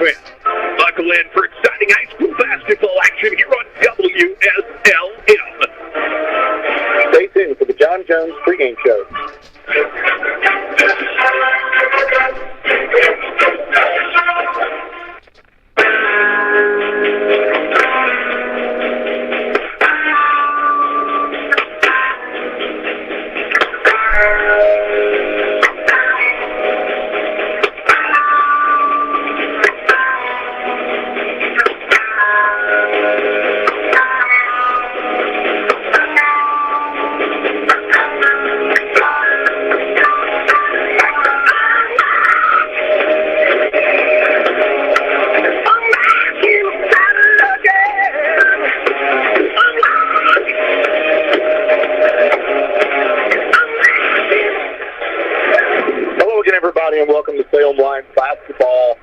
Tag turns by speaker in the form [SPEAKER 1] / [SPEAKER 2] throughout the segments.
[SPEAKER 1] fans. Buckle in for exciting high school basketball action here on WSLM.
[SPEAKER 2] Stay tuned for the John Jones pregame show. And welcome to Salem Lions Basketball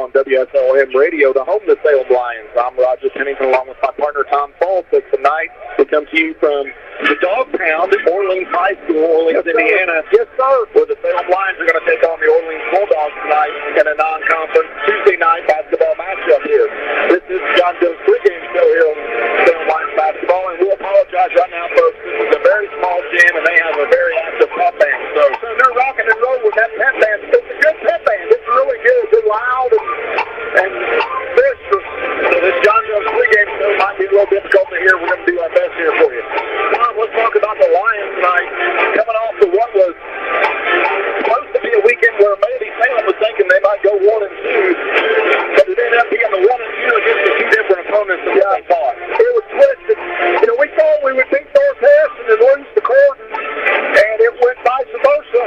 [SPEAKER 2] on WSLM Radio, the home of the Salem Lions. I'm Roger Pennington along with my partner Tom Falls. Tonight we come to you from the Dog Pound at Orleans High School, Orleans, Indiana. Yes, sir. Where the Salem Lions are going to take on the Orleans Bulldogs tonight in a non-conference Tuesday night basketball matchup here. This is John Jones pregame show here on Salem Lions Basketball, and we apologize right now, folks. This is a very small gym, and they have a very active pep band. So they're rocking and rolling with that pep band. It's a good pep band. It's really good. It's loud and boisterous. So this John Jones pregame show might be a little difficult to hear. We're going to do our best here for you. Let's talk about the Lions tonight. Coming off to what was supposed to be a weekend where maybe Salem was thinking they might go 1-2, but it ended up being the 1-2 against the two different opponents than what they thought. It was twisted. You know, we thought we would beat North Harrison and lose the court, and it went vice versa.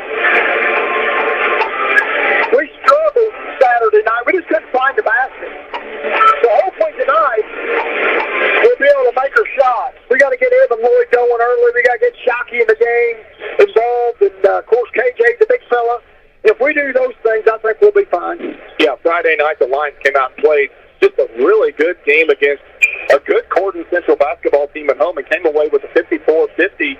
[SPEAKER 2] We struggled Saturday night. We just couldn't find the basket. So hopefully tonight we'll be able to make our shots. We got to get Evan Lloyd going early. We got to get Shockey in the game involved, and of course KJ, the big fella. If we do those things, I think we'll be fine. Yeah, Friday night the Lions came out and played just a really good game against a good Corden Central basketball team at home and came away with a 54-50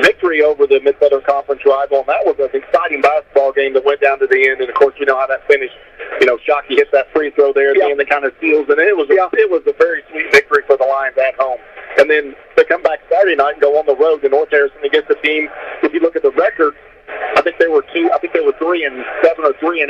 [SPEAKER 2] victory over the Mid-Southern Conference rival. And that was an exciting basketball game that went down to the end. And, of course, you know how that finished. You know, Shockey hit that free throw there at the end that kind of seals. And it was a very sweet victory for the Lions at home. And then to come back Saturday night and go on the road to North Harrison against the team, if you look at the record, I think they were 3-7 or 3-8.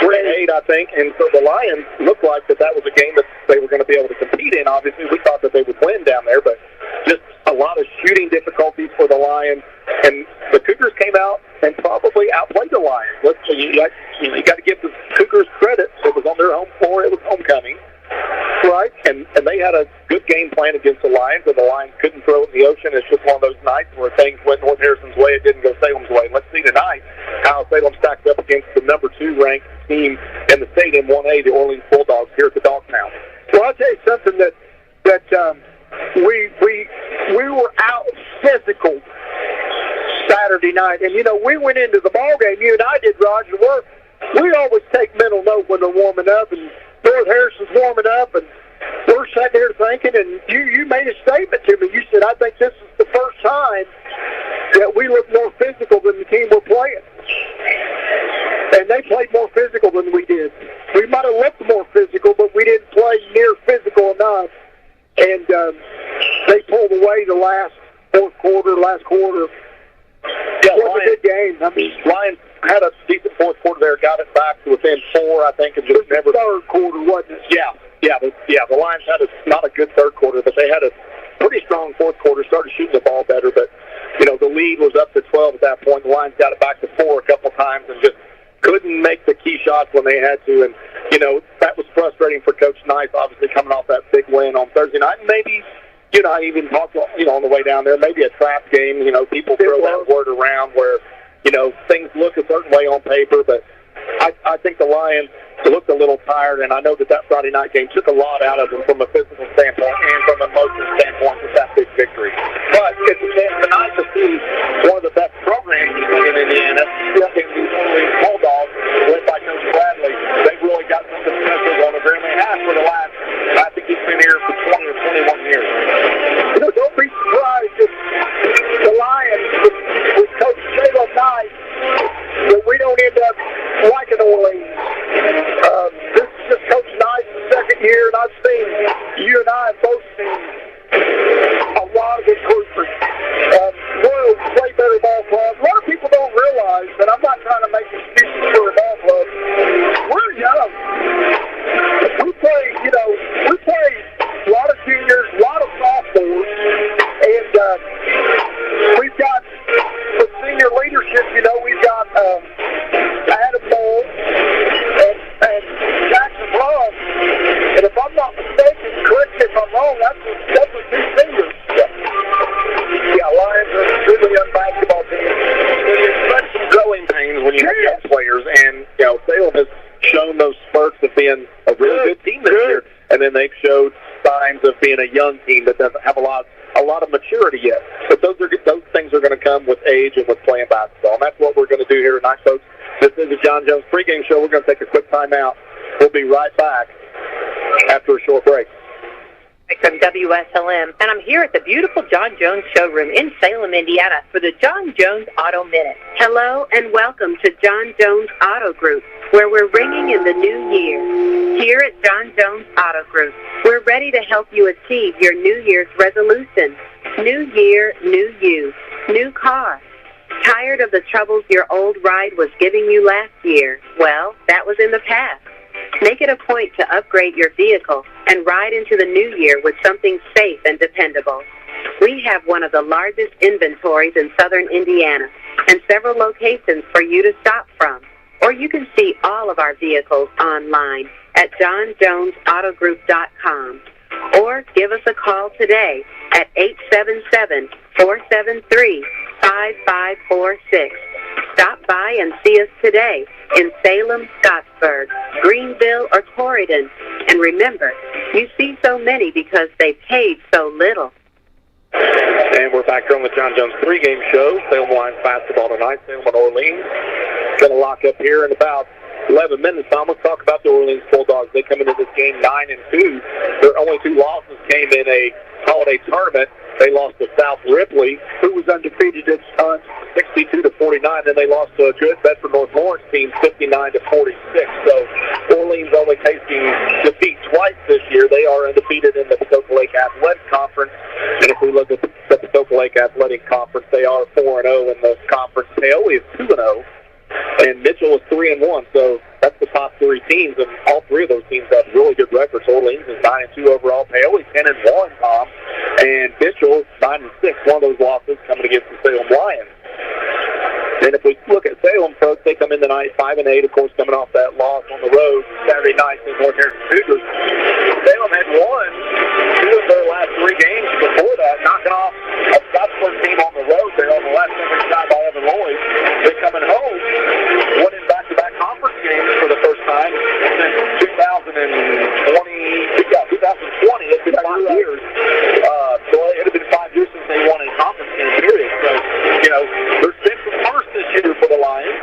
[SPEAKER 2] 3-8, I think. And so the Lions looked like that was a game that they were going to be able to compete in. Obviously, we thought that they would win down there, but just a lot of shooting difficulties for the Lions. And the Cougars came out and probably outplayed the Lions. You got to give the Cougars credit. It was on their home floor. It was homecoming. Right, and they had a good game plan against the Lions, and the Lions couldn't throw it in the ocean. It's just one of those nights where things went North Harrison's way. It didn't go Salem's way. Let's see tonight how Salem stacks up against the number 2 ranked team in the state in 1A, the Orleans Bulldogs, here at the Dog Pound. Well, I'll tell you something that we were out physical Saturday night, and you know we went into the ball game. You and I did, Roger. We always take mental note when they're warming up, and North Harrison's warming up, and we're sitting here thinking, and you made a statement to me. You said, I think this is the first time that we look more physical than the team we're playing. And they played more physical than we did. We might have looked more physical, but we didn't play near physical enough. And they pulled away the last quarter. Yeah, it was a good game. I mean, Lions had a decent fourth quarter there, got it back to within 4, I think. It was the third quarter, wasn't it? Yeah. The Lions had not a good third quarter, but they had a pretty strong fourth quarter, started shooting the ball better. But, you know, the lead was up to 12 at that point. The Lions got it back to 4 a couple times and just couldn't make the key shots when they had to. And, you know, that was frustrating for Coach Nice, obviously coming off that big win on Thursday night. And maybe, you know, I even talked, you know, on the way down there, maybe a trap game. You know, people throw that word around where, you know, things look a certain way on paper, but I think the Lions looked a little tired, and I know that Friday night game took a lot out of them from a physical standpoint and from an emotional standpoint with that big victory. But it's a chance tonight to see one of the best programs in Indiana, the Orleans Bulldogs, led by Coach Bradley. They've really got some potential on the ground. They have for the last, I think he's been here for 20 or 21 years. You know, don't be surprised if the Lions, with Coach Salem Knight, that we don't end up like an Orleans leadership. You know, we've got Adam Moore and Jackson Ross. And if I'm not mistaken, correct me if I'm wrong, that's a two seniors. Yeah, Lions are a really young basketball team.
[SPEAKER 1] There's some growing pains when you have young players, and Salem has shown those spurts of being a really good team this year, and then they've showed signs of being a young team that doesn't have a lot of maturity yet. But those things are going to come with age and with playing basketball, and that's what we're going to do here tonight, folks. This is the John Jones pregame show. We're going to take a quick time out. We'll be right back after a short break.
[SPEAKER 3] From WSLM, and I'm here at the beautiful John Jones showroom in Salem, Indiana for the John Jones Auto Minute. Hello and welcome to John Jones Auto Group, where we're ringing in the new year. Here at John Jones Auto Group, we're ready to help you achieve your New Year's resolution. New year, new you, new car. Tired of the troubles your old ride was giving you last year? Well, that was in the past. Make it a point to upgrade your vehicle and ride into the new year with something safe and dependable. We have one of the largest inventories in southern Indiana and several locations for you to shop from. Or you can see all of our vehicles online at johnjonsautogroup.com. Or give us a call today at 877-473-5546. Stop by and see us today in Salem, Scottsburg, Greenville, or Corydon. And remember, you see so many because they paid so little.
[SPEAKER 1] And we're back here on the John Jones pregame show. Salem Lions basketball tonight. Salem and Orleans going to lock up here in about 11 minutes. Tom, let's talk about the Orleans Bulldogs. They come into this game 9-2. Their only two losses came in a holiday tournament. They lost to South Ripley, who was undefeated at 62-49. Then they lost to a good Bedford North Lawrence team, 59-46. So Orleans only tasting defeat twice this year. They are undefeated in the Patoka Lake Athletic Conference. And if we look at the Patoka Lake Athletic Conference, they are 4-0 in the conference. Paoli is 2-0. And Mitchell is 3-1, so that's the top three teams, and all three of those teams have really good records. Orleans is 9-2 overall. Paoli 10-1, Tom, and Mitchell 9-6. One of those losses coming against the Salem Lions. And if we look at Salem, folks, they come in tonight 5-8, of course, coming off that loss on the road Saturday night to North Harrison Cougars. Salem had won two of their last three games before that, knocking off a Scottsburg team on the road there on the left side by Evan Lloyd. They're coming home, winning back-to-back conference games for the first time since 2020. It's been 5 years. So it had been 5 years since they won a conference game, period. So, there's been some first this year for the Lions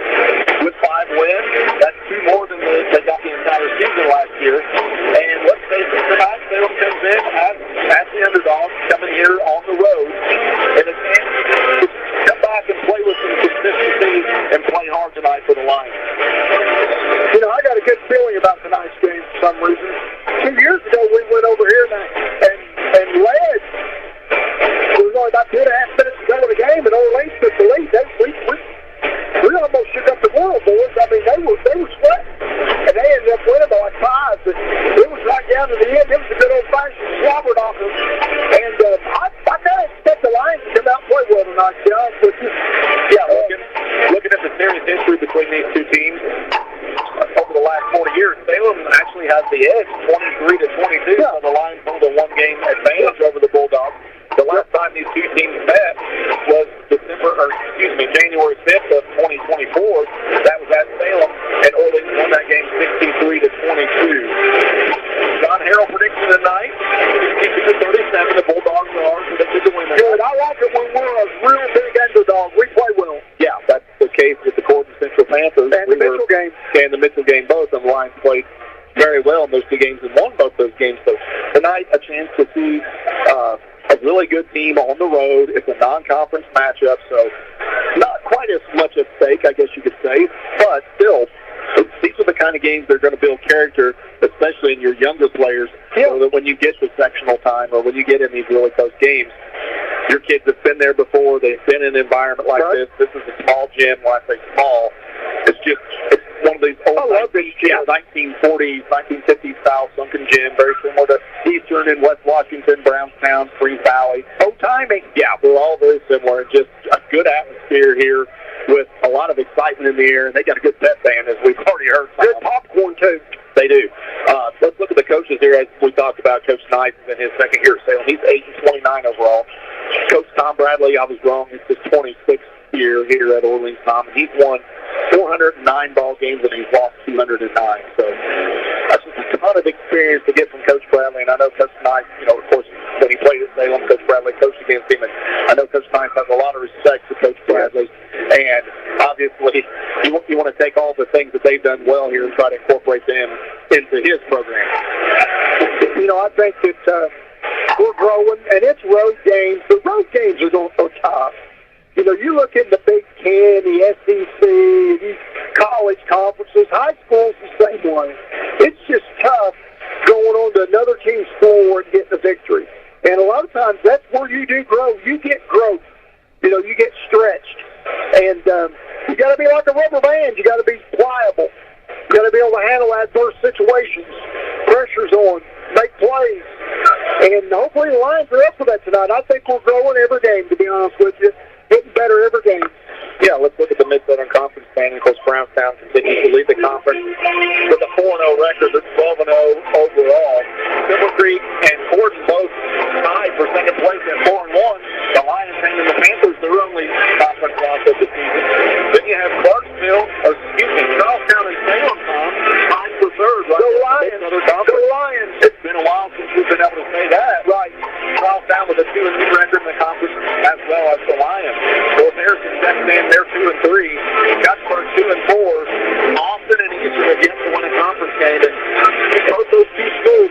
[SPEAKER 1] with 5 wins. That's 2 more than they got the entire season last year. And let's face it, tonight Salem comes in as the underdog, coming here on the road. And a chance to come back and play with some consistency and play hard tonight for the Lions.
[SPEAKER 2] I got a good feeling about tonight's game for some reason. 2 years ago, we went over here and led. There was only about 2.5 minutes to go in the game, and Orleans took the lead. We almost shook up the world, boys. I mean, they were sweating, and they ended up winning by like 5. But it was right down to the end. It was a good old-fashioned slobber knocker. And I kind of expect the Lions to come out and play well tonight, John.
[SPEAKER 1] Looking at the series history between these two teams, over the last 40 years, Salem actually has the edge, 23-22. So the Lions hold a 1-game advantage over the Bulldogs. The last time these two teams met was January 5th of 2024. That was at Salem, and Orleans won that game 63-22. John Harrell predicted tonight, 62-37. The Bulldogs are predicted to win.
[SPEAKER 2] Good. I like it when we're a real big underdog. We play well.
[SPEAKER 1] Yeah, that's the case with the Corydon Central Panthers.
[SPEAKER 2] And the Mitchell game.
[SPEAKER 1] And the Mitchell game both. And the Lions played very well in those two games and won both those games. So tonight, a chance to see a really good team on the road. It's a non-conference matchup, so not quite as much at stake, I guess you could say. But still, these are the kind of games that are going to build character, especially in your younger players, so that when you get to sectional time or when you get in these really close games, your kids have been there before. They've been in an environment like this. This is a small gym. When I say small, it's one of these old 1940s, 1950s style sunken gym, very similar to Eastern and West Washington, Brownstown, Spring Valley.
[SPEAKER 2] Old timing.
[SPEAKER 1] Yeah, we're all very similar. Just a good atmosphere here with a lot of excitement in the air. And they got a good pep band, as we've already heard.
[SPEAKER 2] Good popcorn, too.
[SPEAKER 1] They do. Let's look at the coaches here. As we talked about, Coach Knight is in his second year at Salem. He's 8-29 overall. Coach Tom Bradley, I was wrong. It's his 26th year here at Orleans, Tom. And he's won 409 ball games, and he's lost 209. So that's just a ton of experience to get from Coach Bradley. And I know Coach Knight, of course, when he played at Salem, Coach Bradley coached against him. And I know Coach Knight has a lot of respect for Coach Bradley. And obviously, you want to take all the things that they've done well here and try to incorporate them into his program.
[SPEAKER 2] I think that we're growing, and it's road games. The road games are going so tough. You look at the Big Ten, the SEC, these college conferences, high school's the same way. It's just tough going on to another team's floor and getting a victory. And a lot of times that's where you do grow. You get growth. You get stretched. And you got to be like a rubber band. You got to be pliable. You got to be able to handle adverse situations. Pressure's on. Make plays. And hopefully the Lions are up for that tonight. I think we're growing every game, to be honest with you. Getting better every game.
[SPEAKER 1] Yeah, let's look at the Mid-Southern Conference standing. Of course, Brownstown continues to lead the conference with a 4-0 record. That's 12-0 overall. Silver Creek and Gordon both tied for second place at 4-1. The Lions and the Panthers, their only conference loss of the season. Then you have Charlestown and Salem tied for third. Right?
[SPEAKER 2] Go Lions! Go Lions!
[SPEAKER 1] It's been a while since we've been able to say that.
[SPEAKER 2] Right.
[SPEAKER 1] Charlestown with a 2-2 record in the conference, as well as the Lions. North Harrison second in, they're 2-3. Gutsburg 2-4. Austin and Eastern again to win a conference game. And both those two schools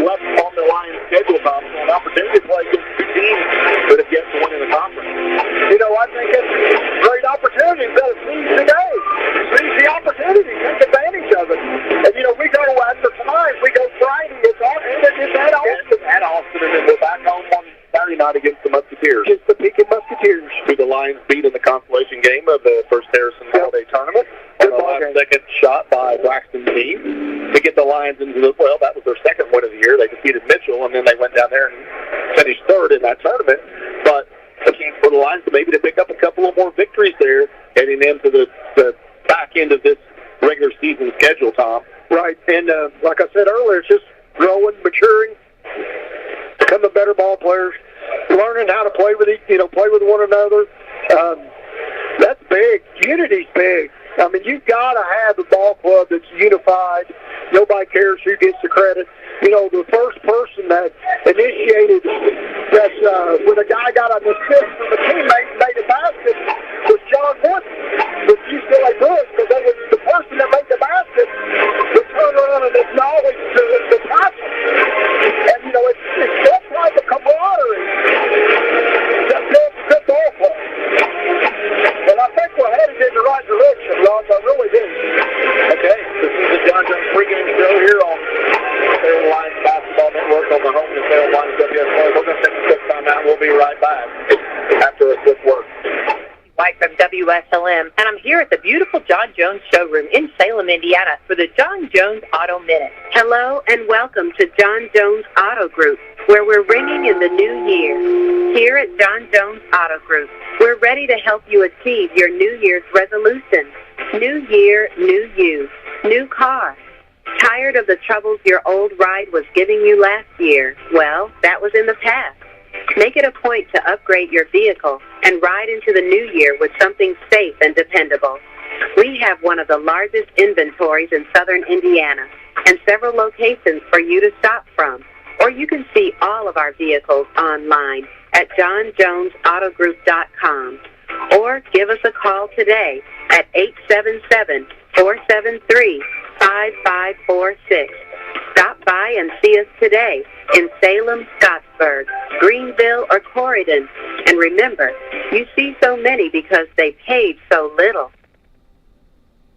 [SPEAKER 1] left on the Lions' schedule, Tom. So an opportunity to play against two teams that have yet to win in the conference.
[SPEAKER 2] I think it's a great opportunity. You've got to seize the day. Seize the opportunity. Take advantage of it. And, we go after tonight. We go Friday. It's at Austin.
[SPEAKER 1] At Austin, and then we're back home on Saturday night against the Musketeers.
[SPEAKER 2] Against the Pekin Musketeers.
[SPEAKER 1] Who the Lions beat in the consolation game of the First Harrison Holiday Tournament. On the last second shot by Braxton team to get the Lions into that was their second win of the year. They defeated Mitchell, and then they went down there and finished third in that tournament. But a chance for the Lions to pick up a couple of more victories there, heading into the back end of this regular season schedule, Tom.
[SPEAKER 2] Right, and like I said earlier, it's just growing, maturing, becoming better ball players, learning how to play with play with one another. That's big. Unity's big. I mean, you've got to have a ball club that's unified. Nobody cares who gets the credit. The first person that initiated that when a guy got an assist from a teammate and made a basket was John Wood with UCLA Bruins, because they was the person that made the basket would turn around and acknowledge the tackle. And, it's that type of camaraderie that builds a good ball club. And I think we're headed in the right direction, Ron. I really do.
[SPEAKER 1] Okay, this is the John Jones pregame show here on Salem Lions Basketball Network on the home of Salem Lions WSL. We're going to take a quick time out. We'll be right back after a quick word.
[SPEAKER 3] Mike from WSLM, and I'm here at the beautiful John Jones showroom in Salem, Indiana for the John Jones Auto Minute. Hello and welcome to John Jones Auto Group, where we're ringing in the new year. Here at John Jones Auto Group, we're ready to help you achieve your New Year's resolution. New year, new you, new car. Tired of the troubles your old ride was giving you last year? Well, that was in the past. Make it a point to upgrade your vehicle and ride into the new year with something safe and dependable. We have one of the largest inventories in southern Indiana and several locations for you to shop from. Or you can see all of our vehicles online at johnjonesautogroup.com. Or give us a call today at 877-473-5546. Stop by and see us today in Salem, Scottsburg, Greenville, or Corydon. And remember, you see so many because they paid so little.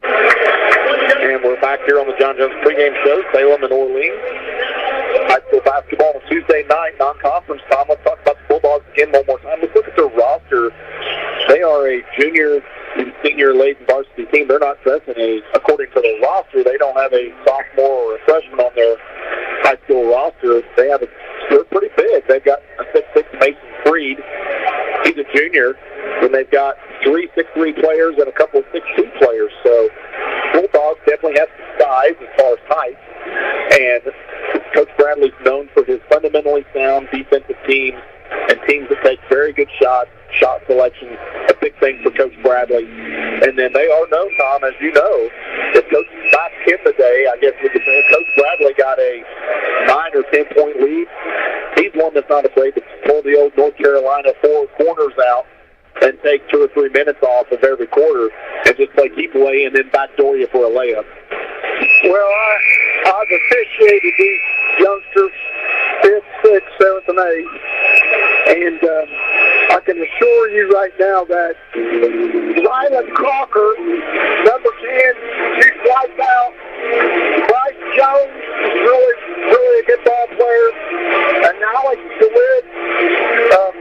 [SPEAKER 1] And we're back here on the John Jones pregame show, Salem and Orleans. High school basketball on Tuesday night, non-conference time. Let's talk about the Bulldogs again one more time. Let's look at their roster. They are a junior and senior laden varsity team. team, they're not dressing according to their roster, they don't have a sophomore or a freshman on their high school roster. They're pretty big. They've got a 6'6" Mason Freed. He's a junior. And they've got 3 6'3" players and a couple of 6'2" players. So Bulldogs definitely have some size as far as height. And Coach Bradley's known for his fundamentally sound defensive teams and teams that take very good shots, shot selection, a big thing for Coach Bradley. And then they are known, Tom, as you know, if Coach back in the day, I guess we could say, Coach Bradley got a 9 or 10 point lead. He's one that's not afraid to pull the old North Carolina 4 corners out and take 2 or 3 minutes off of every quarter and just play keep away and then backdoor you for a layup.
[SPEAKER 2] Well, I've officiated these youngsters 5th, 6th, 7th, and 8th, and I can assure you right now that Rylan Crocker, number 10, shoots lights out. Bryce Jones is really a good ball player. And Alex DeWitt,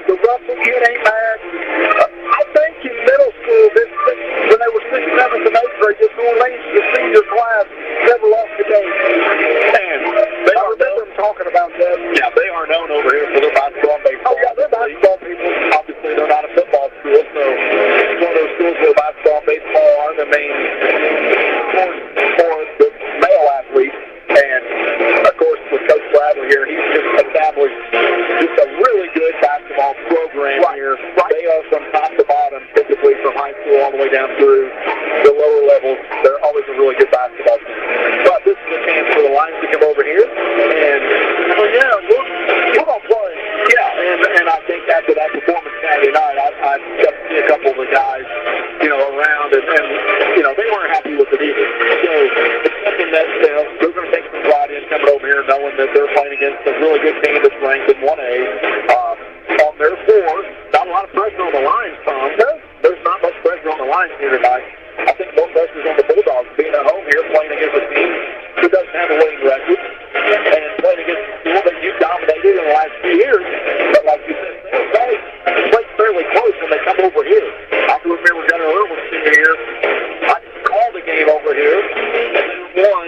[SPEAKER 2] the Russell kid ain't bad. I think in middle school, when they were 6th, 7th, and 8th grade, this New Orleans, the senior class, never lost a game.
[SPEAKER 1] And I remember them talking about that. Yeah, they are known over here for their basketball and baseball.
[SPEAKER 2] Oh, yeah, they're basketball people.
[SPEAKER 1] Obviously, they're not a football school, so it's one of those schools where basketball and baseball are the main sports for the male athletes. And, of course, with Coach Bradley here, he's just established just a really good basketball program here. They are from top to bottom, typically from high school all the way down through the lower levels. They're always a really good basketball team. But this is a chance for the Lions to come over here. And, well, yeah, we're going to play. Yeah, and I think after that performance Saturday night, I got to see a couple of the guys, around, and they weren't happy with it either. So it's something that, they're going to take some pride in coming over here knowing that they're playing against a really good team that's ranked in 1A. On their floor, not a lot of pressure on the Lions, Tom. There's not much pressure on the Lions here tonight. I think more pressure is on the Bulldogs being at home here playing against a team who doesn't have a winning record and playing against a school that you dominated in the last few years. But like you said, they played fairly close when they come over here. I can remember Gunnar Irwin senior year. I called the game over here and then won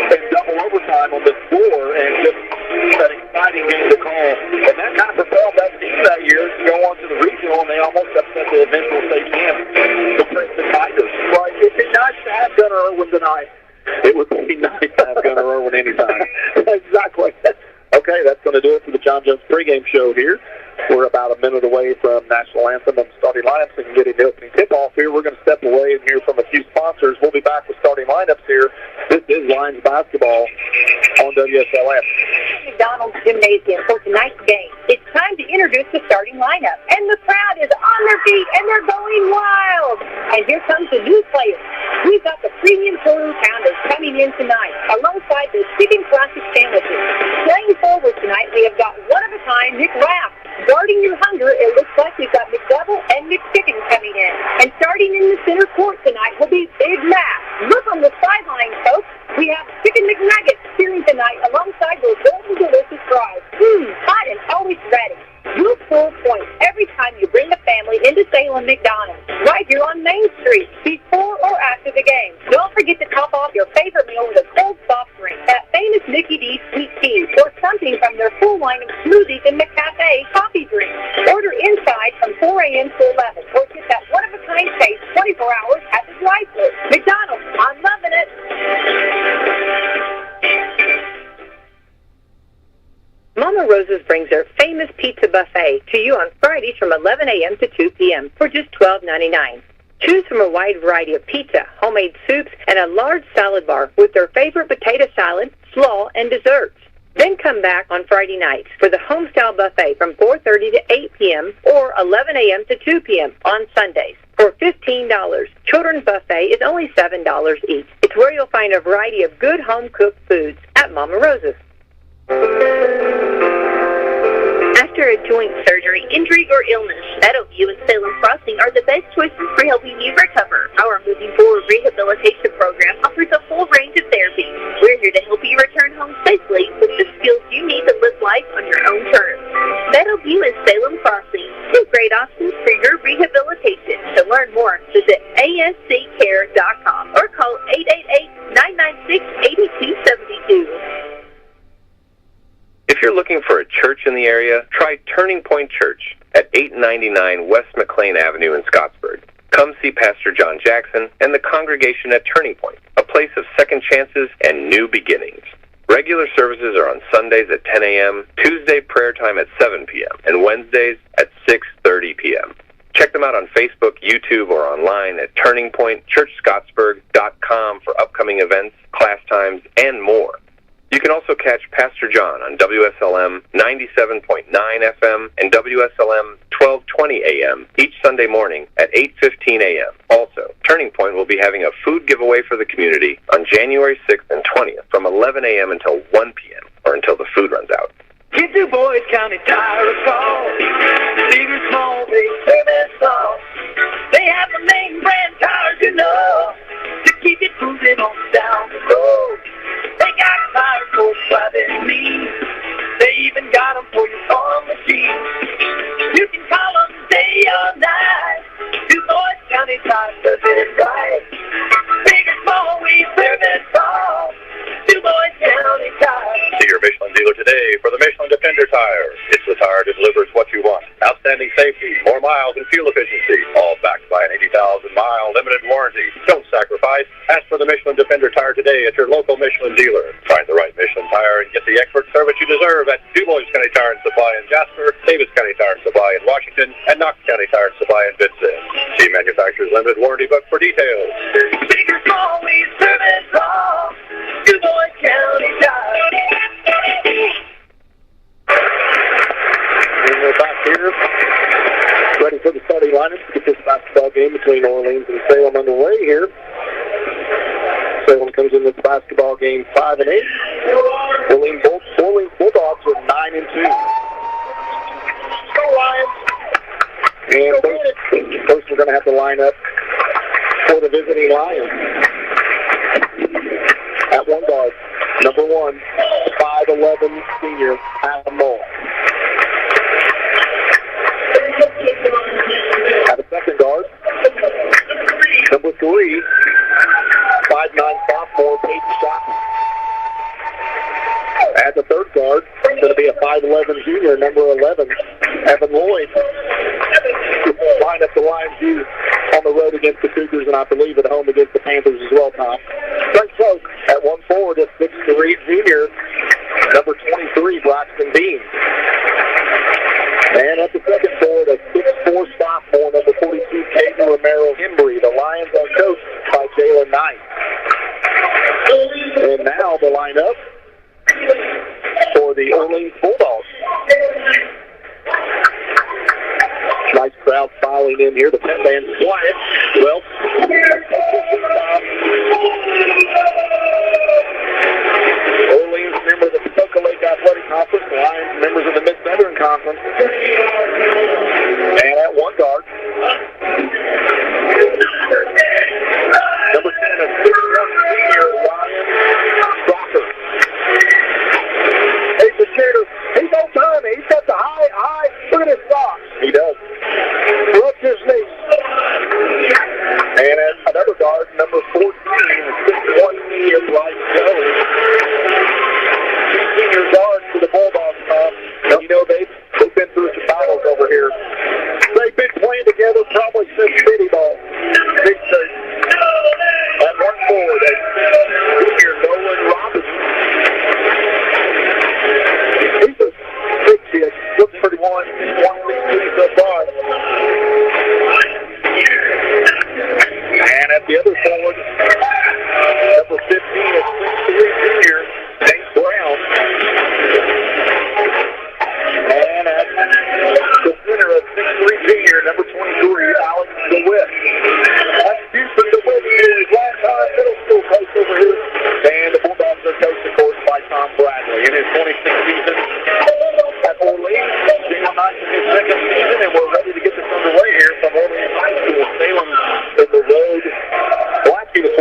[SPEAKER 1] in double overtime on the floor, and just an exciting game to call. And that kind of propelled that team that year to go on to the regional, and they almost upset the eventual state champ, the Princeton Tigers.
[SPEAKER 2] Right. It'd be nice to have Gunnar Irwin tonight.
[SPEAKER 1] It would be nice to have Gunnar Irwin anytime.
[SPEAKER 2] Exactly.
[SPEAKER 1] Okay, that's going to do it for the John Jones pregame show here. We're about a minute away from National Anthem and starting lineups and getting the opening tip-off here. We're going to step away and hear from a few sponsors. We'll be back with starting lineups here. This is Lions basketball on WSLF.
[SPEAKER 3] McDonald's Gymnasium for tonight's game. It's time to introduce the starting lineup. And the crowd is on their feet, and they're going wild. And here comes the new players. We've got the premium total pounders coming in tonight, alongside the chicken classic sandwiches. Playing forward tonight, we have got one-of-a-kind Nick Rapp. Guarding your hunger, it looks like we've got McDouble and McChicken coming in. And starting in the center court tonight will be Big Matt. Look on the sideline, folks. We have Chicken McNuggets cheering tonight alongside those golden delicious fries. Hot and always ready. You'll score points every time you bring a family into Salem McDonald's, right here on Main Street, before or after the game. Don't forget to top off your favorite meal with a cold soft drink, that famous Mickey D's sweet tea, or something from their full line of smoothies and McCafe coffee drinks. Order inside from 4 a.m. to 11, or get that one-of-a-kind taste 24 hours at the drive-thru. McDonald's, I'm loving it. Mama Rosa's brings their famous pizza buffet to you on Fridays from 11 a.m. to 2 p.m. for just $12.99. Choose from a wide variety of pizza, homemade soups, and a large salad bar with their favorite potato salad, slaw, and desserts. Then come back on Friday nights for the home-style buffet from 4:30 to 8 p.m. or 11 a.m. to 2 p.m. on Sundays for $15. Children's buffet is only $7 each. It's where you'll find a variety of good home-cooked foods at Mama Rosa's. After a joint surgery, injury, or illness, Meadowview and Salem Crossing are the best choices for helping you recover. Our Moving Forward rehabilitation program offers a full range of therapy. We're here to help you return home safely with the skills you need to live life on your own terms. Meadowview and Salem Crossing, two great options for your rehabilitation. To learn more, visit psccare.com or call 888-996-8272.
[SPEAKER 4] If you're looking for a church in the area, try Turning Point Church at 899 West McLean Avenue in Scottsburg. Come see Pastor John Jackson and the congregation at Turning Point, a place of second chances and new beginnings. Regular services are on Sundays at 10 a.m., Tuesday prayer time at 7 p.m., and Wednesdays at 6:30 p.m. Check them out on Facebook, YouTube, or online at turningpointchurchscottsburg.com for upcoming events, class times, and more. You can also catch Pastor John on WSLM 97.9 FM and WSLM 1220 AM each Sunday morning at 8:15 a.m. Also, Turning Point will be having a food giveaway for the community on January 6th and 20th from 11 a.m. until 1 p.m. or until the food runs out.
[SPEAKER 2] Get to Boys County Tire Recall. Big or small, they service all. They have the main brand tires, you know, to keep it moving on down the road. They got tires for driving me. They even got them for your farm machine. You can call them day or night. Do Boys County Tire service right. Big or small, we service all. Do Boys County Tire.
[SPEAKER 5] See your Michelin dealer today for the Michelin Defender tire. It's the tire that delivers what you want. Outstanding safety, more miles, and fuel efficiency. All backed by an 80,000-mile limited warranty. Don't sacrifice. Ask for the Michelin Defender tire today at your local Michelin dealer. Find the right Michelin tire and get the expert service you deserve at DuBois County Tire and Supply in Jasper, Davis County Tire and Supply in Washington, and Knox County Tire and Supply in Vincent. See manufacturer's limited warranty book for details.
[SPEAKER 2] Big or small, we service all. DuBois County Tire.
[SPEAKER 1] And we're back here, ready for the starting lineup to get this basketball game between Orleans and Salem underway here. Salem comes in this basketball game 5-8. Orleans Bulldogs are 9-2.
[SPEAKER 2] Go Lions.
[SPEAKER 1] And first we're going to have the lineup for the visiting Lions. At one guard, number 1, 5'11" senior, Adam Moore. At the second guard, number 3, 5'9" sophomore, Peyton Shotton. At the third guard, going to be a 5'11" junior, number 11, Evan Lloyd. Line up the Lions youth on the road against the Cougars, and I believe at home against the Panthers as well, Tom. Frank Folk at 1 forward, a 6'3" junior, number 23, Braxton Bean. And at the second forward, a 6'4" sophomore, number 42, Caden Romero Hembry. The Lions are coached by Jalen Knight. And now the lineup for the Orleans Bulldogs. Nice crowd filing in here. The pet band's quiet. Well, Orleans, member of the Poca Lake Athletic Conference. The Lions, members of the Mid-Southern Conference. And at one guard, number 10, a 6'1" senior, Ryan Stalker.
[SPEAKER 2] He's a shooter. He's on time. He's got the high. Look at his socks.
[SPEAKER 1] He does.
[SPEAKER 2] Rubs his knees.
[SPEAKER 1] And at another guard, number 14, 6'1" senior, Bryce Jones. Two senior guards for the Bulldogs, Tom. You know, they've been through some battles over here.
[SPEAKER 2] They've been playing together probably since City Ball.
[SPEAKER 1] Big two. At one forward, a junior, Nolan Robinson.
[SPEAKER 2] He's a big kid. Looks pretty
[SPEAKER 1] 162 so far. And at the other forward, number 15, a 6'3" junior, Nate Brown. And at the center, a 6'3" junior, number 23, Alex DeWitt.
[SPEAKER 2] That's Houston DeWitt, his last time middle school coach over here.
[SPEAKER 1] And the Bulldogs are coached, of course, by Tom Bradley. In his 26th season at Orleans, Jalen Knight in his second season, and we're ready to get this underway here from Orleans High School. Salem in the road. Well, actually, the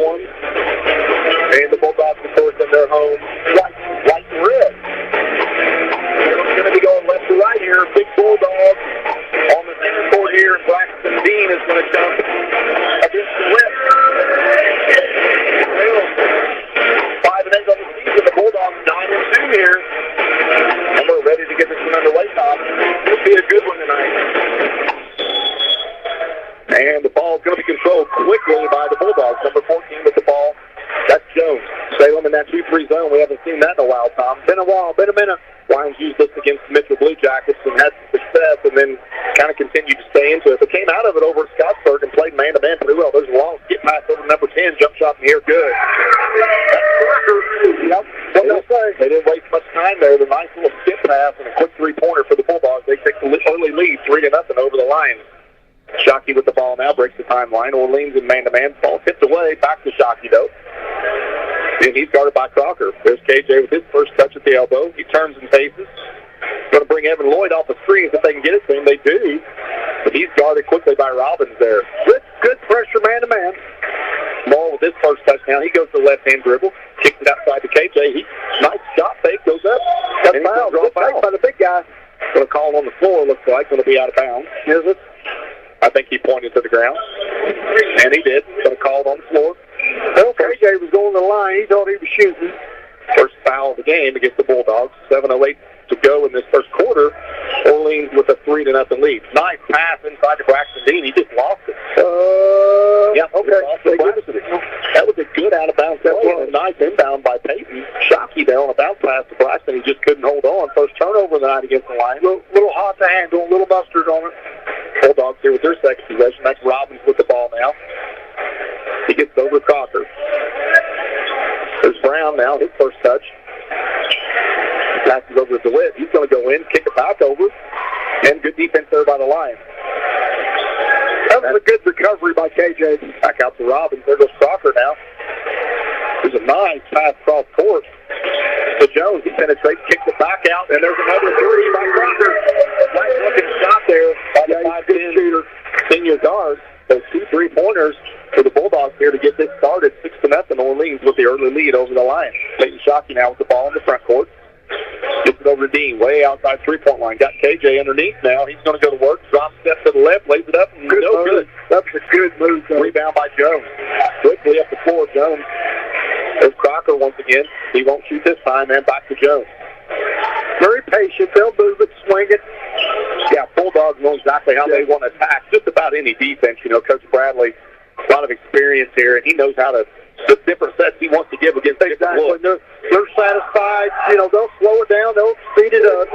[SPEAKER 2] Been a while, been a minute.
[SPEAKER 1] Lions used this against the Mitchell Blue Jackets and had some success, and then kind of continued to stay into it. But came out of it over at Scottsburg and played man-to-man pretty well. There's a long skip pass over number 10, jump shot in the air, good.
[SPEAKER 2] Yep. What did I say?
[SPEAKER 1] They didn't waste much time there. The nice little skip pass and a quick three-pointer for the Bulldogs. They take the early lead, 3-0 over the Lions. Shockey with the ball now, breaks the timeline. Orleans in man-to-man. Ball tipped away, back to Shockey, though. And he's guarded by Crocker. There's KJ with his first touch at the elbow. He turns and faces. Going to bring Evan Lloyd off the screens if they can get it to him. They do. But he's guarded quickly by Robbins there.
[SPEAKER 2] Good pressure man-to-man.
[SPEAKER 1] Moore with his first touchdown. He goes to the left-hand dribble. Kicks it outside to KJ. Nice shot fake. Goes up.
[SPEAKER 2] That's foul. Good foul by the big guy.
[SPEAKER 1] Going to call on the floor, looks like. Going to be out of bounds.
[SPEAKER 2] Is it?
[SPEAKER 1] I think he pointed to the ground. And he did. Going to call it on the floor.
[SPEAKER 2] Well, KJ was going to the line. He thought he was shooting.
[SPEAKER 1] First foul of the game against the Bulldogs. 7:08 to go in this first quarter. Orleans with a 3-0 lead. Nice pass inside to Braxton Dean. He just lost it.
[SPEAKER 2] Okay.
[SPEAKER 1] That was a good out-of-bounds play. A nice inbound by Peyton. Shockey there on a bounce pass to Braxton. He just couldn't hold on. First turnover of the night against the Lions.
[SPEAKER 2] Little hot to handle. Little mustard on it.
[SPEAKER 1] Bulldogs here with their second possession. That's Robbins with the ball now. He gets over Crocker. There's Brown now, his first touch. Passes over to DeWitt. He's going to go in, kick it back over, and good defense there by the Lions.
[SPEAKER 2] That was a good recovery by KJ.
[SPEAKER 1] Back out to Robbins. There goes Crocker now. There's a nice pass across court to Jones. He penetrates, kicks it back out, and there's another three by Crocker. Nice looking shot there by the 5'10" shooter, senior guard. Those 2 3-pointers for the Bulldogs here to get this started. 6-0 Orleans with the early lead over the Lions. Peyton Shockey now with the ball in the front court. Gets it over to Dean, way outside 3-point line. Got KJ underneath now. He's going to go to work. Drop step to the left, lays it up. Good.
[SPEAKER 2] That's a good move.
[SPEAKER 1] Rebound by Jones. Quickly up the floor, Jones. There's Crocker once again. He won't shoot this time, and back to Jones.
[SPEAKER 2] Very patient. They'll move it, swing it.
[SPEAKER 1] Yeah, Bulldogs know exactly how they want to attack just about any defense. You know, Coach Bradley, a lot of experience here, and he knows how to, the different sets he wants to give against different looks.
[SPEAKER 2] They're satisfied. You know, they'll slow it down. They'll speed it up.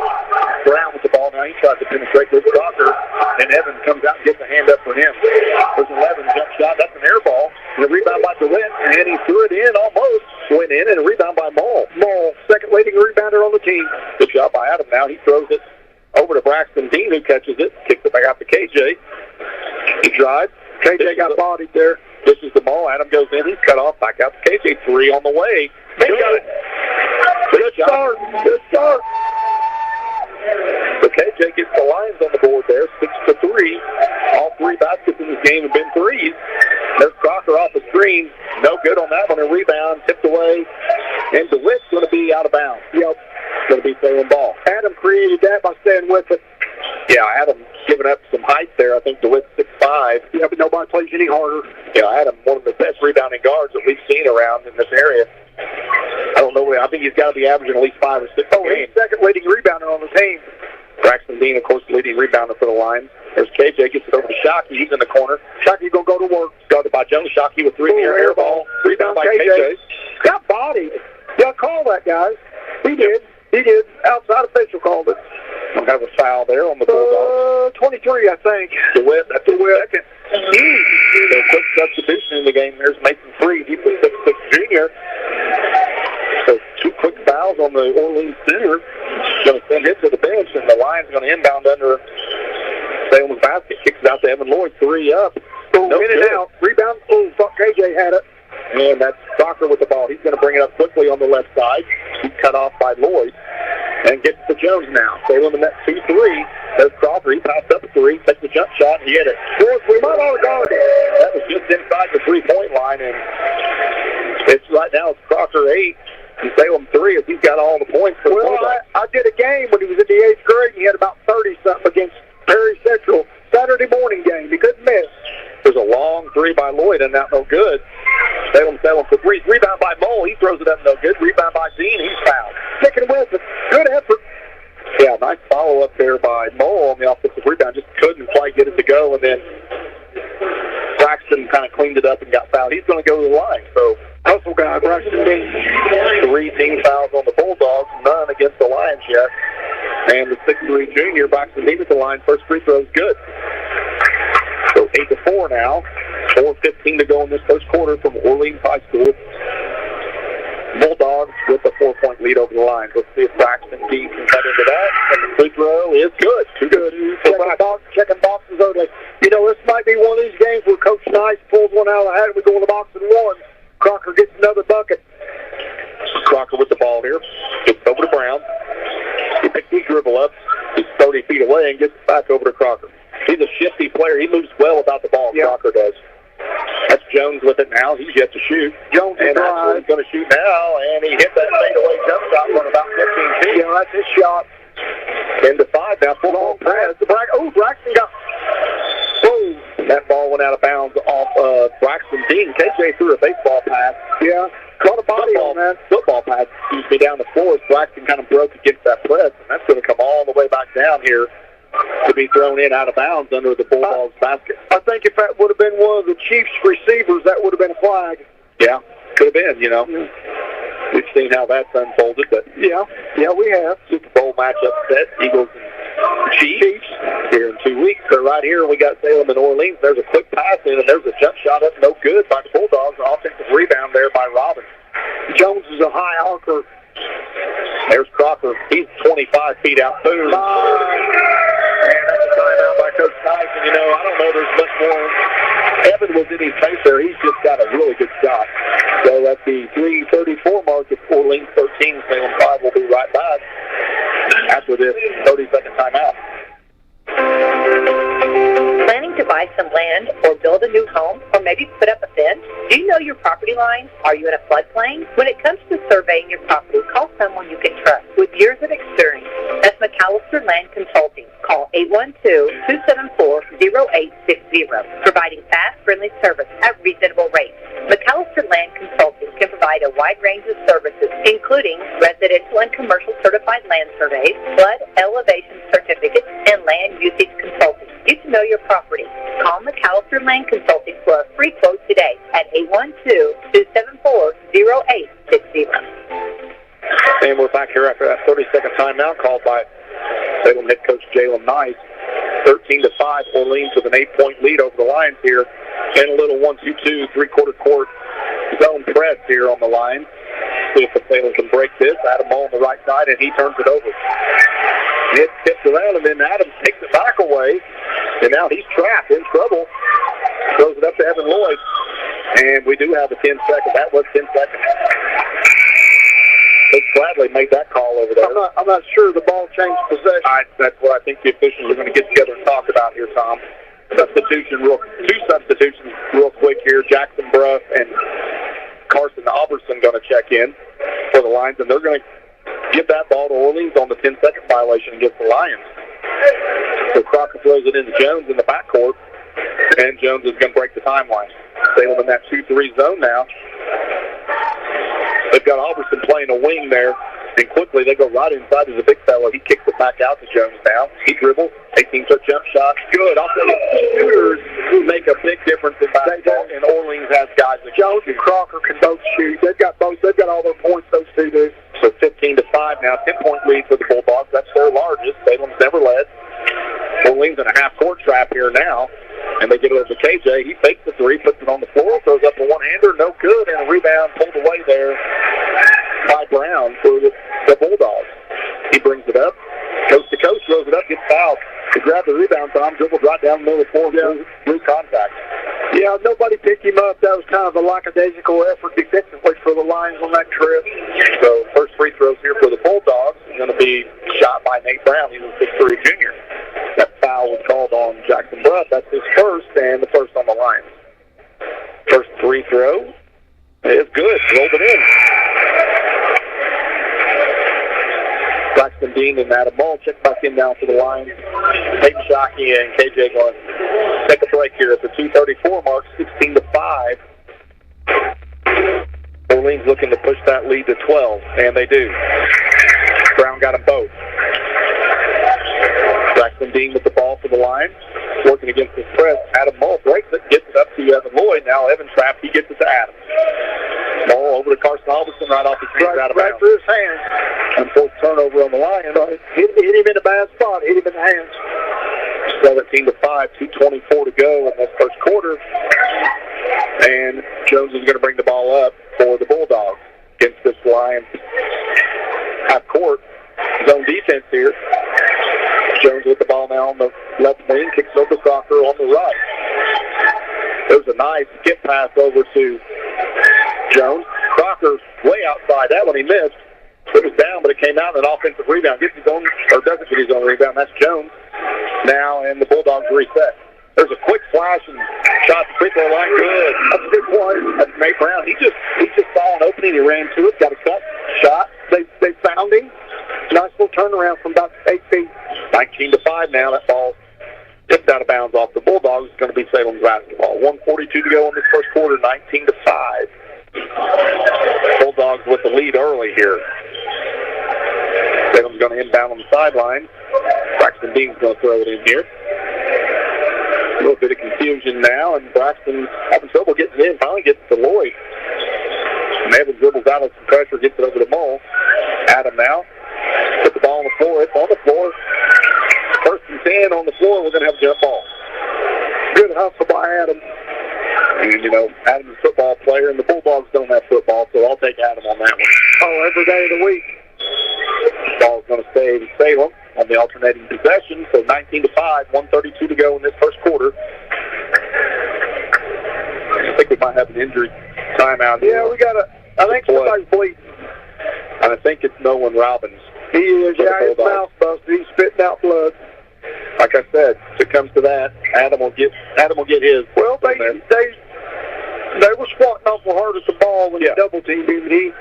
[SPEAKER 1] Brown with the ball now. He tries to penetrate this Crocker, and Evans comes out and gets a hand up for him. There's 11 jump shot. That's an air ball. And a rebound by DeWitt, and he threw it in almost. Went in, and a rebound by Mull.
[SPEAKER 2] Mull, second leading rebounder on the team.
[SPEAKER 1] Good job by Adam now. He throws it over to Braxton Dean, who catches it. Kicks it back out to KJ. He drives.
[SPEAKER 2] KJ got bodied there.
[SPEAKER 1] This is the ball. Adam goes in. He's cut off. Back out to KJ. 3 on the way. They got it. Good start. Good start. So KJ gets the Lions on the board there, 6-3. All 3 baskets in this game have been threes. There's Crocker off the screen. No good on that one. A rebound, tipped away. And DeWitt's going to be out of bounds.
[SPEAKER 2] Yep.
[SPEAKER 1] Going to be throwing ball.
[SPEAKER 2] Adam created that by staying with it.
[SPEAKER 1] Yeah, Adam giving up some height there. I think DeWitt's 6'5".
[SPEAKER 2] Yeah, but nobody plays any harder.
[SPEAKER 1] Yeah, Adam, one of the best rebounding guards that we've seen around in this area. I don't know. I think he's got to be averaging at least 5 or 6 a game.
[SPEAKER 2] He's second leading rebounder on the team.
[SPEAKER 1] Braxton Dean, of course, leading rebounder for the Lions. There's KJ, gets it over to Shockey. He's in the corner.
[SPEAKER 2] Shockey going to go to work.
[SPEAKER 1] Guarded by Jones. Shockey with 3 in the air ball. Rebound by KJ.
[SPEAKER 2] Got bodied. Yeah, call that, guys. He did. Outside official called it.
[SPEAKER 1] We'll have a foul there on the Bulldogs.
[SPEAKER 2] 23, I think.
[SPEAKER 1] DeWitt, that's DeWitt. Second. So quick substitution in the game. There's Mason Freed. He's a 6'6" junior. So 2 quick fouls on the Orleans center. Going to send it to the bench, and the Lions going to inbound under Salem's basket. Kicks it out to Evan Lloyd. 3 up.
[SPEAKER 2] In and out. Rebound. Oh, thought KJ had it.
[SPEAKER 1] And that's Crocker with the ball. He's going to bring it up quickly on the left side. He's cut off by Lloyd. And gets to Jones now. Salem in that 2-3. There's Crawford. He passed up a 3. Takes the jump shot. He hit it.
[SPEAKER 2] We might all guard it.
[SPEAKER 1] That was just inside the 3-point line. And it's right now it's Crocker 8 and Salem 3 as he's got all the points for the Bulldogs.
[SPEAKER 2] I did a game when he was in the 8th grade. And he had about 30-something against Perry Central. Saturday morning game. He couldn't miss.
[SPEAKER 1] There's a long 3 by Lloyd, and that no good. Salem for 3. Rebound by Mull. He throws it up no good. Rebound by Dean. He's fouled.
[SPEAKER 2] Sticking with it. Good effort.
[SPEAKER 1] Yeah, nice follow-up there by Mull on the offensive rebound. Just couldn't quite get it to go, and then Braxton kind of cleaned it up and got fouled. He's going to go to the line. So
[SPEAKER 2] hustle guy, Braxton Dean.
[SPEAKER 1] 3 team fouls on the Bulldogs, none against the Lions yet. And the 6'3" junior, Braxton Dean at the line. First free throw is good. So 8-4 now. 4:15 to go in this first quarter from Orleans High School. Bulldogs with a 4-point lead over the line. Let's see if Braxton Dean can cut into that. And the free throw is good. Good.
[SPEAKER 2] Checking boxes early. You know, this might be one of these games where Coach Nice pulls one out of the hat and we go in the box and one. Crocker gets another bucket.
[SPEAKER 1] Crocker with the ball here. Gets over to Brown. He picks his dribble up. He's 30 feet away and gets it back over to Crocker. He's a shifty player. He moves well without the ball. Yeah. Crocker does. That's Jones with it now. He's yet to shoot.
[SPEAKER 2] Jones
[SPEAKER 1] and actually he's going to shoot now, and he hit that fadeaway jump shot from about 15 feet.
[SPEAKER 2] Yeah, that's his shot.
[SPEAKER 1] 10-5 now. Full long pass.
[SPEAKER 2] Braxton got.
[SPEAKER 1] Whoa! That ball went out of bounds off Braxton Dean. KJ threw a baseball pass.
[SPEAKER 2] Yeah. Caught a body on that.
[SPEAKER 1] Football pass, down the floor as Braxton kind of broke against that press, and that's going to come all the way back down here to be thrown in out of bounds under the Bulldogs basket.
[SPEAKER 2] I think if that would have been one of the Chiefs receivers, that would have been a flag.
[SPEAKER 1] Yeah, could have been, you know. Yeah. We've seen how that's unfolded, but
[SPEAKER 2] yeah, we have.
[SPEAKER 1] Super Bowl matchup set, Eagles and Chiefs here in 2 weeks. So right here we got Salem and Orleans. There's a quick pass in, and there's a jump shot up, no good by the Bulldogs. An offensive rebound there by Robbins.
[SPEAKER 2] Jones is a high archer.
[SPEAKER 1] There's Crocker. He's 25 feet out. Boom. And that's a timeout by Coach Nice. And, you know, I don't know there's much more. Evan was in his face there. He's just got a really good shot. So at the 3:34 mark, it's Orleans 13, Salem 5. We'll be right back after this 30-second timeout.
[SPEAKER 3] Planning to buy some land or build a new home or maybe put up a fence? Do you know your property lines? Are you in a floodplain? When it comes to surveying your property, call someone you can trust with years of experience. That's McAllister Land Consulting. Call 812-274-0860, providing fast, friendly service at reasonable rates. McAllister Land Consulting can provide a wide range of services, including residential and commercial certified land surveys, flood elevation certificates, and land usage consulting. Get to know your property. Call McAllister Land Consulting for a free quote today at 812-274-0860.
[SPEAKER 1] And we're back here after that 30-second timeout called by Salem head coach Jalen Nice. 13-5, Orleans with an 8-point lead over the Lions here. And a little 1-2-2, three-quarter court zone press here on the line. See if the Salem can break this. Adam Moe on the right side, and he turns it over. It tips around, and then Adams takes it back away. And now he's trapped, in trouble. Throws it up to Evan Lloyd. And we do have a 10-second. That was 10 seconds. Coach Bradley made that call over there.
[SPEAKER 2] I'm not sure the ball changed possession.
[SPEAKER 1] That's what I think the officials are going to get together and talk about here, Tom. Two substitutions real quick here. Jackson Bruff and Carson Albertson going to check in for the Lions, and they're going to give that ball to Orleans on the 10-second violation against the Lions. So Crocker throws it into Jones in the backcourt, and Jones is going to break the timeline. Salem in that 2-3 zone now. They've got Albertson playing a wing there, and quickly they go right inside. There's a big fellow. He kicks it back out to Jones now. He dribbles, 18-foot jump shot. Good. I'll tell you, shooters make a big difference in basketball, and Orleans has guys that
[SPEAKER 2] Jones and Crocker can both shoot. They've got all their points, those two do.
[SPEAKER 1] So 15-5 now, 10-point lead for the Bulldogs. That's their largest. Salem's never led. Orleans in a half-court trap here now, and they get it over to KJ. He fakes the three, puts it on the floor, throws up a one-hander, no good, and a rebound pulled away there by Brown for the Bulldogs. He brings it up, coast to coast, throws it up, gets fouled. He grabbed the rebound, Tom, dribbled right down the middle of the floor, through contact.
[SPEAKER 2] Yeah, nobody picked him up. That was kind of a lackadaisical effort defensively for the Lions on that trip.
[SPEAKER 1] So first free throws here for the Bulldogs is going to be shot by Nate Brown. He's a 6'3" junior. That foul was called on Jackson Bruff. That's his first, and the first on the Lions. First free throw is good. Rolled it in. Braxton Dean and Adam Moe check back in now for the Lions. Peyton Shockey and KJ going to take a break here at the 2:34 mark, 16-5. Orleans looking to push that lead to 12, and they do. Brown got them both. Braxton Dean with the ball for the Lions, working against his press. Adam Moe breaks it, gets it up to Evan Lloyd. Now Evan trapped, he gets it to Adams. Moe over to Carson Albertson slipping right off his hands out of bounds.
[SPEAKER 2] Right through his hands.
[SPEAKER 1] Unfortunate turnover on the Lions.
[SPEAKER 2] Right. Hit him in a bad spot. Hit him in the hands.
[SPEAKER 1] 17-5, 2:24 to go in this first quarter. And Jones is going to bring the ball up for the Bulldogs against this Lions half court zone defense here. Jones with the ball now on the left wing, kicks over Crocker on the right. There's a nice skip pass over to Jones. Crocker way outside. That one he missed. It was down, but it came out in an offensive rebound. Gets his own, or doesn't get his own rebound. That's Jones now, and the Bulldogs reset. There's a quick flash and shot the free throw line. Good. That's a good play. That's Nate Brown. He just saw an opening. He ran to it. Got a cut shot. They found him. Nice little turnaround from about 8 feet. 19-5 now. That ball tipped out of bounds off the Bulldogs. It's going to be Salem's basketball. 1:42 to go in this first quarter. 19-5. Bulldogs with the lead early here. Salem's going to inbound on the sideline. Braxton Dean's going to throw it in here. A little bit of confusion now, and Braxton's having trouble getting in. Finally gets to Lloyd. And Evans dribbles out of some pressure, gets it over to Mull. Adam now. Put the ball on the floor. It's on the floor. First and 10 on the floor. We're going to have a jump ball. Good hustle by Adam. And, you know, Adam's a football player, and the Bulldogs don't have football, so I'll take Adam on that one.
[SPEAKER 2] Oh, every day of the week.
[SPEAKER 1] Ball's going to stay in Salem on the alternating possession, so 19-5, 1:32 to go in this first quarter. I think we might have an injury timeout here.
[SPEAKER 2] Yeah, we got I think somebody's bleeding.
[SPEAKER 1] And I think it's Nolan Robbins.
[SPEAKER 2] He is, yeah, his mouth busted. He's spitting out blood.
[SPEAKER 1] Like I said, if it comes to that, Adam will get his.
[SPEAKER 2] Well, they were squatting awful hard at the ball when he double teamed him.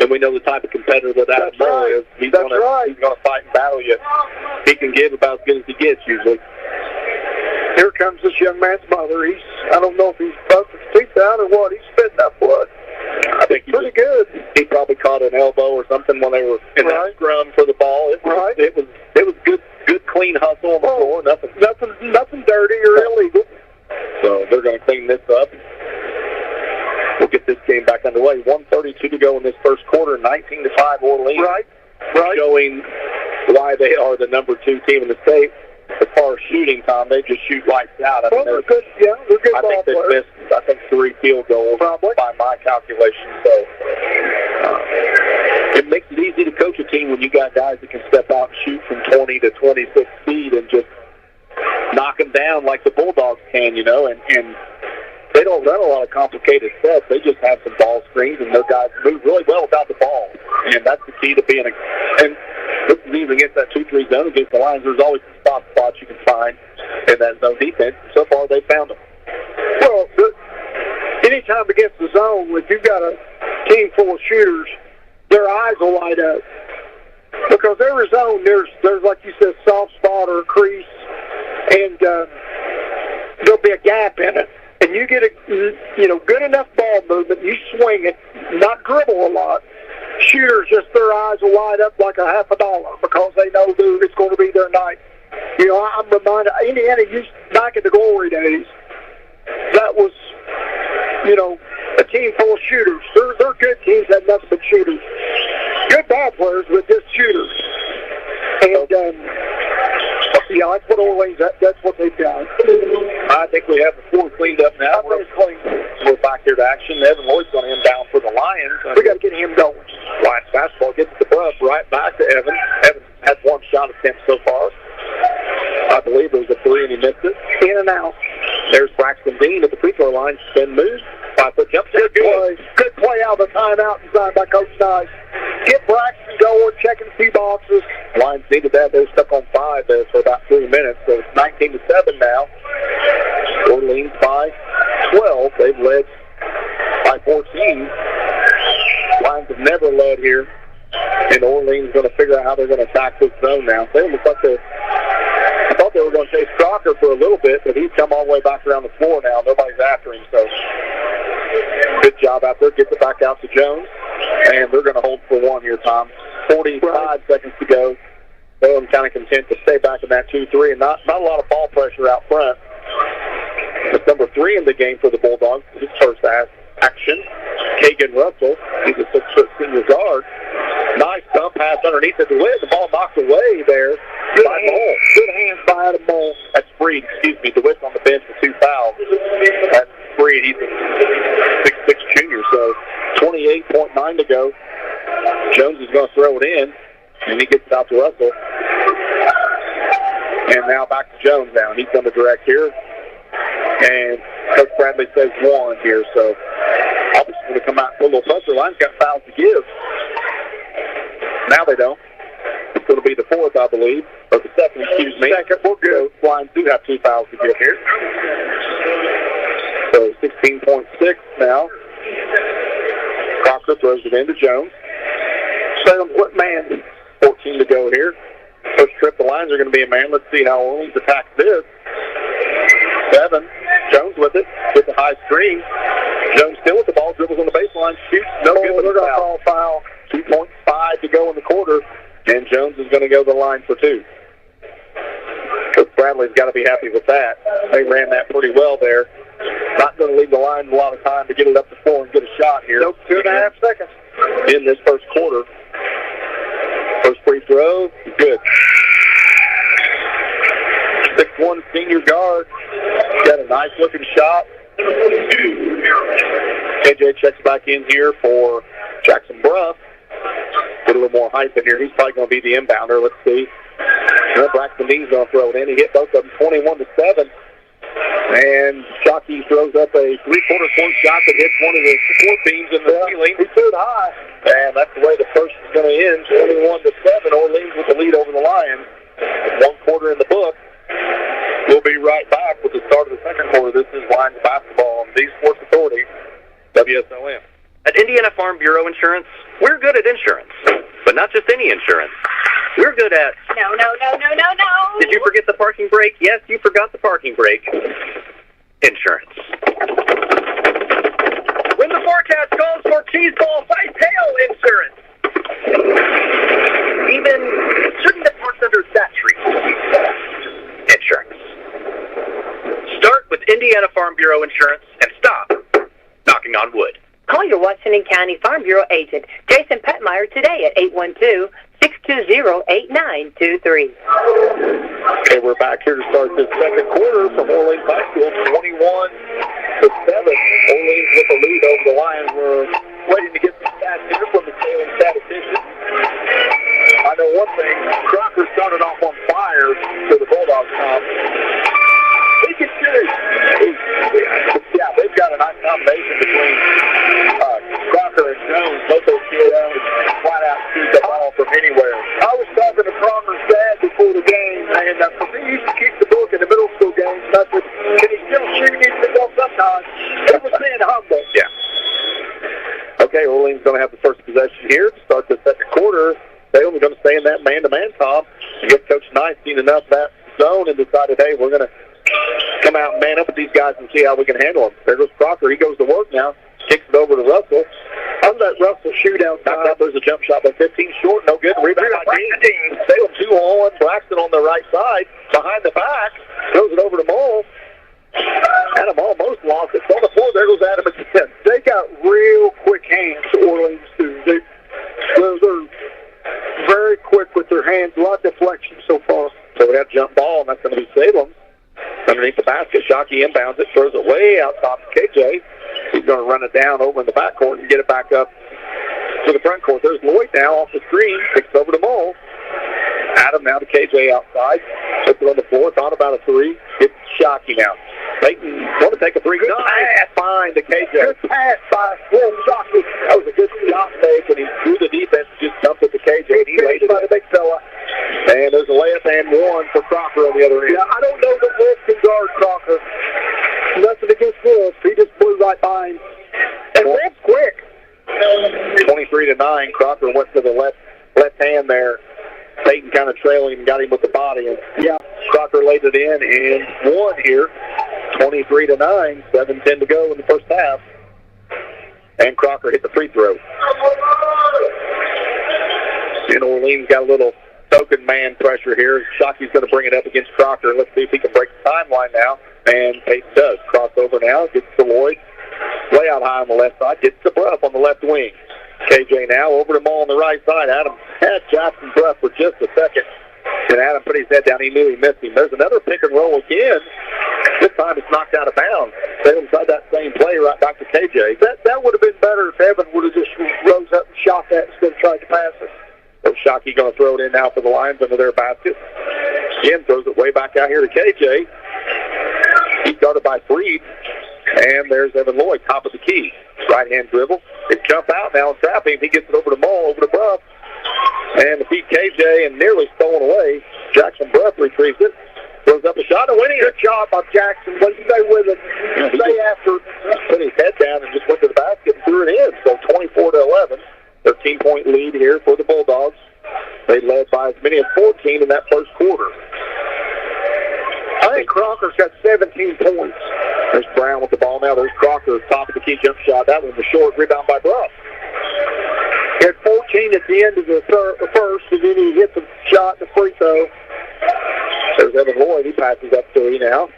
[SPEAKER 1] And we know the type of competitor that Adam Mull is. He's going to fight and battle you. He can give about as good as he gets usually.
[SPEAKER 2] Here comes this young man's mother. I don't know if he's busted his teeth out or what. He's spitting out blood.
[SPEAKER 1] I think he's
[SPEAKER 2] pretty good.
[SPEAKER 1] He probably caught an elbow or something when they were in that scrum for the ball. It was good, clean hustle on the floor.
[SPEAKER 2] Nothing dirty or illegal.
[SPEAKER 1] So they're going to clean this up. We'll get this game back underway. 1:32 to go in this first quarter. 19-5 Orleans.
[SPEAKER 2] Right.
[SPEAKER 1] Showing why they are the number 2 team in the state. As far as shooting, Tom, they just shoot lights out.
[SPEAKER 2] They're good. Yeah, they're good ball players.
[SPEAKER 1] I think 3 field goals by my calculation. So it makes it easy to coach a team when you got guys that can step out and shoot from 20 to 26 feet and just knock them down like the Bulldogs can, you know. And they don't run a lot of complicated sets. They just have some ball screens, and their guys move really well without the ball. And that's the key to being and this is even against that 2-3 zone against the Lions. There's always some soft spots you can find in that zone defense. So far, they found them.
[SPEAKER 2] Well, anytime against the zone, if you've got a team full of shooters, their eyes will light up. Because every zone, there's like you said, soft spot or a crease, and there'll be a gap in it. And you get good enough ball movement, you swing it, not dribble a lot. Shooters, just their eyes will light up like $50 because they know it's going to be their night. You know, I'm reminded, Indiana used back in the glory days, that was, a team full of shooters. They're good teams that have nothing but shooters. Good ball players, but just shooters. And, that's what Orleans, that's what they've done.
[SPEAKER 1] I think we have the floor cleaned up now. We're back here to action. Evan Lloyd's going to inbound for the Lions.
[SPEAKER 2] We got to get him going.
[SPEAKER 1] Lions basketball gets the brush right back to Evan. Evan had 1 shot attempt so far. I believe it was a 3 and he missed it.
[SPEAKER 2] In and out.
[SPEAKER 1] There's Braxton Dean at the free throw line. Spin move. 5-foot jump shot.
[SPEAKER 2] Good play out of the timeout designed by Coach Nice. Get Braxton going, checking a few boxes.
[SPEAKER 1] Lions needed that. They were stuck on 5 there for about 3 minutes. So it's 19-7 now. Orleans by 12. They've led by 14. Lions have never led here. And Orleans is going to figure out how they're going to attack this zone now. They almost like I thought they were going to chase Crocker for a little bit, but he's come all the way back around the floor now. Nobody's after him, so good job out there. Gets it back out to Jones, and they're going to hold for 1 here, Tom. 45 seconds to go. They're kind of content to stay back in that 2-3, and not a lot of ball pressure out front. It's number 3 in the game for the Bulldogs. His first action. Kagan Russell. He's a 6-foot senior guard. Nice dump pass underneath the DeWitt. The ball knocked away there by Mole.
[SPEAKER 2] Good hands by Adam Mole.
[SPEAKER 1] That's Freed, DeWitt's on the bench for 2 fouls. That's Freed. He's a 6'6" junior, so 28.9 to go. Jones is going to throw it in, and he gets it out to Russell. And now back to Jones now. He's going to direct here. And Coach Bradley says 1 here, so obviously going to come out full of pressure. Line's got fouls to give. Now they don't. It's going to be the 4th, I believe, or the 2nd, excuse me.
[SPEAKER 2] Second, we're good.
[SPEAKER 1] Lions do have 2 fouls to give here. So 16.6 now. Crocker throws it into Jones.
[SPEAKER 2] Salem, what man?
[SPEAKER 1] 14 to go here. First trip, the Lions are going to be a man. Let's see how Orleans attacks this. 7. Jones with it. With the high screen. Jones still with the ball. Dribbles on the baseline. Shoots. No good with the foul.
[SPEAKER 2] Foul.
[SPEAKER 1] 2.5 to go in the quarter. And Jones is going to go to the line for 2. Coach Bradley's got to be happy with that. They ran that pretty well there. Not going to leave the line a lot of time to get it up to 4 and get a shot here.
[SPEAKER 2] Nope, 2.5 seconds.
[SPEAKER 1] In this first quarter. First free throw, good. 6'1" senior guard. Got a nice looking shot. KJ checks back in here for Jackson Bruff. Put a little more height in here. He's probably going to be the inbounder. Let's see. Braxton Dean's going to throw it in. He hit both of them 21-7. And Shockey throws up a three-quarter point shot that hits one of the support beams in the ceiling.
[SPEAKER 2] He stood high.
[SPEAKER 1] And that's the way the first is going to end, 21-7. Orleans with the lead over the Lions. 1 quarter in the book. We'll be right back with the start of the second quarter. This is Lions basketball on the Sports Authority, WSLM.
[SPEAKER 6] At Indiana Farm Bureau Insurance, we're good at insurance, but not just any insurance. We're good at...
[SPEAKER 3] No.
[SPEAKER 6] Did you forget the parking brake? Yes, you forgot the parking brake. Insurance. When the forecast calls for cheese balls, I tail insurance. Even shouldn't have parked under that tree. Insurance. Start with Indiana Farm Bureau Insurance and stop knocking on wood.
[SPEAKER 3] Call your Washington County Farm Bureau agent, Jason Petmeyer, today at 812-620-8923.
[SPEAKER 1] Okay, we're back here to start this second quarter from Orleans High School, 21-7. Orleans with the lead over the Lions. We're waiting to get some stats here from the Salem statistician. I know one thing, Crocker started off on fire for the Bulldogs, Tom. He can shoot. Yeah, they've got a nice combination between Crocker and Jones. Both those kids flat out shoot the ball from anywhere.
[SPEAKER 2] I was talking to Crocker's dad before the game, and he used to keep the book in the middle school games. And I said, can he still shoot? He needs to go sometimes. He was being humble.
[SPEAKER 1] Yeah. Okay, Orleans going to have the first possession here to start the second quarter. Salem are going to stay in that man-to-man, Tom. I guess Coach Knight's seen enough of that zone and decided, hey, we're going to come out and man up with these guys and see how we can handle them. There goes Crocker. He goes to work now. Kicks it over to Russell.
[SPEAKER 2] I'll let Russell shoot outside.
[SPEAKER 1] There's a jump shot by 15 short. No good. Rebound by Dean. Salem 2-on. Braxton on the right side. Behind the back. Throws it over to Mole. Adam almost lost it. On the floor. There goes Adam again.
[SPEAKER 2] They got real quick hands, Orleans, too. They're very quick with their hands. A lot of deflection so far.
[SPEAKER 1] So we have jump ball, and that's going to be Salem. Underneath the basket, Shockey inbounds it, throws it way out top to KJ. He's going to run it down over in the backcourt and get it back up to the front court. There's Lloyd now off the screen, kicks over to Mole. Adam now to KJ outside. Puts it on the floor, thought about a three. Gets Shockey now. Peyton want to take a three. Good pass. Fine to KJ.
[SPEAKER 2] Good pass by Shockey.
[SPEAKER 1] That was a good shot fake when he drew the defense, just dumped it to KJ. He laid it
[SPEAKER 2] by the big fella.
[SPEAKER 1] And there's a layup and one for Crocker on the other end.
[SPEAKER 2] Yeah, I don't know that Wolf can guard Crocker. Nothing against Wolf. He just blew right by him. And Wolf's quick.
[SPEAKER 1] 23-9. Crocker went to the left hand there. Peyton kind of trailing and got him with the body. And
[SPEAKER 2] yeah,
[SPEAKER 1] Crocker laid it in and won here. 23-9. 7:10 to go in the first half. And Crocker hit the free throw. And Orleans got a little token man pressure here. Shockey's going to bring it up against Crocker. Let's see if he can break the timeline now. And Peyton does. Crossover now. Gets to Lloyd. way out high on the left side. Gets to Bruff on the left wing. KJ now over to Mole on the right side. Adam had Jackson Bruff for just a second. And Adam put his head down. He knew he missed him. There's another pick and roll again. This time it's knocked out of bounds. They tried that same play right back to KJ.
[SPEAKER 2] That would have been better if Evan would have just rose up and shot that instead of trying to pass it.
[SPEAKER 1] So Shockey going to throw it in now for the Lions under their basket. Again, throws it way back out here to KJ. He started by Freed. And there's Evan Lloyd, top of the key. Right-hand dribble. They jump out now and trap him. He gets it over to Mole, over to Bruff. And defeat KJ and nearly stolen away. Jackson Bruff retrieves it. Throws up a shot and winning.
[SPEAKER 2] Good job by Jackson. When you stay with it, stay after.
[SPEAKER 1] Put his head down and just went to the basket and threw it in. So 24-11. 13-point lead here for the Bulldogs. They led by as many as 14 in that first quarter.
[SPEAKER 2] I think Crocker's got 17 points.
[SPEAKER 1] There's Brown with the ball now. There's Crocker, top of the key jump shot. That one was short. Rebound by Bruff.
[SPEAKER 2] He had 14 at the end of the first, and then he hit the shot and the free throw.
[SPEAKER 1] There's Evan Lloyd. He passes up three now.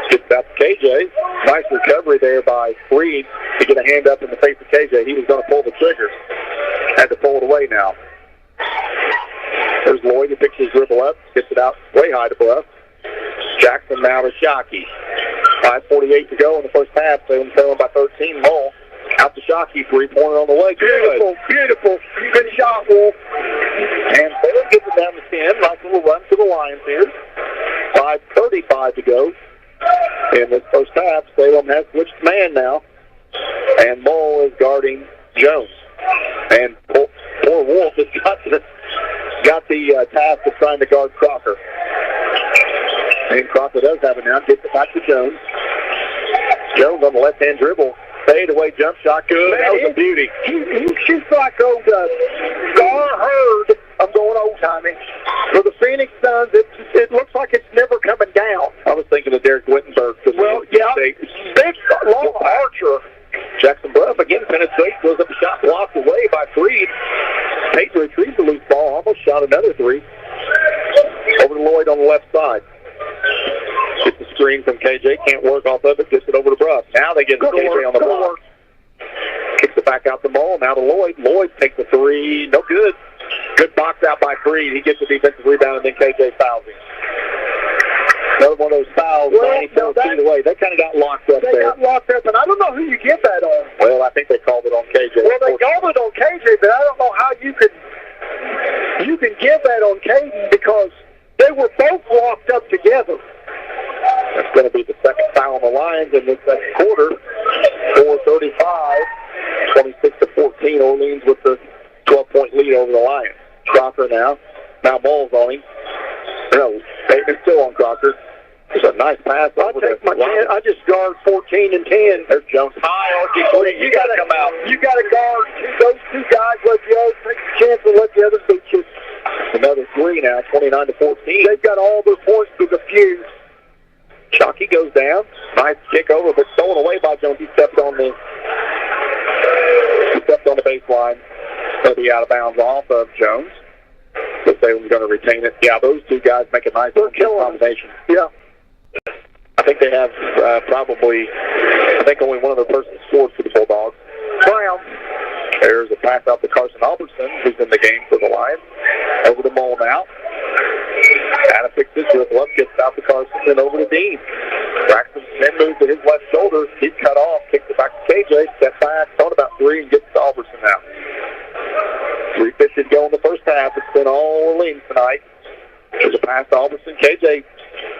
[SPEAKER 1] Gets back to KJ. Nice recovery there by Freed to get a hand up in the face of KJ. He was going to pull the trigger. Had to pull it away now. There's Lloyd. He picks his dribble up. Gets it out way high to Bruff. Jackson now to Shockey. 5:48 to go in the first half. Salem trailing by 13. Mole out to Shockey. Three-pointer on the way.
[SPEAKER 2] Beautiful, beautiful. Good shot, Wolf.
[SPEAKER 1] And Salem gets it down to 10. Nice little run to the Lions here. 5:35 to go in this first half. Salem has switched man now. And Mole is guarding Jones. And poor Wolf has got the task of trying to guard Crocker. And Crocker does have it now. Gets it back to Jones. Jones on the left-hand dribble. Fade away jump shot. Good.
[SPEAKER 2] Man,
[SPEAKER 1] that was a beauty.
[SPEAKER 2] He shoots like old Gar Hurd. I'm going old-timey. For the Phoenix Suns, it looks like it's never coming down.
[SPEAKER 1] I was thinking of Derek Wittenberg.
[SPEAKER 2] Well, yeah. Big, long archer.
[SPEAKER 1] Jackson Bruff again penetrates. Goes up a shot blocked away by Freed. Peyton retrieves the loose ball. Almost shot another three. Over to Lloyd on the left side. Gets the screen from KJ. Can't work off of it. Gets it over to Bruff. Now they get KJ on the block. Kicks it back out to Mole. Now to Lloyd. Lloyd takes the three. No good. Good box out by Freed. He gets the defensive rebound, and then KJ fouls him. Another one of those fouls, 94 feet away. They kind of got locked up there.
[SPEAKER 2] They got locked up, and I don't know who you get that on.
[SPEAKER 1] Well, I think they called it on KJ.
[SPEAKER 2] Well, they called it on KJ, but I don't know how you can give that on Caden because they were both locked up together.
[SPEAKER 1] That's going to be the second foul on the Lions in this second quarter. 4:35, 26-14. Orleans with the 12-point lead over the Lions. Crocker now. Now Mole's on him. No, Bateman's still on Crocker. It's a nice pass.
[SPEAKER 2] I take my chance. I just guard 14 and 10.
[SPEAKER 1] There's Jones. High RG3. You got to come out.
[SPEAKER 2] You got to guard those two guys. Let the others take a chance and let the others beat you.
[SPEAKER 1] Another three now, 29-14.
[SPEAKER 2] They've got all their points to the few.
[SPEAKER 1] Shockey goes down. Nice kick over, but stolen away by Jones. He stepped on the baseline. Going to be out of bounds off of Jones. But Salem's going to retain it. Yeah, those two guys make a nice combination.
[SPEAKER 2] Yeah.
[SPEAKER 1] I think they have only one other person scored for the Bulldogs.
[SPEAKER 2] Brown.
[SPEAKER 1] There's a pass out to Carson Albertson, who's in the game for the Lions. Over to Mole now. Adam picks his dribble up, gets out to Carson, then over to Dean. Braxton then moves to his left shoulder. He's cut off, kicks it back to KJ, step back, thought about three, and gets to Albertson now. 3:50 to go in the first half. It's been all Orleans tonight. There's a pass to Albertson. KJ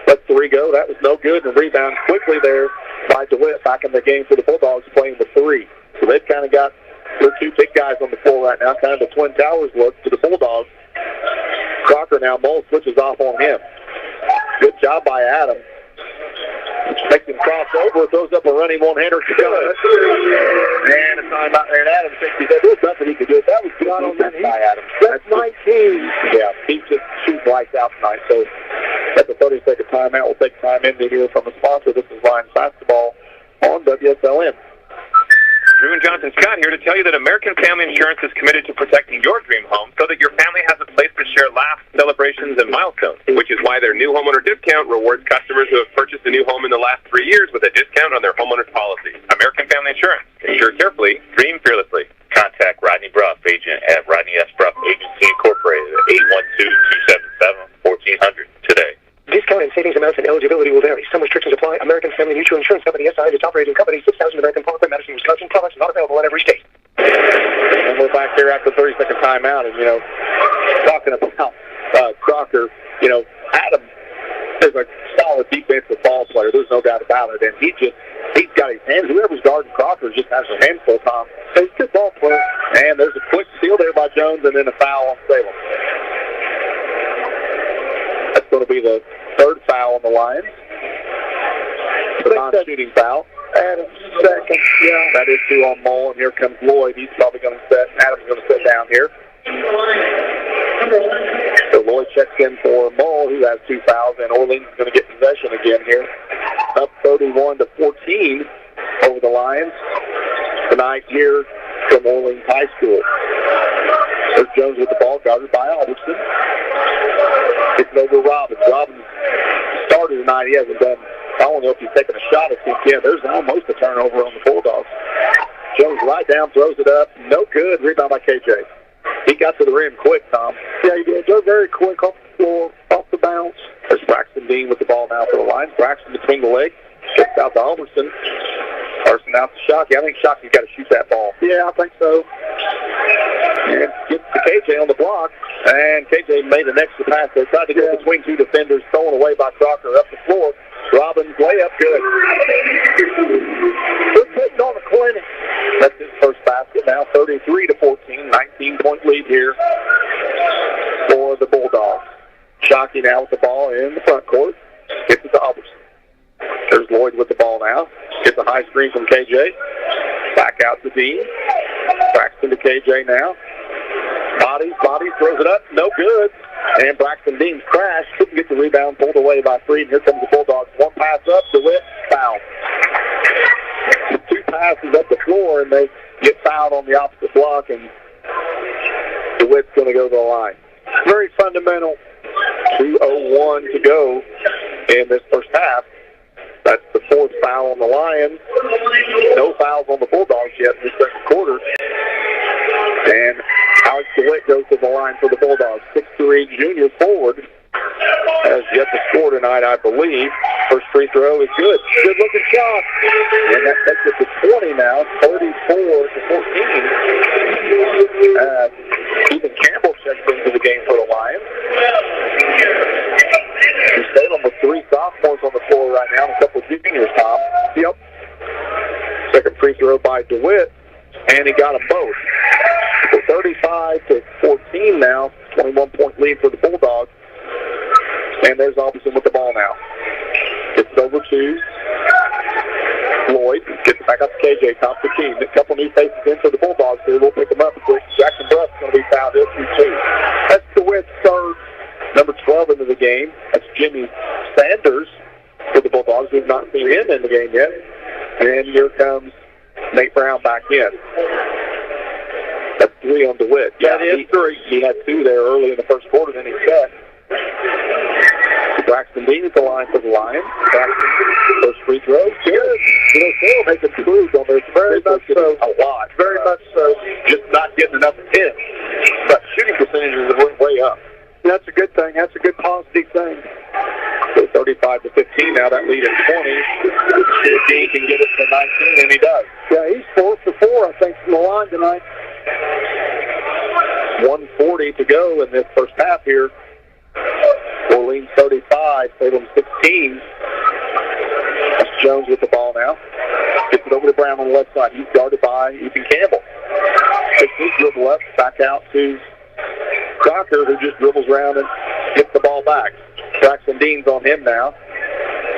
[SPEAKER 1] lets three go. That was no good. And rebound quickly there by DeWitt back in the game for the Bulldogs playing the three. So they've kind of got their two big guys on the floor right now, kind of the Twin Towers look to the Bulldogs. Crocker now, Mole switches off on him. Good job by Adam. Makes him cross over, throws up a running one-hander. And a timeout there, and Adam thinks there's nothing he could do. That was good on that by Adam.
[SPEAKER 2] That's 19.
[SPEAKER 1] Yeah, he's just shooting lights out tonight. So that's a 30-second timeout. We'll take time in to hear from the sponsor. This is Lions Basketball on WSLM.
[SPEAKER 4] Drew and Jonathan Scott here to tell you that American Family Insurance is committed to protecting your dream home so that your family has a place could share laughs, celebrations, and milestones, which is why their new homeowner discount rewards customers who have purchased a new home in the last 3 years with a discount on their homeowner's policy. American Family Insurance. Insure carefully, dream fearlessly.
[SPEAKER 7] Contact Rodney Bruff, agent at Rodney S. Bruff Agency Incorporated at 812-277-1400 today.
[SPEAKER 8] Discount and savings amounts and eligibility will vary. Some restrictions apply. American Family Mutual Insurance Company, SI, its operating company, 6,000 American Parkway, Madison, Wisconsin. Products not available in every state.
[SPEAKER 1] And we're back here after 30-second timeout, and, talking about Crocker, Adam is a solid defensive ball player. There's no doubt about it. And he's got his hands. Whoever's guarding Crocker just has their hands full, Tom. He's a good ball player. And there's a quick steal there by Jones, and then a foul on Salem. That's going to be the third foul on the Lions. The non-shooting foul.
[SPEAKER 2] Adams second. Yeah.
[SPEAKER 1] That is 2 on Mole, and here comes Lloyd. He's probably going to set. Adams is going to sit down here. So Lloyd checks in for Mole, who has 2 fouls, and Orleans is going to get possession again here. Up 31-14 over the Lions tonight here from Orleans High School. There's Jones with the ball, guarded by Albertson. It's over Robbins. Robbins started tonight. He hasn't done. I don't know if he's taking a shot at him. Yeah, there's almost a turnover on the Bulldogs. Jones right down, throws it up. No good. Rebound by KJ. He got to the rim quick, Tom.
[SPEAKER 2] Yeah, he did. They're very quick off the floor, off the bounce.
[SPEAKER 1] There's Braxton Dean with the ball now for the Lions. Braxton between the legs. Kicks out to Albertson. Carson out to Shockey. I think Shockey's got to shoot that ball.
[SPEAKER 2] Yeah, I think so.
[SPEAKER 1] And gets to KJ on the block. And KJ made an extra pass. They tried to go between 2 defenders, thrown away by Crocker up the floor. Robbins layup good.
[SPEAKER 2] They're putting on a clinic.
[SPEAKER 1] That's his first basket now, 33-14, 19-point lead here for the Bulldogs. Shockey now with the ball in the front court. Gets it to Albertson. There's Lloyd with the ball now. Gets a high screen from KJ. Back out to Dean. Braxton to KJ now. Body throws it up. No good. And Braxton Dean's crashed. Couldn't get the rebound. Pulled away by Freed. And here comes the Bulldogs. One pass up. DeWitt foul. 2 passes up the floor, and they get fouled on the opposite block, and DeWitt's going to go to the line.
[SPEAKER 2] Very fundamental.
[SPEAKER 1] 2:01 to go in this first half. That's the 4th foul on the Lions. No fouls on the Bulldogs yet in the second quarter. And Alex DeWitt goes to the line for the Bulldogs. 6'3" junior forward. Has yet to score tonight, I believe. First free throw is good. Good looking shot. And that takes it to 20 now. 34-14. Ethan Campbell checks into the game for the Lions. Salem with 3 sophomores on the floor right now and a couple of juniors, Tom.
[SPEAKER 2] Yep.
[SPEAKER 1] Second free throw by DeWitt, and he got them both. So 35-14 now, 21-point lead for the Bulldogs. And there's Albertson with the ball now. Gets it over to Lloyd. Gets it back up to KJ, top 15. A couple new faces in for the Bulldogs here. We'll pick them up quick. Jackson Bruff's going to be fouled this week, too. That's DeWitt's third. Number 12 into the game. That's Jimmy Sanders for the Bulldogs. We've not seen him in the game yet. And here comes Nate Brown back in. That's 3 on DeWitt. Yeah, that is 3. He had 2 there early in the first quarter, then he cut. Braxton Dean at the line for the Lions. Braxton, first free throw. Good. Salem has improved on their very much so. A lot. Very much so. Just not getting enough hits. But shooting percentages are way up.
[SPEAKER 2] That's a good thing. That's a good positive thing.
[SPEAKER 1] So 35-15 now. That lead is 20. If Dean can get it to 19, and he does.
[SPEAKER 2] Yeah, he's 4 for 4, I think, from the line tonight.
[SPEAKER 1] 1:40 to go in this first half here. Orleans 35, Salem 16. That's Jones with the ball now. Gets it over to Brown on the left side. He's guarded by Ethan Campbell. Takes his dribble up, back out to Crocker, who just dribbles around and gets the ball back. Braxton Dean's on him now.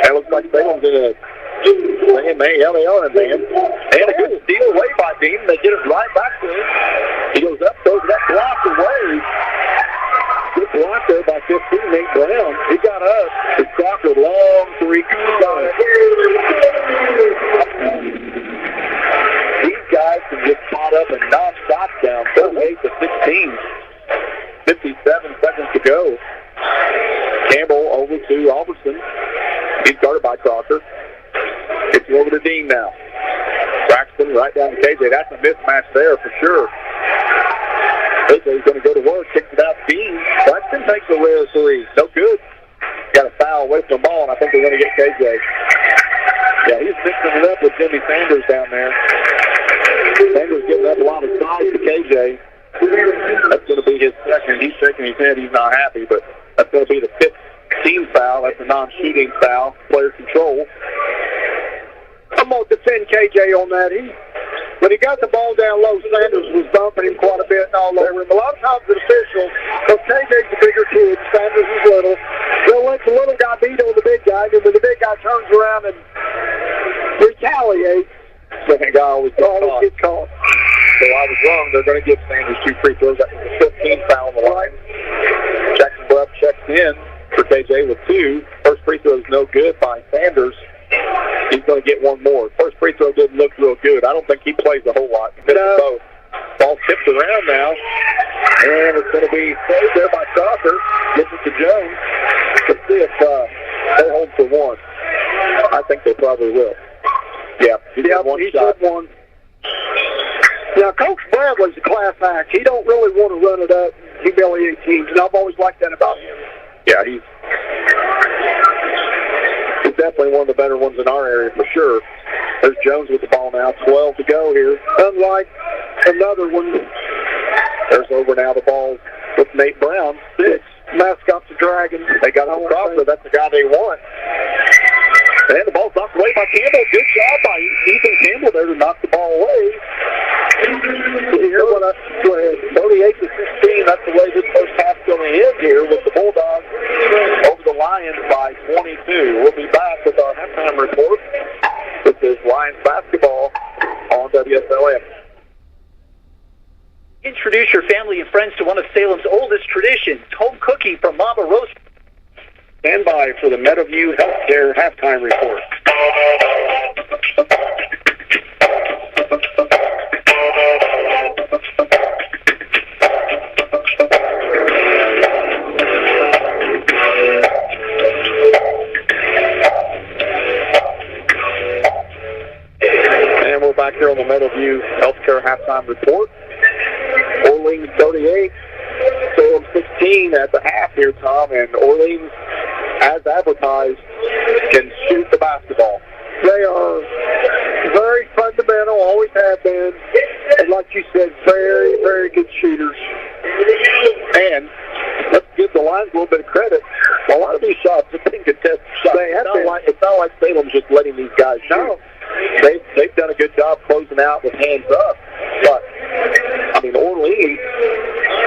[SPEAKER 1] That looks like Salem's in a man. And a good steal away by Dean. They get it right back to him. He goes up, throws that block away. Good block there by 15, Nate Brown. He got up. It's Crocker, long 3. These guys can get caught up and knock shots down 38-16. 57 seconds to go. Campbell over to Albertson. He's guarded by Crocker. Gets it over to Dean now. Braxton right down to KJ. That's a mismatch there for sure. KJ's going to go to work. Kicks it out to Dean. Braxton takes a rare three. No good. Got a foul away from the ball, and I think they're going to get KJ. Yeah, he's mixing it up with Jimmy Sanders down there. Sanders giving up a lot of size to KJ. That's going to be his second. He's shaking his head. He's not happy, but that's going to be the fifth team foul. That's a non-shooting foul. Player control.
[SPEAKER 2] I'm going to defend KJ on that. When he got the ball down low, Sanders was bumping him quite a bit and all over him. A lot of times the officials, because KJ's a bigger kid, Sanders is little, they'll let the little guy beat on the big guy, and when the big guy turns around and retaliates,
[SPEAKER 1] second guy always
[SPEAKER 2] gets caught.
[SPEAKER 1] So I was wrong. They're going to give Sanders 2 free throws. That was the 15th foul on the line. Jackson Bruff checks in for KJ with 2. First free throw is no good by Sanders. He's going to get one more. First free throw didn't look real good. I don't think he plays a whole lot. Both. Ball tipped around now. And it's going to be saved there by Crocker. Gets it to Jones. Let's see if they hold for one. I think they probably will. Yeah, he shot one. Now, Coach Bradley's a class act. He don't really want to run it up and humiliate teams, and I've always liked that about him. Yeah, he's definitely one of the better ones in our area for sure. There's Jones with the ball now. 12 to go here. Unlike another one. There's over now the ball with Nate Brown. 6. Mascot's the Dragon. They got on Crawford. That's the guy they want. And the ball's knocked away by Campbell. Good job by Ethan Campbell there to knock the ball away. Go ahead. 38 to 16. That's the way this first half's going to end here with the Bulldogs over the Lions by 22. We'll be back with our halftime report. This is Lions basketball on WSLM.
[SPEAKER 9] Introduce your family and friends to one of Salem's oldest traditions, home cooking from Mama Rose.
[SPEAKER 1] Stand by for the Meadowview Healthcare halftime report. And we're back here on the Meadowview Healthcare halftime report. Orleans 38, Salem 16 at the half here, Tom, and Orleans, as advertised, can shoot the basketball. They are very fundamental, always have been, and like you said, very, very good shooters. And let's give the Lions a little bit of credit. A lot of these shots have been contested shots. It's not like Salem's just letting these guys shoot. No. They've done a good job closing out with hands up. But, I mean, Orleans,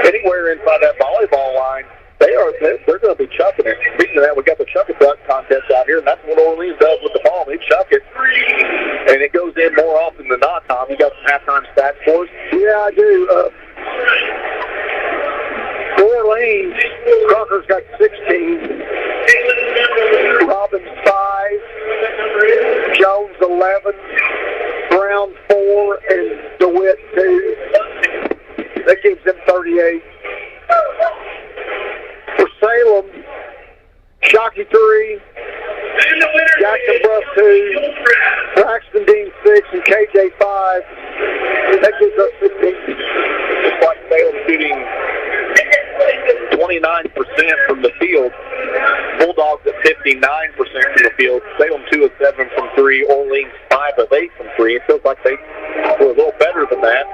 [SPEAKER 1] anywhere inside that volleyball line, they're going to be chucking it. Speaking of that, we got the chuck it duck contest out here, and that's what Orleans does with the ball. They chuck it, and it goes in more often than not, Tom. You got some halftime stats for us? Yeah, I do. Orleans, Crocker's got 16. Robbins 5. Jones 11. Brown 4. And DeWitt 2. That gives them 38. For Salem, Shockey 3. Jackson Bruff 2. Braxton Dean 6. And KJ 5. That gives us 15. Just like Salem shooting 29% from the field. Bulldogs at 59% from the field. Salem 2 of 7 from 3. Orleans 5 of 8 from 3. It feels like they were a little better than that.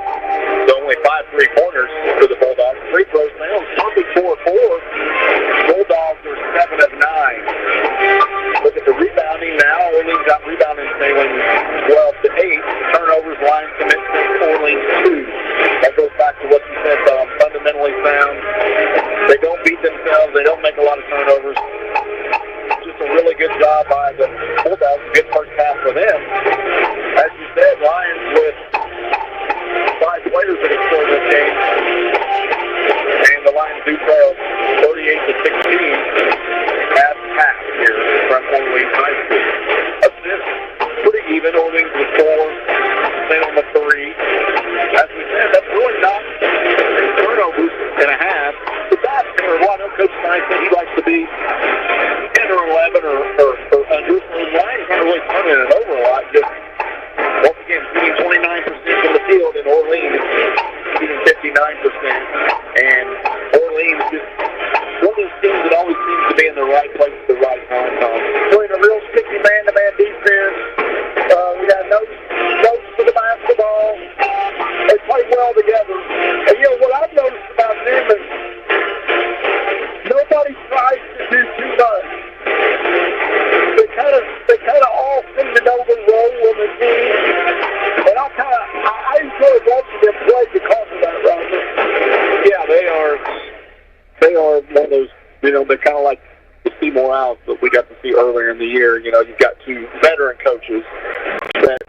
[SPEAKER 1] So only 5 3-pointers for the Bulldogs. Free throws now. Perfect 4-4. Bulldogs are 7 of 9. Look at the rebounding now. Orleans got rebounding Salem 12 to 8. Turnovers, Lions commit Orleans 2. That goes back to what you said, fundamentally sound. They don't beat themselves. They don't make a lot of turnovers. Just a really good job by the Bulldogs. Good first half for them. As you said, Lions with 5 players that have scored this game. And the Lions do trail 38 to 16 at half here from Orleans High School. Assists, pretty even. Orleans with 4. Salem with 3. As we said, that's really not turnovers and a half. It's And Orleans just one of those teams that always seems to be in the right place at the right time, Tom.
[SPEAKER 2] Playing a real sticky man-to-man defense. We got notes for the basketball. They play well together. And, what I've noticed about them is nobody tries to do too much. They kind of all seem to know the role of the team. And I enjoy watching them play because of that, Roger.
[SPEAKER 1] Yeah, they are one of those, they're kind of like the Seymour Owls that we got to see earlier in the year. You've got two veteran coaches that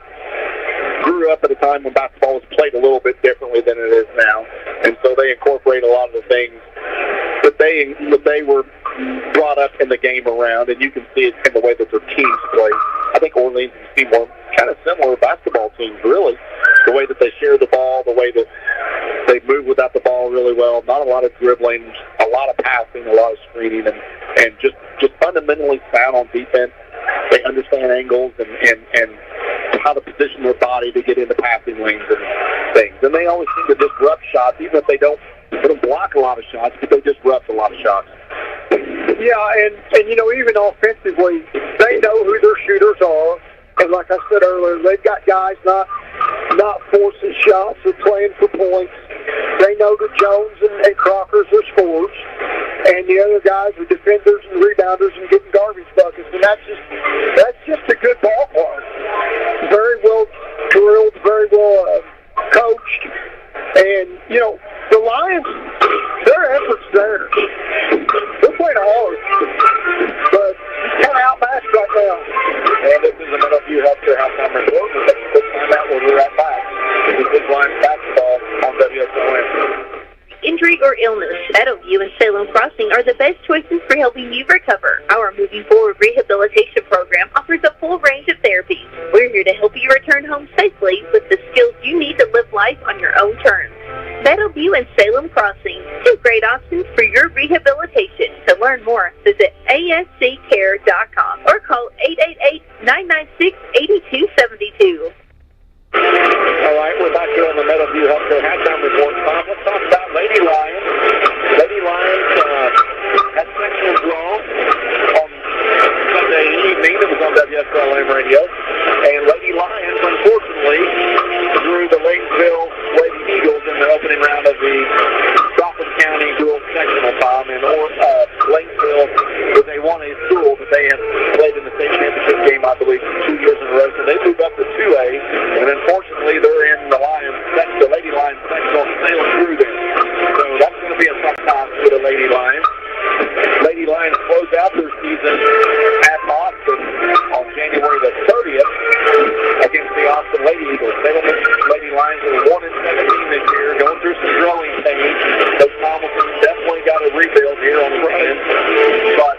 [SPEAKER 1] grew up at a time when basketball was played a little bit differently than it is now. And so they incorporate a lot of the things that they were brought up in the game around, and you can see it in the way that their teams play. I think Orleans and Seymour kind of similar basketball teams, really. The way that they share the ball, the way that they move without the ball really well. Not a lot of dribbling, a lot of passing, a lot of screening, and just fundamentally sound on defense. They understand angles and how to position their body to get into passing lanes and things. And they always seem to disrupt shots, even if they don't block a lot of shots, but they disrupt a lot of shots.
[SPEAKER 2] Yeah, and even offensively, they know who their shooters are. And like I said earlier, they've got guys not forcing shots or playing for points. They know that Jones and Crocker's are scorers, and the other guys are defenders and rebounders and getting garbage buckets. And that's just a good ball club. Very well drilled, very well coached, and the Lions, their efforts there. They're playing hard, but kind of outmatched right now.
[SPEAKER 1] And this is a Meadowview Healthcare halftime report. We'll take a quick time out. We'll be right back. This is Lions basketball on WSON.
[SPEAKER 3] Injury or illness, Meadowview and Salem Crossing are the best choices for helping you recover. Our Moving Forward Rehabilitation Program offers a full range of therapies. We're here to help you return home safely with the skills you need to live life on your own terms. Meadowview and Salem Crossing, two great options for your rehabilitation. To learn more, visit asccare.com or call 888-996-8272.
[SPEAKER 1] All right, we're back here on the Meadowview Healthcare halftime report. Tom, let's talk about Lady Lions. Lady Lions had sectional draw on Sunday evening. It was on WSLM radio. And Lady Lions, unfortunately, drew the Lanesville Lady Eagles in the opening round of the Crawford County Girls Sectional Time. And Lanesville was a 1A school that they have played in the state championship game, I believe, 2 years in a row. So they moved up to 2A. And unfortunately, they're in the Lady Lions sectional. Salem through them. So that's going to be a tough time for the Lady Lions. Lady Lions close out their season at Austin on January the 30th against the Austin Lady Eagles. Lady Lions are 1-17 this year, going through some growing pains. Coach Tomlinson definitely got a rebuild here on the front end. But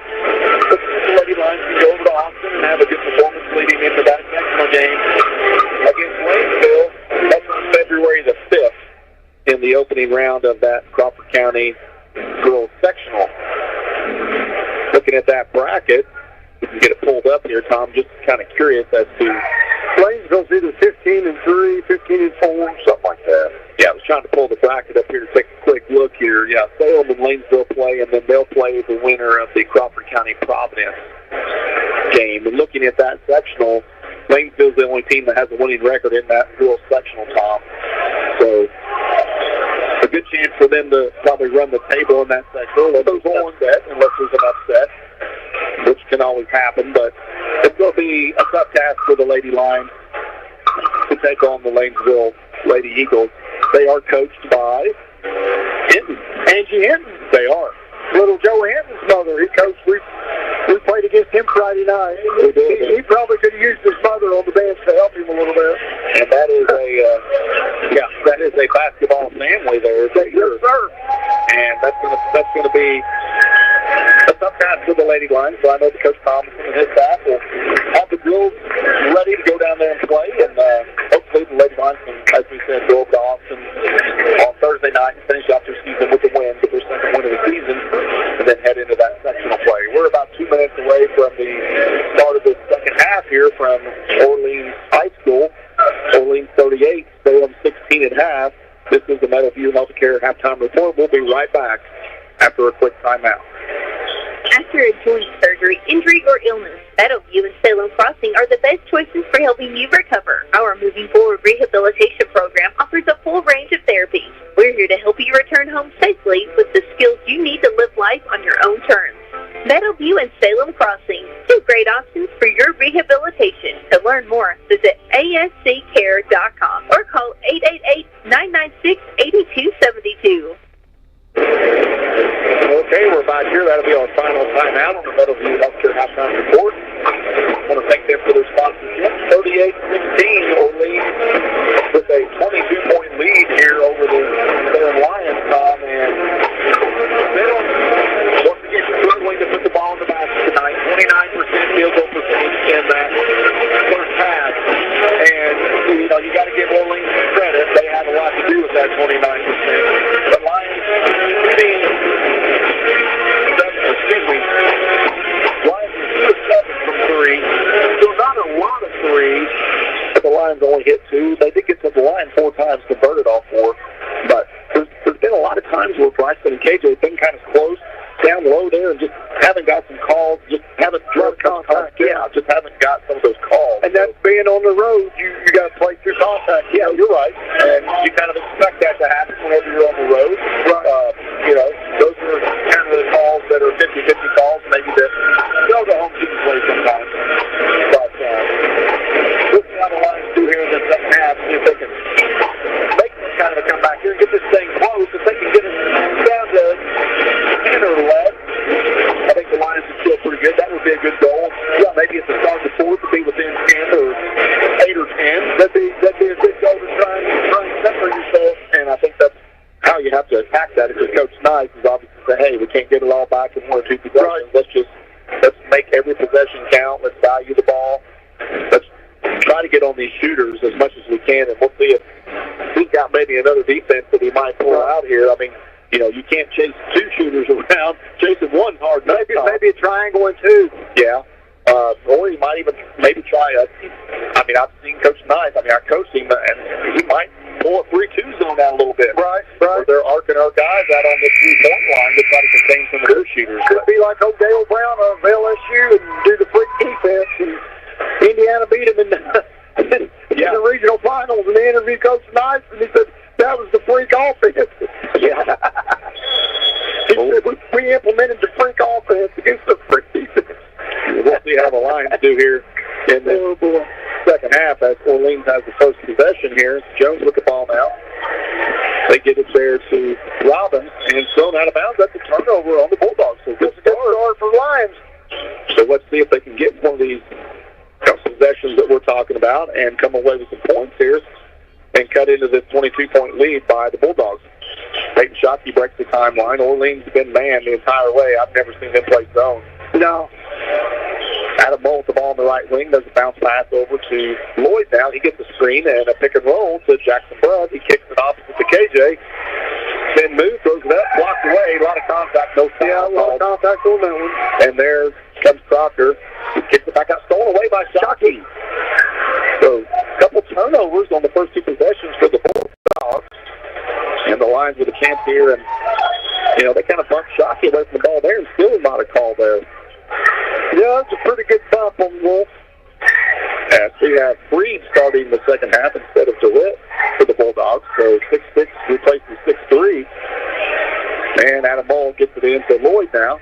[SPEAKER 1] the Lady Lions can go over to Austin and have a good performance leading into that sectional game against Lanesville. That's on February the 5th in the opening round of that Crawford County Girls Sectional. Looking at that bracket, we can get it pulled up here, Tom. Just kind of curious as to
[SPEAKER 2] Lanesville's either 15-3, 15-4, something like that.
[SPEAKER 1] Yeah, I was trying to pull the bracket up here to take a quick look here. Yeah, Salem and Lanesville play, and then they'll play the winner of the Crawford County Providence game. And looking at that sectional, Lanesville's the only team that has a winning record in that girls sectional, Tom. So a good chance for them to probably run the table in that sectional. Unless there's an upset, which can always happen. But it's going to be a tough task for the Lady Lions to take on the Lanesville Lady Eagles. They are coached by
[SPEAKER 2] Angie Hinton.
[SPEAKER 1] They are.
[SPEAKER 2] Little Joe Hinton's mother. He coached. We played against him Friday night. He probably could have used his mother on the bench to help him a little bit.
[SPEAKER 1] And that is a basketball family there.
[SPEAKER 2] Yes, sir.
[SPEAKER 1] And that's gonna be a tough task for the Lady Lions. So I know that Coach Thompson and his staff will have the girls ready to go down there and play. And hopefully the Lady Lions can, as we said, go over to Austin on Thursday night and finish off their season with a win, get their second win of the season, and then head into that sectional play. We're about 2 minutes away from the start of the second half here from Orleans High School. Orleans 38, Salem 16 at half. This is the Meadowview Healthcare halftime report. We'll be right back after a quick timeout.
[SPEAKER 3] After a joint surgery, injury, or illness, Meadowview and Salem Crossing are the best choices for helping you recover. Our Moving Forward Rehabilitation Program offers a full range of therapy. We're here to help you return home safely with the skills you need to live life on your own terms. Meadowview and Salem Crossing, two great options for your rehabilitation. To learn more, visit asccare.com or call 888-996-8272.
[SPEAKER 1] Okay, we're back here. That'll be our final timeout on the Meadowview Healthcare halftime report. I want to thank them for their sponsorship. 38-16, Orleans with a 22-point lead here over the Salem Lions, Tom. And Salem, once again, struggling to put the ball in the basket tonight. 29% field goal percentage in that first half. And, you know, you got to give Orleans some credit. They had a lot to do with that 29%. The Lions team, Lions are 7 from 3. So not a lot of threes. But the Lions only hit 2. They did get to the line 4 times, converted all 4. But there's been a lot of times where Bryson and KJ have been kind of close down low there and just haven't got some calls, just haven't dropped contact. Yeah, just haven't got some of those calls.
[SPEAKER 2] And that's being on the road. You got to play through contact.
[SPEAKER 1] Yeah, you're right. And you kind of expect that to happen whenever you're on the road. Right. You know, those are kind of the calls that are 50-50 calls, maybe that they'll go home team play sometimes. But we'll see how the Lions do here in the second half, see if they can make kind of a comeback here and get this thing close. If they can get it down to 10 or less, I think the Lions would feel pretty good. That would be a good goal. Yeah, maybe at the start of the fourth to be within 10 or 8 or 10. That'd be a good goal to try and separate yourself. And I think that's how you have to attack that. If your coach nice is obviously say, hey, we can't get it all back in 1 or 2 possessions.
[SPEAKER 2] Right.
[SPEAKER 1] Let's make every possession count. Let's value the ball. Let's try to get on these shooters as much as we can, and we'll see if he's got maybe another defense that he might pull out here. I mean, you know, you can't chase 2 shooters around. Chasing one's hard.
[SPEAKER 2] Maybe a triangle and 2.
[SPEAKER 1] Yeah. Or he might even maybe try I've seen Coach Knight. I coached him, and he might pull a 3-2 zone out a little bit.
[SPEAKER 2] Right.
[SPEAKER 1] Or they're arcing our guys out on the 3-point line to try to contain some of their shooters.
[SPEAKER 2] Could be like Dale Brown of LSU and do the freak defense, and Indiana beat him in the regional finals, and they interviewed Coach Knight, and he said that was the freak offense.
[SPEAKER 1] Yeah.
[SPEAKER 2] He said we implemented the freak offense against the freak defense.
[SPEAKER 1] We'll see how the Lions do here in the second half as Orleans has the first possession here. Jones with the ball now. They get it there to Robbins, and thrown out of bounds. That's a turnover on the Bulldogs. So good start
[SPEAKER 2] for Lions.
[SPEAKER 1] So let's see if they can get one of these possessions that we're talking about and come away with some points here and cut into this 22-point lead by the Bulldogs. Peyton Shockey breaks the timeline. Orleans has been manned the entire way. I've never seen them play zone.
[SPEAKER 2] No.
[SPEAKER 1] Adam Moe with the ball in the right wing. There's a bounce pass over to Lloyd now. He gets the screen and a pick and roll to Jackson Brudd. He kicks it opposite to KJ. Then moves, throws it up, blocked away. A lot of contact, no foul.
[SPEAKER 2] Yeah, a lot of contact on that one.
[SPEAKER 1] And there comes Crocker. He kicks it back out, stolen away by Shockey. So a couple turnovers on the first 2 possessions for the Bulldogs. And the Lions with a chance here, and you know, they kind of bumped Shockey away from the ball there and still not a call there.
[SPEAKER 2] Yeah, it's a pretty good bump on Wolf.
[SPEAKER 1] As we have Freed starting the second half instead of DeWitt for the Bulldogs. So 6'6" replaces 6'3". And Adam Moe gets it in to Lloyd now.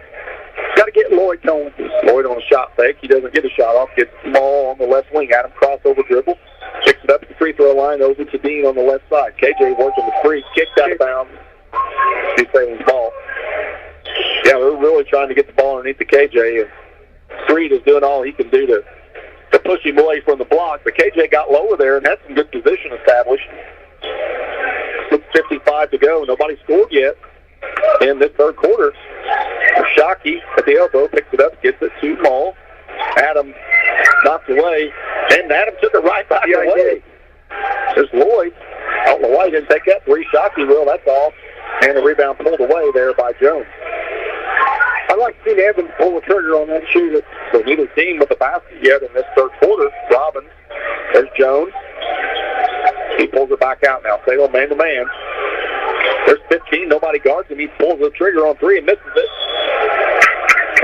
[SPEAKER 1] Got to get Lloyd going. Lloyd on a shot fake. He doesn't get a shot off. Gets Small on the left wing. Adam crossover dribble. Picks it up at the free throw line over to Dean on the left side. KJ working the free. Kicked out of bounds. He's saving the ball. Yeah, they're really trying to get the ball underneath the KJ, and Freed is doing all he can do to push him away from the block. But KJ got lower there and had some good position established. 6:55 to go. Nobody scored yet in this third quarter. Shockey at the elbow picks it up, gets it to Moe. Adam knocks away, and Adam took it right back away. There's Lloyd. I don't know why he didn't take that 3. Shockey will, that's all. And the rebound pulled away there by Jones.
[SPEAKER 2] I'd like to see Evans pull the trigger on that shooter.
[SPEAKER 1] So neither team with a basket yet in this third quarter. Robbins. There's Jones. He pulls it back out now. Salem man-to-man. There's 15. Nobody guards him. He pulls the trigger on three and misses it.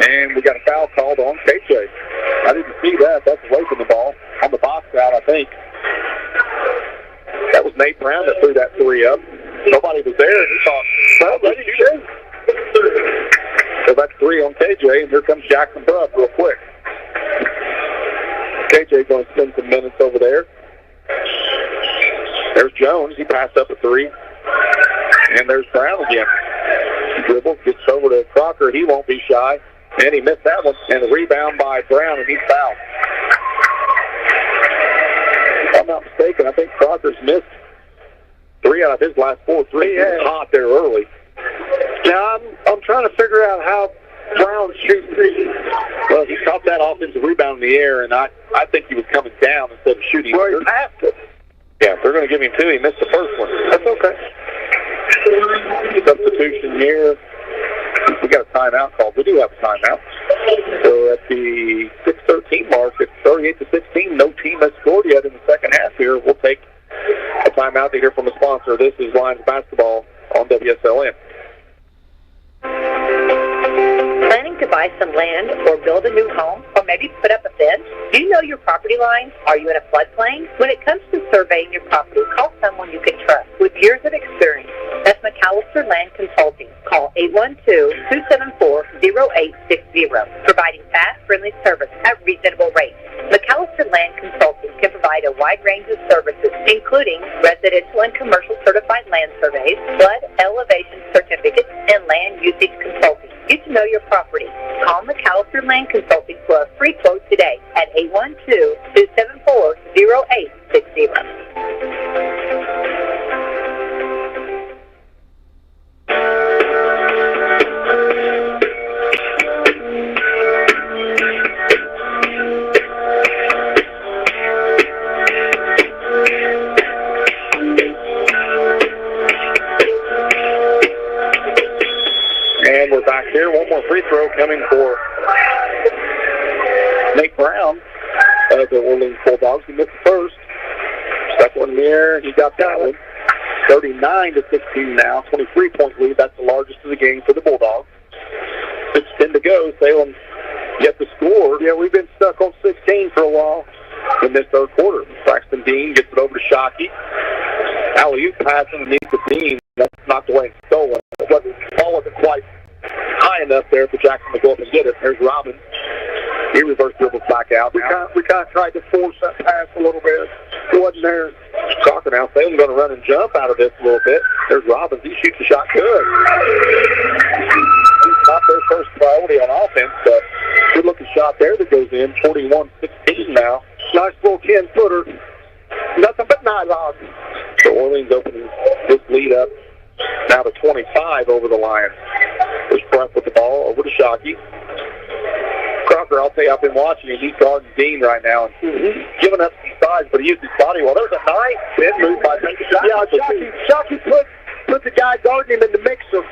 [SPEAKER 1] And we got a foul called on KJ. I didn't see that. That's away from the ball. On the box out, I think. That was Nate Brown that threw that three up. Nobody was there, and he thought, well, let him shoot. So that's three on KJ, and here comes Jackson Bruff real quick. KJ going to spend some minutes over there. There's Jones. He passed up a three. And there's Brown again. He dribbles, gets over to Crocker. He won't be shy. And he missed that one. And the rebound by Brown, and he's fouled. If I'm not mistaken, I think Crocker's missed 3 out of his last 4 threes. He was hot there early.
[SPEAKER 2] Now, I'm trying to figure out how Brown shoots threes.
[SPEAKER 1] Well, he caught that offensive rebound in the air, and I think he was coming down instead of shooting.
[SPEAKER 2] Well, he passed it.
[SPEAKER 1] Yeah, they're going to give him 2. He missed the first one. That's okay. Substitution here. We got a timeout called. We do have a timeout. So at the 6:13 mark, it's 38-16. No team has scored yet in the second half here. We'll take a timeout to hear from a sponsor. This is Lions Basketball on WSLM.
[SPEAKER 3] Planning to buy some land or build a new home or maybe put up a fence? Do you know your property lines? Are you in a floodplain? When it comes to surveying your property, call someone you can trust with years of experience. That's McAllister Land Consulting. Call 812-274-0860, providing fast, friendly service at reasonable rates. McAllister Land Consulting can provide a wide range of services, including residential and commercial certified land surveys, flood elevation certificates, and land usage consulting. Get to know your property. Call McAllister Land Consulting for a free quote today at 812-274-0860.
[SPEAKER 1] And we're back here. One more free throw coming for Nate Brown of the Orleans Bulldogs. He missed the first. Second one in the air. He got that one. 39-16 now. 23-point lead. That's the largest of the game for the Bulldogs. 6:10 to go. Salem yet to score.
[SPEAKER 2] Yeah, we've been stuck on 16 for a while
[SPEAKER 1] in this third quarter. Braxton Dean gets it over to Shockey. Alley-oop pass underneath the Dean. That's knocked away and stolen. The ball wasn't quite high enough there for Jackson to go up and get it. There's Robbins. He reverse dribbles back out.
[SPEAKER 2] We kind of tried to force that pass a little bit. It wasn't there.
[SPEAKER 1] Crocker now. Salem's going to run and jump out of this a little bit. There's Robbins. He shoots the shot good. He's not their first priority on offense, but good-looking shot there that goes in. 41-16 now.
[SPEAKER 2] Nice little 10-footer. Nothing but nylon.
[SPEAKER 1] So Orleans opening this lead up now to 25 over the Lions. There's Brent with the ball over to Shockey. Crocker, I'll tell you, I've been watching him. He's guarding Dean right now and giving up some size, but he used his body well. There's a nice spin move by Jackson.
[SPEAKER 2] Yeah, Shockey put the guy guarding him in the mixer,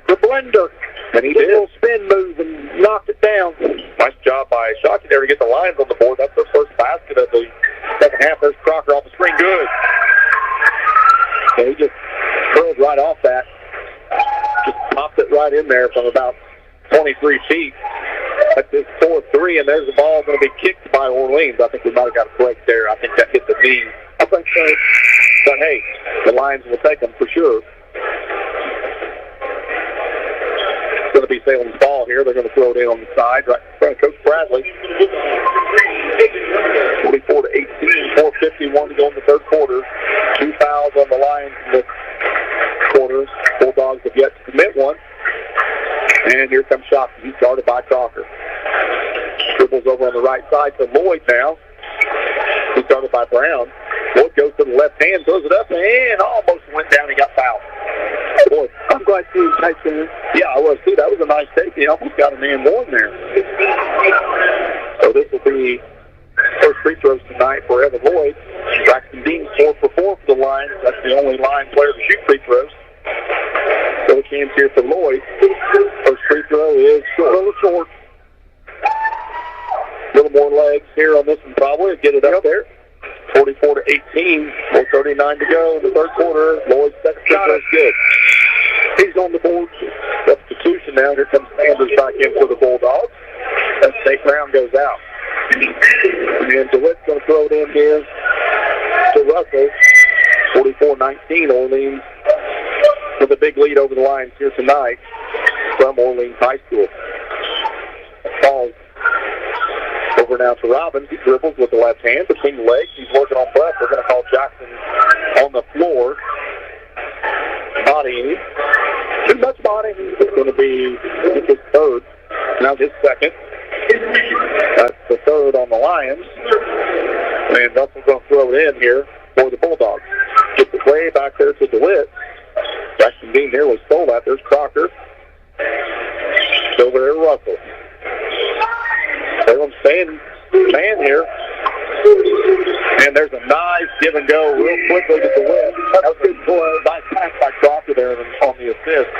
[SPEAKER 2] the blender.
[SPEAKER 1] And he
[SPEAKER 2] did.
[SPEAKER 1] did.
[SPEAKER 2] A little spin move and knocked it down.
[SPEAKER 1] Nice job by Shockey there to get the Lions on the board. That's their first basket of the second half. There's Crocker off the screen. Good. So he just curled right off that. Just popped it right in there from about 23 feet. That's his 4-3, and there's the ball going to be kicked by Orleans. I think we might have got a break there. I think that hit the knee.
[SPEAKER 2] I think so.
[SPEAKER 1] But, hey, the Lions will take them for sure. It's going to be Salem's ball here. They're going to throw it in on the side right in front of Coach Bradley. 44-18, 4:51 to go in the third quarter. 2 fouls on the Lions in this quarter. Bulldogs have yet to commit one. And here comes Shockey. He's guarded by Crocker. Dribbles over on the right side to Lloyd now. He's guarded by Brown. Lloyd goes to the left hand, throws it up, and almost went down. He got fouled. Boy,
[SPEAKER 2] I'm glad you take it.
[SPEAKER 1] yeah, I was too. That was a nice take. He almost got an and one there. So this will be first free throws tonight for Evan Lloyd. Braxton Dean 4 for 4 for the Lions. That's the only line player to shoot free throws. So the chance here for Lloyd. First free throw is short. A little short. A little more legs here on this one probably. Get it up there. 44-18. 4:30 2:39 to go in the third quarter. Lloyd's second free throw is good. He's on the board. Substitution now. Here comes Sanders back in for the Bulldogs. As Nate Brown goes out. And DeWitt's going to throw it in here to Russell. 44-19 Orleans with a big lead over the Lions here tonight from Orleans High School. Falls over now to Robbins. He dribbles with the left hand between the legs. He's working on press. We're going to call Jackson on the floor. Body. Too much body. It's going to be his third. Now his second. That's the third on the Lions. And Russell's going to throw it in here for the Bulldogs. Gets it way back there to DeWitt. Jackson Dean nearly stole that. There's Crocker. Over there to Russell. Salem's staying man here. And there's a nice give and go real quickly to DeWitt. That was good play. Nice pass by Crocker there on the assist.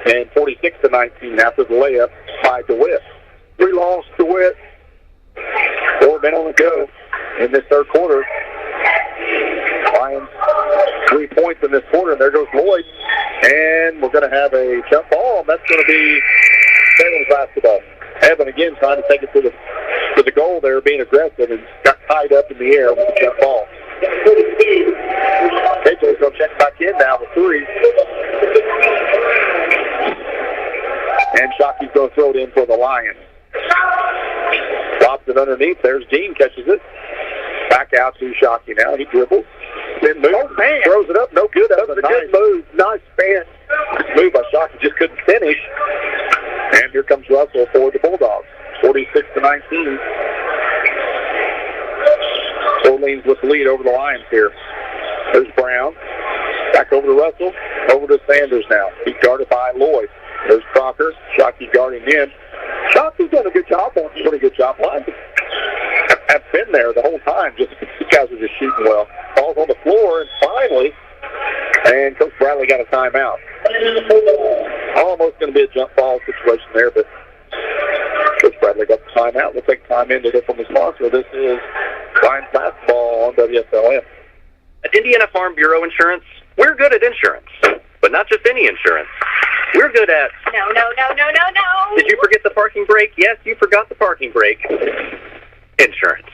[SPEAKER 1] And 46-19 after the layup by DeWitt. We lost DeWitt. 4 minutes on the go in this third quarter. Lions 3 points in this quarter, and there goes Lloyd. And we're going to have a jump ball, and that's going to be Salem's basketball. Evan again trying to take it to the goal there, being aggressive, and got tied up in the air with the jump ball. KJ's going to check back in now with 3. And Shockey's going to throw it in for the Lions. Drops it underneath. There's Dean, catches it. Back out to Shockey now. He dribbles. Then moves. Oh, man. Throws it up. No good. That was a good move. Nice spin. Move by Shockey. Just couldn't finish. And here comes Russell for the Bulldogs. 46-19. Orleans with the lead over the Lions here. There's Brown. Back over to Russell. Over to Sanders now. He's guarded by Lloyd. There's Crocker. Shockey guarding him. Shockey's done a good job on him. Pretty good job. Lions have been there the whole time. Just these guys are just shooting well. Ball's on the floor, and finally, and Coach Bradley got a timeout. Almost going to be a jump ball situation there, but Coach Bradley got the timeout. We'll take time in to hear from the sponsor. This is Lions basketball on WSLM.
[SPEAKER 6] At Indiana Farm Bureau Insurance, we're good at insurance, but not just any insurance. We're good at...
[SPEAKER 3] No.
[SPEAKER 6] Did you forget the parking brake? Yes, you forgot the parking brake. Insurance.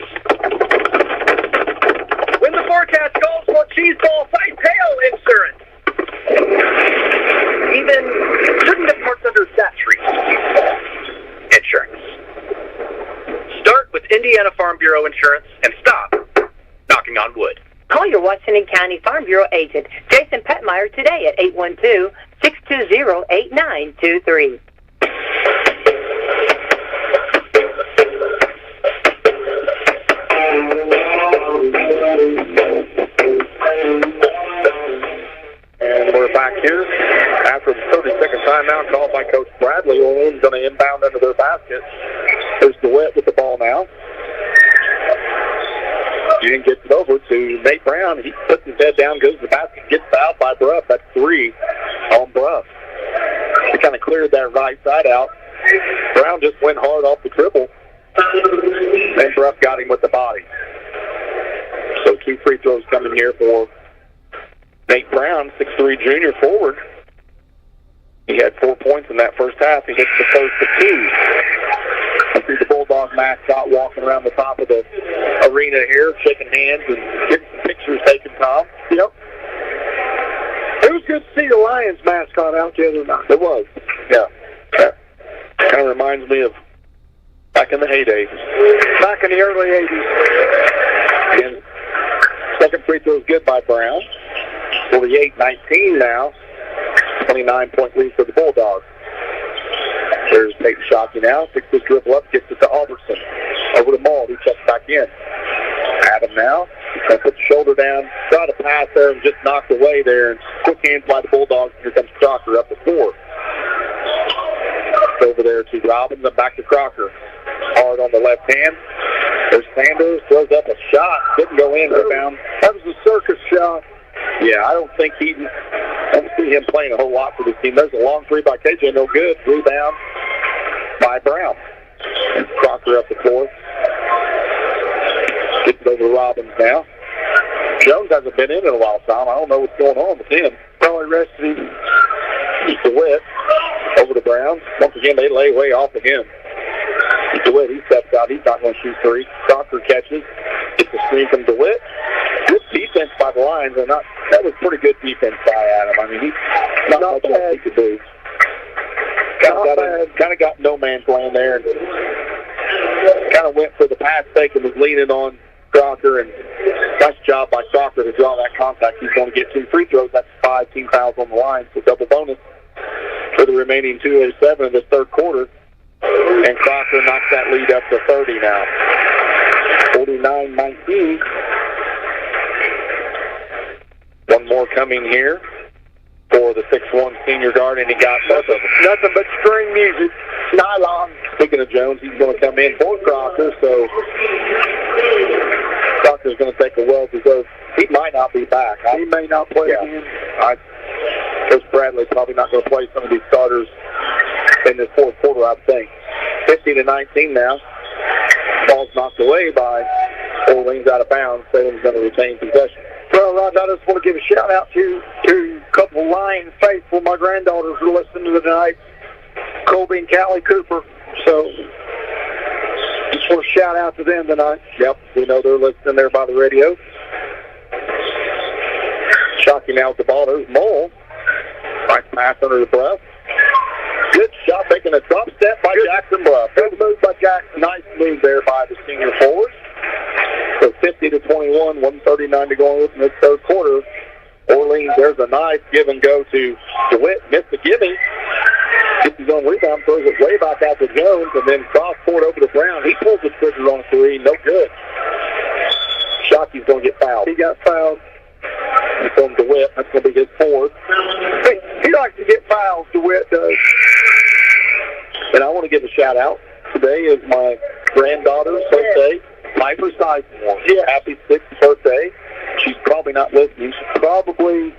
[SPEAKER 6] When the forecast calls for cheese ball fight tail insurance. Even shouldn't have parked under that tree. Insurance. Start with Indiana Farm Bureau Insurance and stop knocking on wood.
[SPEAKER 3] Call your Washington County Farm Bureau agent, Jason Petmeyer, today at 812-620-8923.
[SPEAKER 1] And we're back here after the 30-second timeout called by Coach Bradley. Orleans going to inbound into their basket. There's DeWitt with the ball now. And gets it over to Nate Brown. He puts his head down, goes to the basket, gets fouled by Bruff. That's 3 on Bruff. He kind of cleared that right side out. Brown just went hard off the dribble. And Bruff got him with the body. So 2 free throws coming here for Nate Brown, 6'3" junior forward. He had 4 points in that first half. He hits the first of 2. I see the Bulldog mascot walking around the top of the arena here, shaking hands and getting some pictures taken, Tom.
[SPEAKER 2] Yep. It was good to see the Lions mascot out the other night.
[SPEAKER 1] It was, yeah. That kind of reminds me of back in the heyday.
[SPEAKER 2] Back in the early 80s.
[SPEAKER 1] And second free throw is good by Brown. 48-19 now. 29-point lead for the Bulldogs. There's Peyton Shockey now. Picks his dribble up, gets it to Albertson. Over to Maul. He checks back in. Adam now. He's going to put the shoulder down. Try to pass there and just knocked away there. And quick hands by the Bulldogs. Here comes Crocker up the 4. Over there to Robbins and back to Crocker. Hard on the left hand. There's Sanders. Throws up a shot. Didn't go in. Rebound.
[SPEAKER 2] That was a circus shot.
[SPEAKER 1] Yeah, I don't see him playing a whole lot for this team. There's a long 3 by KJ. No good. Rebound by Brown. And Crocker up the floor. Gets it over to Robbins now. Jones hasn't been in a while, Tom. I don't know what's going on with him.
[SPEAKER 2] Probably rested him.
[SPEAKER 1] DeWitt over to Brown. Once again, they lay way off of him. DeWitt, he steps out. He's not going to shoot three. Crocker catches. Gets a screen from DeWitt. Good defense by the Lions. That was pretty good defense by Adam. I mean, he's not much else he could do. Kind of got no man's land there. And kind of went for the pass fake and was leaning on Crocker. And nice job by Crocker to draw that contact. He's going to get 2 free throws. That's 5 team fouls on the line. So double bonus for the remaining 2:07 of this third quarter. And Crocker knocks that lead up to 30 now. 49-19. One more coming here for the 6'1 senior guard, and he got both of them.
[SPEAKER 2] Nothing but string music. Nylon.
[SPEAKER 1] Speaking of Jones, he's going to come in for Crocker, so Crocker's going to take a well-deserved. He might not be back.
[SPEAKER 2] He may not play again.
[SPEAKER 1] Coach Bradley's probably not going to play some of these starters in this fourth quarter, I think. 15-19 now. Ball's knocked away by Orleans out of bounds. Salem's going to retain possession.
[SPEAKER 2] Well, Rod, I just want to give a shout-out to a couple Lions faithful. My granddaughters are listening to tonight, Colby and Callie Cooper. So just want to shout out to them tonight.
[SPEAKER 1] Yep, we know they're listening there by the radio. Shockey now with the ball. There's Mole. Nice pass under the breath. Good shot, making a drop step by Jackson Bluff. Good move by Jackson. Nice move there by the senior forward. So 50-21, 1:39 to go in this third quarter. Orleans, there's a nice give and go to DeWitt. Missed the gimme. Gets his own rebound, throws it way back out to Jones, and then cross court over to Brown. He pulls the trigger on a three. No good. Shockey's going to get fouled.
[SPEAKER 2] He got fouled.
[SPEAKER 1] From DeWitt. That's going to be his fourth.
[SPEAKER 2] He likes to get fouls, DeWitt does.
[SPEAKER 1] And I want to give a shout-out. Today is my granddaughter's birthday, Piper Sizemore. Yeah. Happy 6th birthday. She's probably not listening. She probably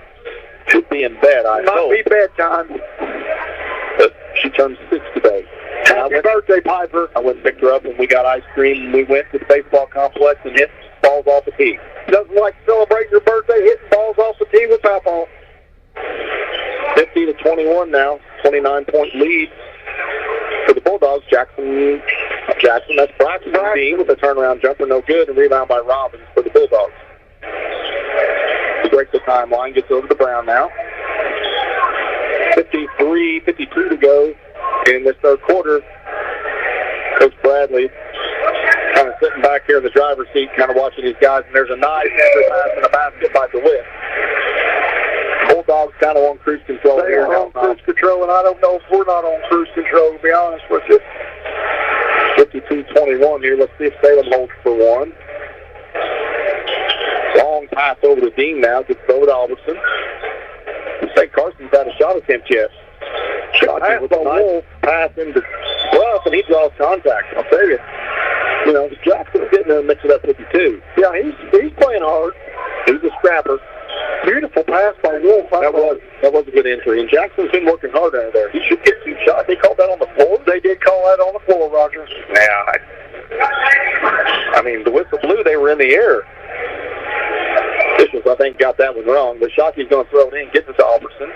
[SPEAKER 1] should be in bed, I hope.
[SPEAKER 2] Might be bedtime.
[SPEAKER 1] But she turned 6 today.
[SPEAKER 2] Happy birthday, Piper.
[SPEAKER 1] I went and picked her up, and we got ice cream, and we went to the baseball complex and hit balls off the tee.
[SPEAKER 2] Doesn't like celebrating your birthday, hitting balls off the tee with Papa.
[SPEAKER 1] 50-21 now. 29-point lead for the Bulldogs. Jackson, that's Braxton Dean with a turnaround jumper, no good, and rebound by Robbins for the Bulldogs. He breaks the timeline, gets over to Brown now. 52 to go in this third quarter. Coach Bradley kind of sitting back here in the driver's seat, kind of watching these guys, and there's a nice pass and a basket by DeWitt. Bulldogs kind of on cruise control
[SPEAKER 2] they
[SPEAKER 1] here.
[SPEAKER 2] They are on cruise control, and I don't know if we're not on cruise control, to be honest with you.
[SPEAKER 1] 52-21 here. Let's see if Salem holds for one. Long pass over to Dean now. Gets over to Albertson. St. Carson's had a shot attempt yet. Shot with a nice pass into Bluff, and he draws contact. I'll tell you. You know, Jackson's getting there and mixing up 52.
[SPEAKER 2] Yeah, he's playing hard.
[SPEAKER 1] He's a scrapper.
[SPEAKER 2] Beautiful pass by Wolf.
[SPEAKER 1] That was a good entry. And Jackson's been working hard out there. He should get 2 shots. They called that on the floor?
[SPEAKER 2] They did call that on the floor, Roger.
[SPEAKER 1] Yeah. I mean, the whistle blew. They were in the air. Officials, I think, got that one wrong. But Shockey's going to throw it in, gets it to Albertson.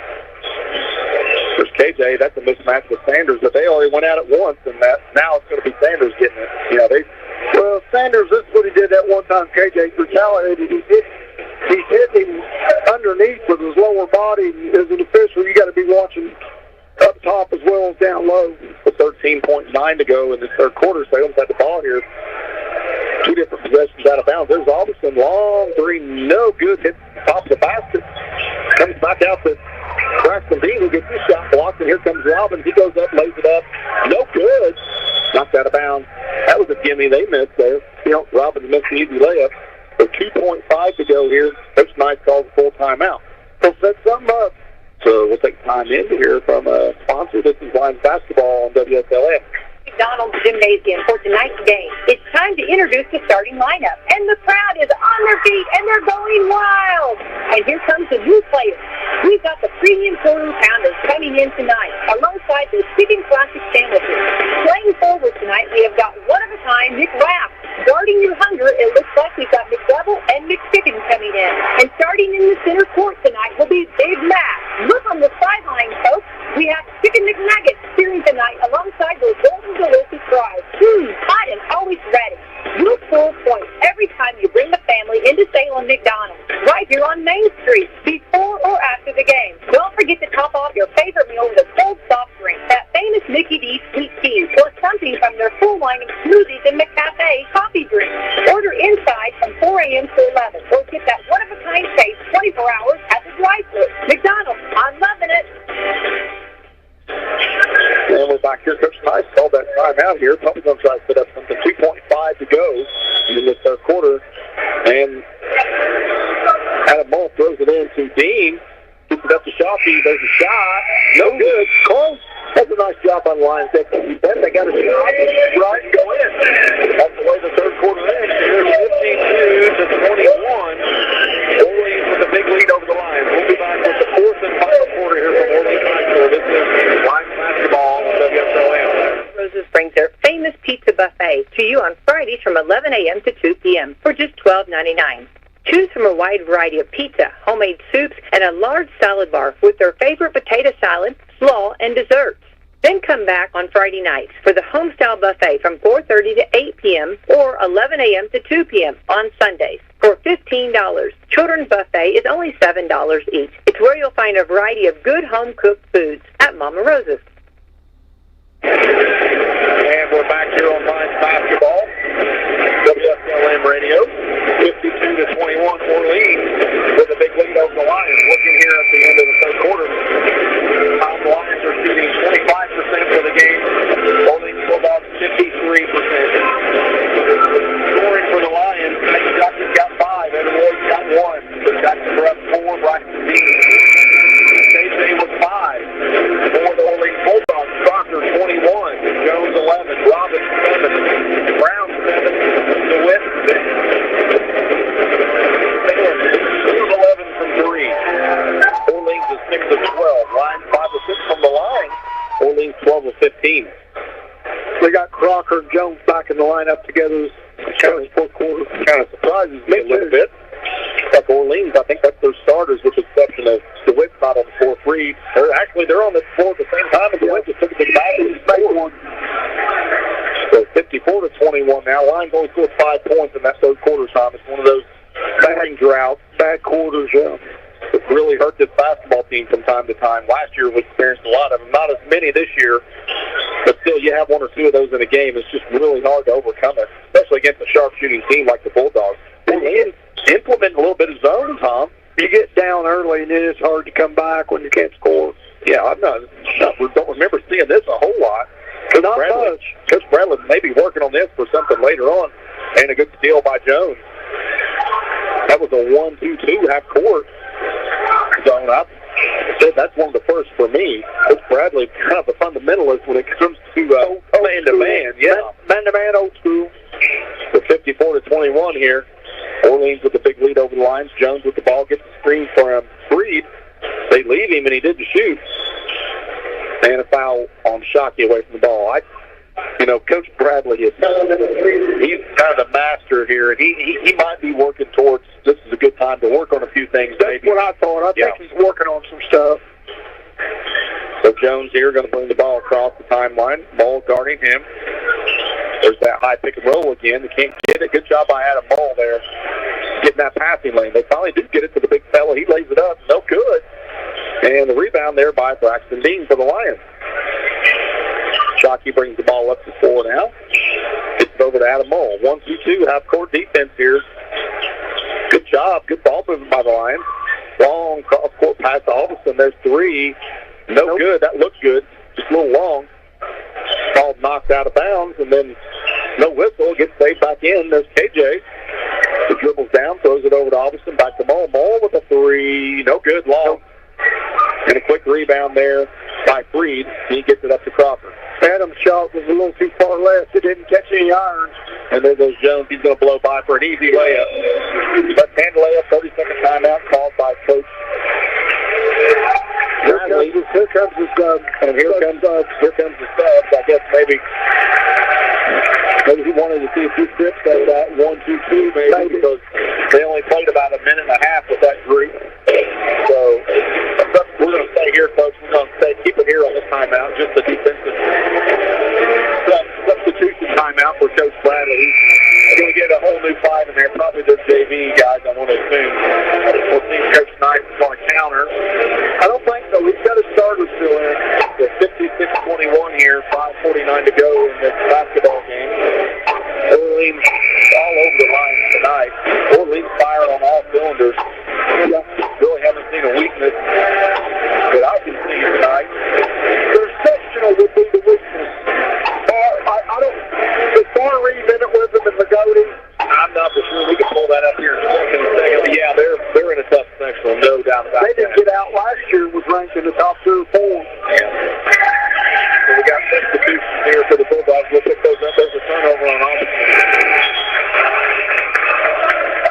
[SPEAKER 1] There's KJ. That's a mismatch with Sanders. But they only went at it once, and now it's going to be Sanders getting it. Yeah,
[SPEAKER 2] well, Sanders, this is what he did that one time. KJ retaliated. He hit him underneath with his lower body. As an official, you got to be watching up top as well as down low.
[SPEAKER 1] With 13.9 to go in this third quarter, Salem's had the ball here. 2 different possessions out of bounds. There's Alderson, long three, no good. Hits the top of the basket. Comes back out to Braxton Dean, who gets his shot blocked, and here comes Robbins. He goes up, lays it up. No good. Knocked out of bounds. That was a gimme they missed there. You know, Robbins missed the easy layup. So 2.5 to go here. Coach Knight calls a full timeout.
[SPEAKER 2] We'll set something up.
[SPEAKER 1] So we'll take time in to hear from a sponsor. This is Lions Basketball on WSLM.
[SPEAKER 3] McDonald's Gymnasium for tonight's game. It's time to introduce the starting lineup, and the crowd is on their feet, and they're going wild. And here comes the new players. We've got the premium Toru Pounders coming in tonight, alongside the Chicken Classic Sandwiches. Playing forward tonight, we have got one-of-a-kind Nick Rapp. Guarding your hunger, it looks like we've got McDouble and McChicken coming in. And starting in the center court tonight will be Big Mac. Look on the sideline, folks. We have Chicken McNuggets cheering tonight alongside those golden delicious fries. Hot and always ready. You score points every time you bring the family into Salem McDonald's, right here on Main Street, before or after the game. Don't forget to top off your favorite meal with a cold soft drink, that famous Mickey D's sweet tea, or something from their full line of smoothies and McCafe coffee drinks. Order inside from 4 a.m. to 11, or get that one-of-a-kind taste 24 hours at the drive-thru. McDonald's, I'm loving it.
[SPEAKER 1] And we're back here. Coach Nice called that timeout here. Probably going to try to set up something. 2.5 to go in the third quarter. And Adam Mull throws it in to Dean. Gets it up to Shockey. There's a shot. No good. Close. That's a nice job on the line. They got a shot. Right and go in. That's the way the third quarter ends. Here's 52 to 21. Orleans with a big lead over the Lions. We'll be back with the fourth and final quarter here from Orleans High School. This is Lions basketball on WSLM.
[SPEAKER 3] Roses brings their famous pizza buffet to you on Fridays from 11 a.m. to 2 p.m. for just $12.99. Choose from a wide variety of pizza, homemade soups, and a large salad bar with their favorite potato salad, slaw, and desserts. Then come back on Friday nights for the homestyle buffet from 4:30 to 8 p.m. or 11 a.m. to 2 p.m. on Sundays for $15. Children's buffet is only $7 each. It's where you'll find a variety of good home-cooked foods at Mama Rosa's.
[SPEAKER 1] And we're back here on Lions basketball. WSLM radio. 52 to 21 Orleans with a big lead over the Lions. Looking here at the end of the third quarter. The Lions are shooting 25% for the game. Orleans Bulldogs 53%. Scoring for the Lions. Nate Jackson's got 5. Evan Lloyd's got 1. Jackson for up 4. Bryson Dean. KJ with 5. For the Orleans Bulldogs. Crocker 21. Jones 11. Robbins 7. Brown 7. DeWitt 6. 11 from 3. Orleans is 6 of 12. Lions 5 of 6 from the line. Orleans 12 of 15.
[SPEAKER 2] We got Crocker and Jones back in the lineup together. Fourth quarter.
[SPEAKER 1] Kind of surprises me a little bit. Like Orleans, I think that's their starters, with the exception of DeWitt's not on the fourth read. They're on the floor at the same time, and DeWitt just took it to the back and scored one. So 54 to 21 now. Lions only scored 5 points in that third quarter time. It's one of those bad quarters, It really hurt this basketball team from time to time. Last year we experienced a lot of them. Not as many this year, but still you have 1 or 2 of those in a game. It's just really hard to overcome it, especially against a sharpshooting team like the Bulldogs. And implement a little bit of zone, Tom.
[SPEAKER 2] You get down early, and then it's hard to come back when you can't score.
[SPEAKER 1] Yeah, I don't remember seeing this a whole lot.
[SPEAKER 2] Not much.
[SPEAKER 1] Coach Bradley may be working on this for something later on. And a good steal by Jones. That was a 1-2-2 half court zone up. That's one of the first for me. Coach Bradley, kind of a fundamentalist when it comes to man-to-man. Yeah,
[SPEAKER 2] man-to-man, old school.
[SPEAKER 1] So 54 to 21 here. Orleans with the big lead over the Lions. Jones with the ball, gets the screen from Freed. They leave him, and he didn't shoot. And a foul on Shockey away from the ball. Coach Bradley he's kind of the master here, and he might be working towards this is a good time to work on a few things.
[SPEAKER 2] That's what I thought. I think he's working on some stuff.
[SPEAKER 1] So Jones here going to bring the ball across the timeline. Ball guarding him. There's that high pick and roll again. They can't get it. Good job by Adam Mull there, getting that passing lane. They finally do get it to the big fella. He lays it up. No good. And the rebound there by Braxton Dean for the Lions. Shockey brings the ball up to 4 now. Gets it over to Adam Mull. 1-2-2, half-court defense here. Good job. Good ball movement by the Lions. Long cross-court pass to Alderson. There's 3. No good. That looked good. Just a little long. Ball knocked out of bounds, and then no whistle. Gets saved back in. There's KJ. He dribbles down, throws it over to Alderson. Back to Mull. Mull with a 3. No good. Long. And a quick rebound there by Freed. He gets it up to Crawford.
[SPEAKER 2] Adam's shot was a little too far left. It didn't catch any irons.
[SPEAKER 1] And there goes Jones. He's going to blow by for an easy layup. Left-hand layup, 30-second timeout called by Coach Bradley.
[SPEAKER 2] Here comes the sub.
[SPEAKER 1] And here comes the subs. I guess maybe Maybe he wanted to see a few trips at that 1-2-2 maybe because they only played about a minute and a half with that group. So we're going to stay here, folks. We're going to keep it here on this timeout, just the defensive substitution timeout for Coach Bradley. He's going to get a whole new five in there, probably their JV guys, I want to assume. We'll see Coach Knight on a counter. I don't think so. We've got a starter still in. It's 56-21 here, 5:49 to go in this basketball game. Orleans all over the line tonight. Orleans fire on all cylinders. Really haven't seen a weakness that I can see tonight. Their sectional would be the weakness. Is Bar-Reed in it with them in Lagodi? I'm not for sure. We can pull that up here in a second. But yeah, they're in a tough sectional, no doubt about that. They didn't get out last year, was ranked in the top 2 or 4. Yeah. So we got substitutions here for the Bulldogs. We'll pick those up. There's a turnover on offense.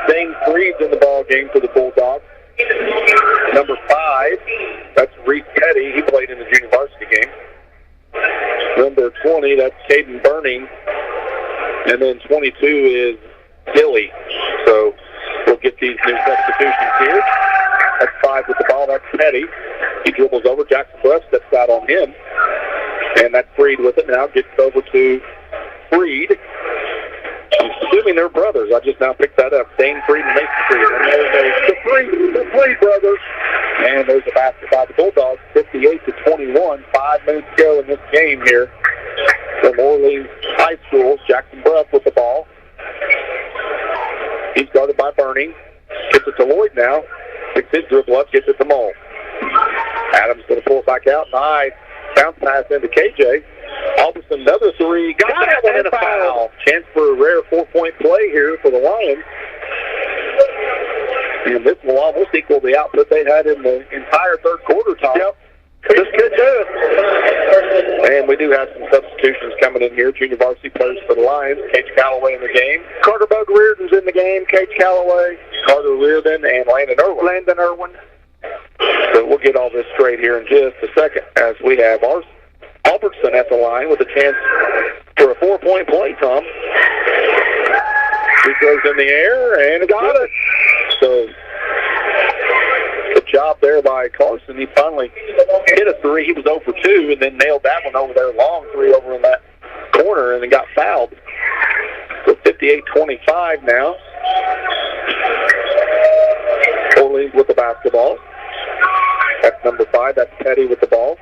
[SPEAKER 1] Dane Freed's in the ball game for the Bulldogs. Number 5, that's Reese Petty. He played in the junior varsity game. Number 20, that's Caden Burning. And then 22 is Billy. So we'll get these new substitutions here. That's 5 with the ball. That's Petty. He dribbles over. Jackson Bruff steps out on him. And that's Freed with it now. Gets over to Freed. I'm assuming they're brothers. I just now picked that up. Dane Freed and Mason Freed. And there's the Freed brothers. And there's a basket by the Bulldogs, 58-21. 5 minutes to go in this game here from Orleans High School. Jackson Bruff with the ball. He's guarded by Burning. Gets it to Lloyd now. Picks his dribble up, gets it to Mull. Adams going to pull it back out. Nice bounce pass into KJ. Alderson, another 3. Got that one in a foul. Chance for a rare 4-point play here for the Lions. And this will almost equal the output they had in the entire third quarter, Tom. Yep. This could do it. And we do have some substitutions coming in here. Junior varsity players for the Lions. Cage Calloway in the game. Carter Bug Reardon's in the game. Cage Calloway, Carter Reardon, and Landon Irwin. So we'll get all this straight here in just a second as we have Albertson at the line with a chance for a 4-point play, Tom. He throws in the air and got it. So good job there by Carson. He finally hit a 3. He was 0 for 2 and then nailed that one over there, long 3 over in that corner, and then got fouled. So 58-25 now. Orleans with the basketball. That's number 5. That's Petty with the ball.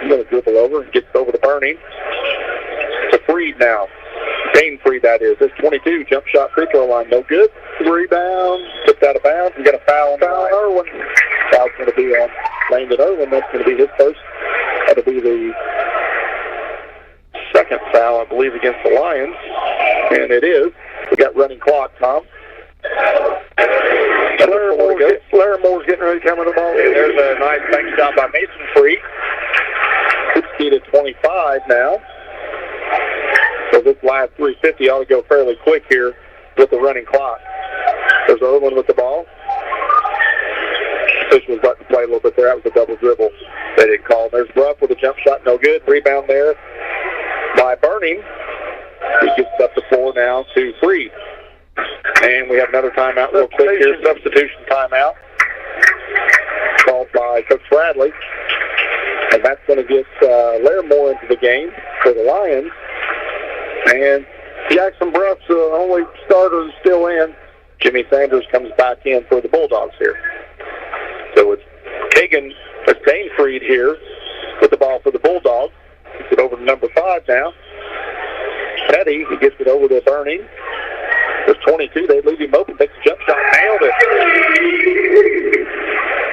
[SPEAKER 1] He's going to dribble over and gets over to Burning. To Freed now. Dane Freed, that is. This 22 jump shot free throw line. No good. Rebound. Tipped out of bounds. We got a foul on Irwin. Foul's going to be on Landon Irwin. That's going to be his first. That'll be the second foul, I believe, against the Lions. And it is. We got running clock, Tom. Larry Moore's getting ready to come in the ball. There's a nice bank shot by Mason Freed. 60-25 now. So this last 350 ought to go fairly quick here with the running clock. There's Irwin with the ball. Fish was about to play a little bit there. That was a double dribble they didn't call. There's Bruff with a jump shot, no good. Rebound there by Burning. He gets up the floor now to Freed. And we have another timeout real quick here. Substitution timeout called by Coach Bradley. And that's going to get Larimore into the game for the Lions. And Jackson Bruff's the only starter that's still in. Jimmy Sanders comes back in for the Bulldogs here. So it's Dane Freed here with the ball for the Bulldogs. Gets it over to number 5 now. Petty, he gets it over to Burning. There's 22. They leave him open. Takes a jump shot. Nailed it.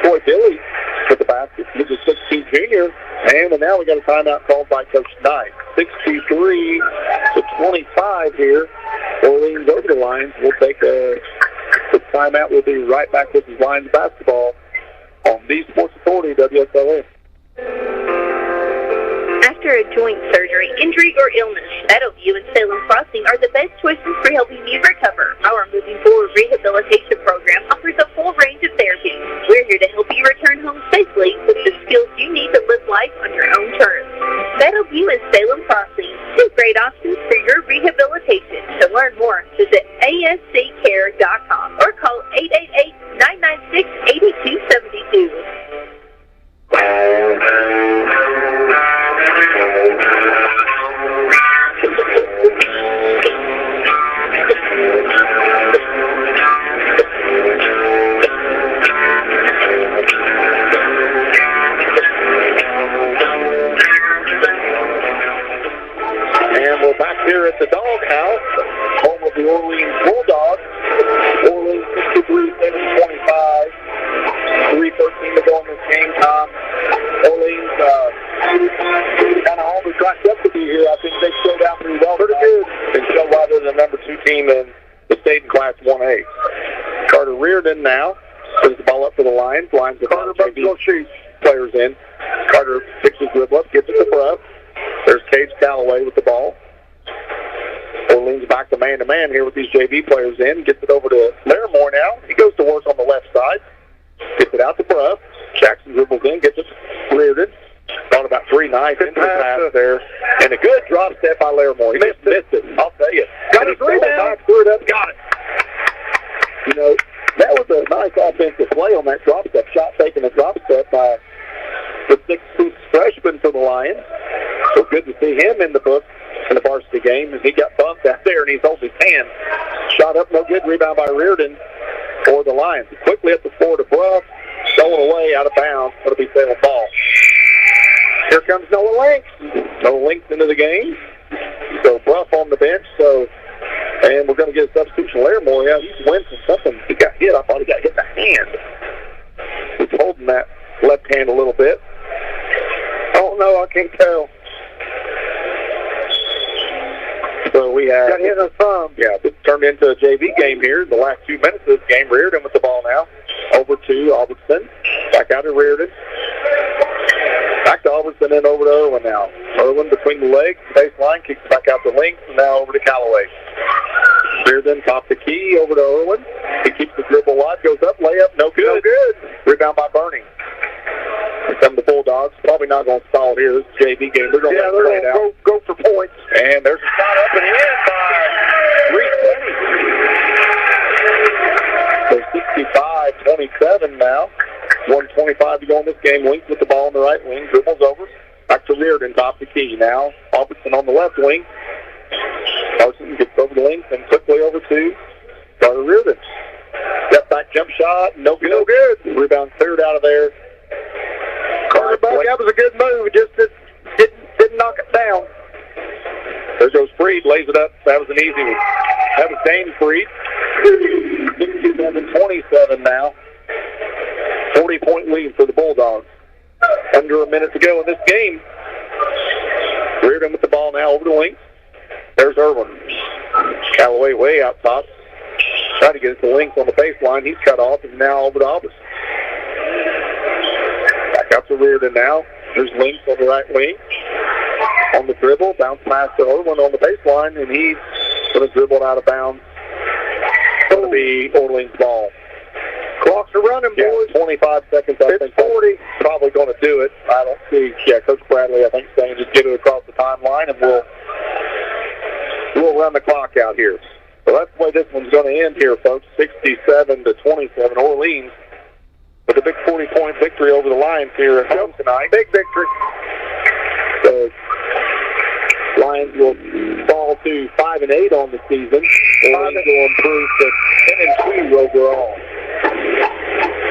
[SPEAKER 1] Boy, Billy with the basket. He's a 6'2" junior. And now we got a timeout called by Coach Knight. 63-25 here. Orleans over the Lions. We'll take a quick timeout. We'll be right back with the Lions basketball on the Sports Authority, WSLN.
[SPEAKER 3] After a joint surgery, injury, or illness, Meadowview and Salem Crossing are the best choices for helping you recover. Our Moving Forward Rehabilitation Program offers a full range of therapies. We're here to help you return home safely with the skills you need to live life on your own terms. Meadowview and Salem Crossing, 2 great options for your rehabilitation
[SPEAKER 2] kind of almost got up to be here. I think they showed out pretty well.
[SPEAKER 1] Pretty good. And show why they're the number 2 team in the state in Class 1A. Carter Reardon now puts the ball up for the Lions. Lions are
[SPEAKER 2] Carter going to shoot.
[SPEAKER 1] Players in. Carter picks his dribble up, gets it to Bruff. There's Cage Calloway with the ball. Orleans back to man-to-man here with these JV players in. Gets it over to Larimore now. He goes to work on the left side. Gets it out to Bruff. Jackson dribbles in, gets it to Reardon. Thought about 3 nice into the pass there. And a good drop step by Larimore. He missed it, I'll tell you.
[SPEAKER 2] Got his rebound.
[SPEAKER 1] Threw it up, got it. You know, that was a nice offensive play on that drop step. Shot taking a drop step by the 6'2" freshman for the Lions. So good to see him in the book in the varsity game. And he got bumped out there and he holds his hand. Shot up, no good. Rebound by Reardon for the Lions. Quickly up the floor to Bruff. Stolen away out of bounds. It'll be Salem ball. Here comes Noah Links. Noah Links into the game. So Bruff on the bench. And we're going to get a substitution. Larimore, yeah, he's wincing something. He got hit. I thought he got hit in the hand. He's holding that left hand a little bit.
[SPEAKER 2] Oh, no, I can't tell.
[SPEAKER 1] So we have...
[SPEAKER 2] Got hit in the thumb.
[SPEAKER 1] Yeah, it's turned into a JV game here. The last 2 minutes of this game, Reardon with the ball now. Over to Albertson. Back out to Reardon. Back to Albertson and over to Irwin now. Irwin between the legs, baseline, kicks back out to Links, and now over to Calloway. Reardon top the key, over to Irwin. He keeps the dribble wide, goes up, layup, no good.
[SPEAKER 2] No good.
[SPEAKER 1] Rebound by Burning. Here come the Bulldogs. Probably not going to stall it here. This is a JV game. They're going to
[SPEAKER 2] go for points.
[SPEAKER 1] And there's a shot up and in by Reese Penny. So 65-27 now. 1:25 to go in this game. Links with the ball on the right wing. Dribbles over. Back to Reardon, top the key. Now Albertson on the left wing. Carson gets over to Links and quickly over to Carter Reardon. Step back jump shot. No good.
[SPEAKER 2] No good.
[SPEAKER 1] Rebound cleared out of there.
[SPEAKER 2] Carter back. That was a good move. Just didn't knock it down.
[SPEAKER 1] There goes Freed. Lays it up. That was an easy one. That was Dane Freed. 67-27 now. 40-point lead for the Bulldogs. Under a minute to go in this game. Reardon with the ball now over to Links. There's Irwin. Calloway way out top. Trying to get it to Links on the baseline. He's cut off and now over to Albus. Back out to Reardon now. There's Links on the right wing. On the dribble. Bounce pass to Irwin on the baseline, and he's going to dribble it out of bounds. It's going to be Orleans ball.
[SPEAKER 2] Clocks are running, boys.
[SPEAKER 1] 25 seconds, I think.
[SPEAKER 2] 40.
[SPEAKER 1] Probably going to do it. I don't see. Yeah, Coach Bradley, I think, saying just get it across the timeline, and we'll run the clock out here. So that's the way this one's going to end here, folks. 67-27. Orleans with a big 40-point victory over the Lions here at home tonight.
[SPEAKER 2] Big victory.
[SPEAKER 1] So Lions will fall to 5-8 on the season. Orleans will improve to 10-2 overall.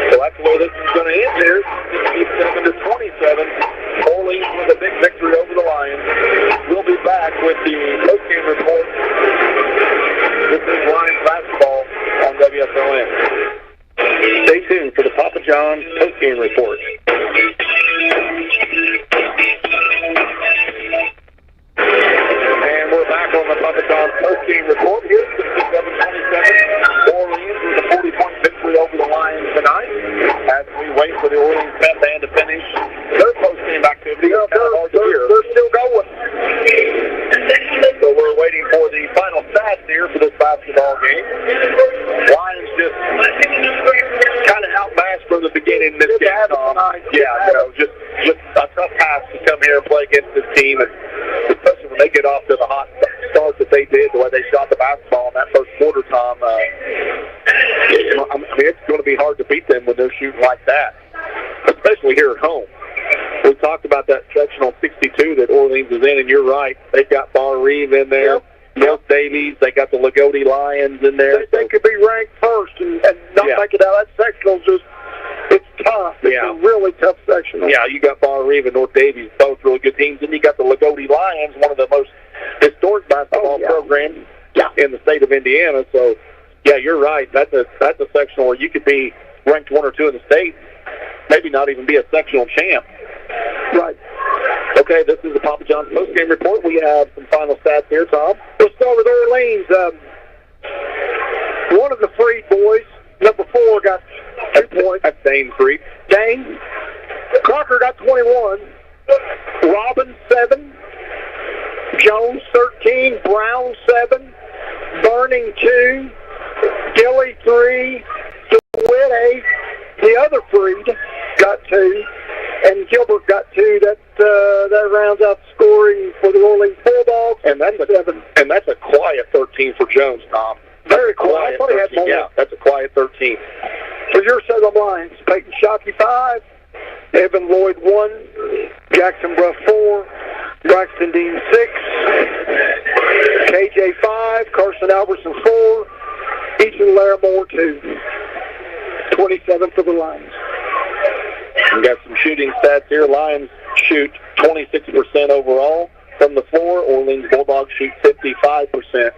[SPEAKER 1] So that's the way this is going to end here. 67-27. Orleans with a big victory over the Lions. We'll be back with the post-game report. This is Lions basketball on WSLN. Stay tuned for the Papa John's post-game report. And we're back on the Papa John's post-game report here. 67-27. Orleans with a 40-point victory over the Lions tonight. As we wait for the Orleans Pep Band to finish their post-game activity. It's kind of hard to hear.
[SPEAKER 2] They're still going.
[SPEAKER 1] So we're waiting for the final stats here for this basketball game. Lions just kind of outmatched from the beginning this game. Just a tough task to come here and play against this team, and especially when they get off to the hot start that they did, the way they shot the basketball in that first quarter, Tom. It's going to be hard to beat them when they're shooting like that, especially here at home. We talked about that sectional 62 that Orleans is in, and you're right. They've got Bar Reeve in there, Milk Davies. They got the Lagodi Lions in there.
[SPEAKER 2] They could be ranked first and not make it out. That sectional it's tough. It's a really tough sectional.
[SPEAKER 1] Yeah, you got Bar Reeve and North Davies, both really good teams. And you got the Lagodi Lions, one of the most historic basketball programs in the state of Indiana. So, yeah, you're right. That's a sectional where you could be ranked 1 or 2 in the state, maybe not even be a sectional champ.
[SPEAKER 2] Right.
[SPEAKER 1] But Okay, this is the Papa John's post-game report. We have some final stats here, Tom.
[SPEAKER 2] We'll start with Orleans. One of the Freed boys, number 4, got 2 points.
[SPEAKER 1] That's Dane Freed.
[SPEAKER 2] Dane. Crocker got 21. Robin, 7. Jones, 13. Brown, 7. Burning, 2. Gilly, 3. DeWitt, 8. The other Freed got 2. And Gilbert got 2. That rounds out the scoring for the Orleans Bulldogs.
[SPEAKER 1] And that's a quiet 13 for Jones, Tom.
[SPEAKER 2] Very quiet. I thought he had more.
[SPEAKER 1] Yeah, that's a quiet 13.
[SPEAKER 2] For your Salem Lions, Peyton Shockey, 5. Evan Lloyd, 1. Jackson Bruff, 4. Braxton Dean, 6. KJ, 5. Carson Albertson, 4. Ethan Larimore, 2. 27 for the Lions.
[SPEAKER 1] We got some shooting stats here. Lions shoot 26% overall from the floor. Orleans Bulldogs shoot 55%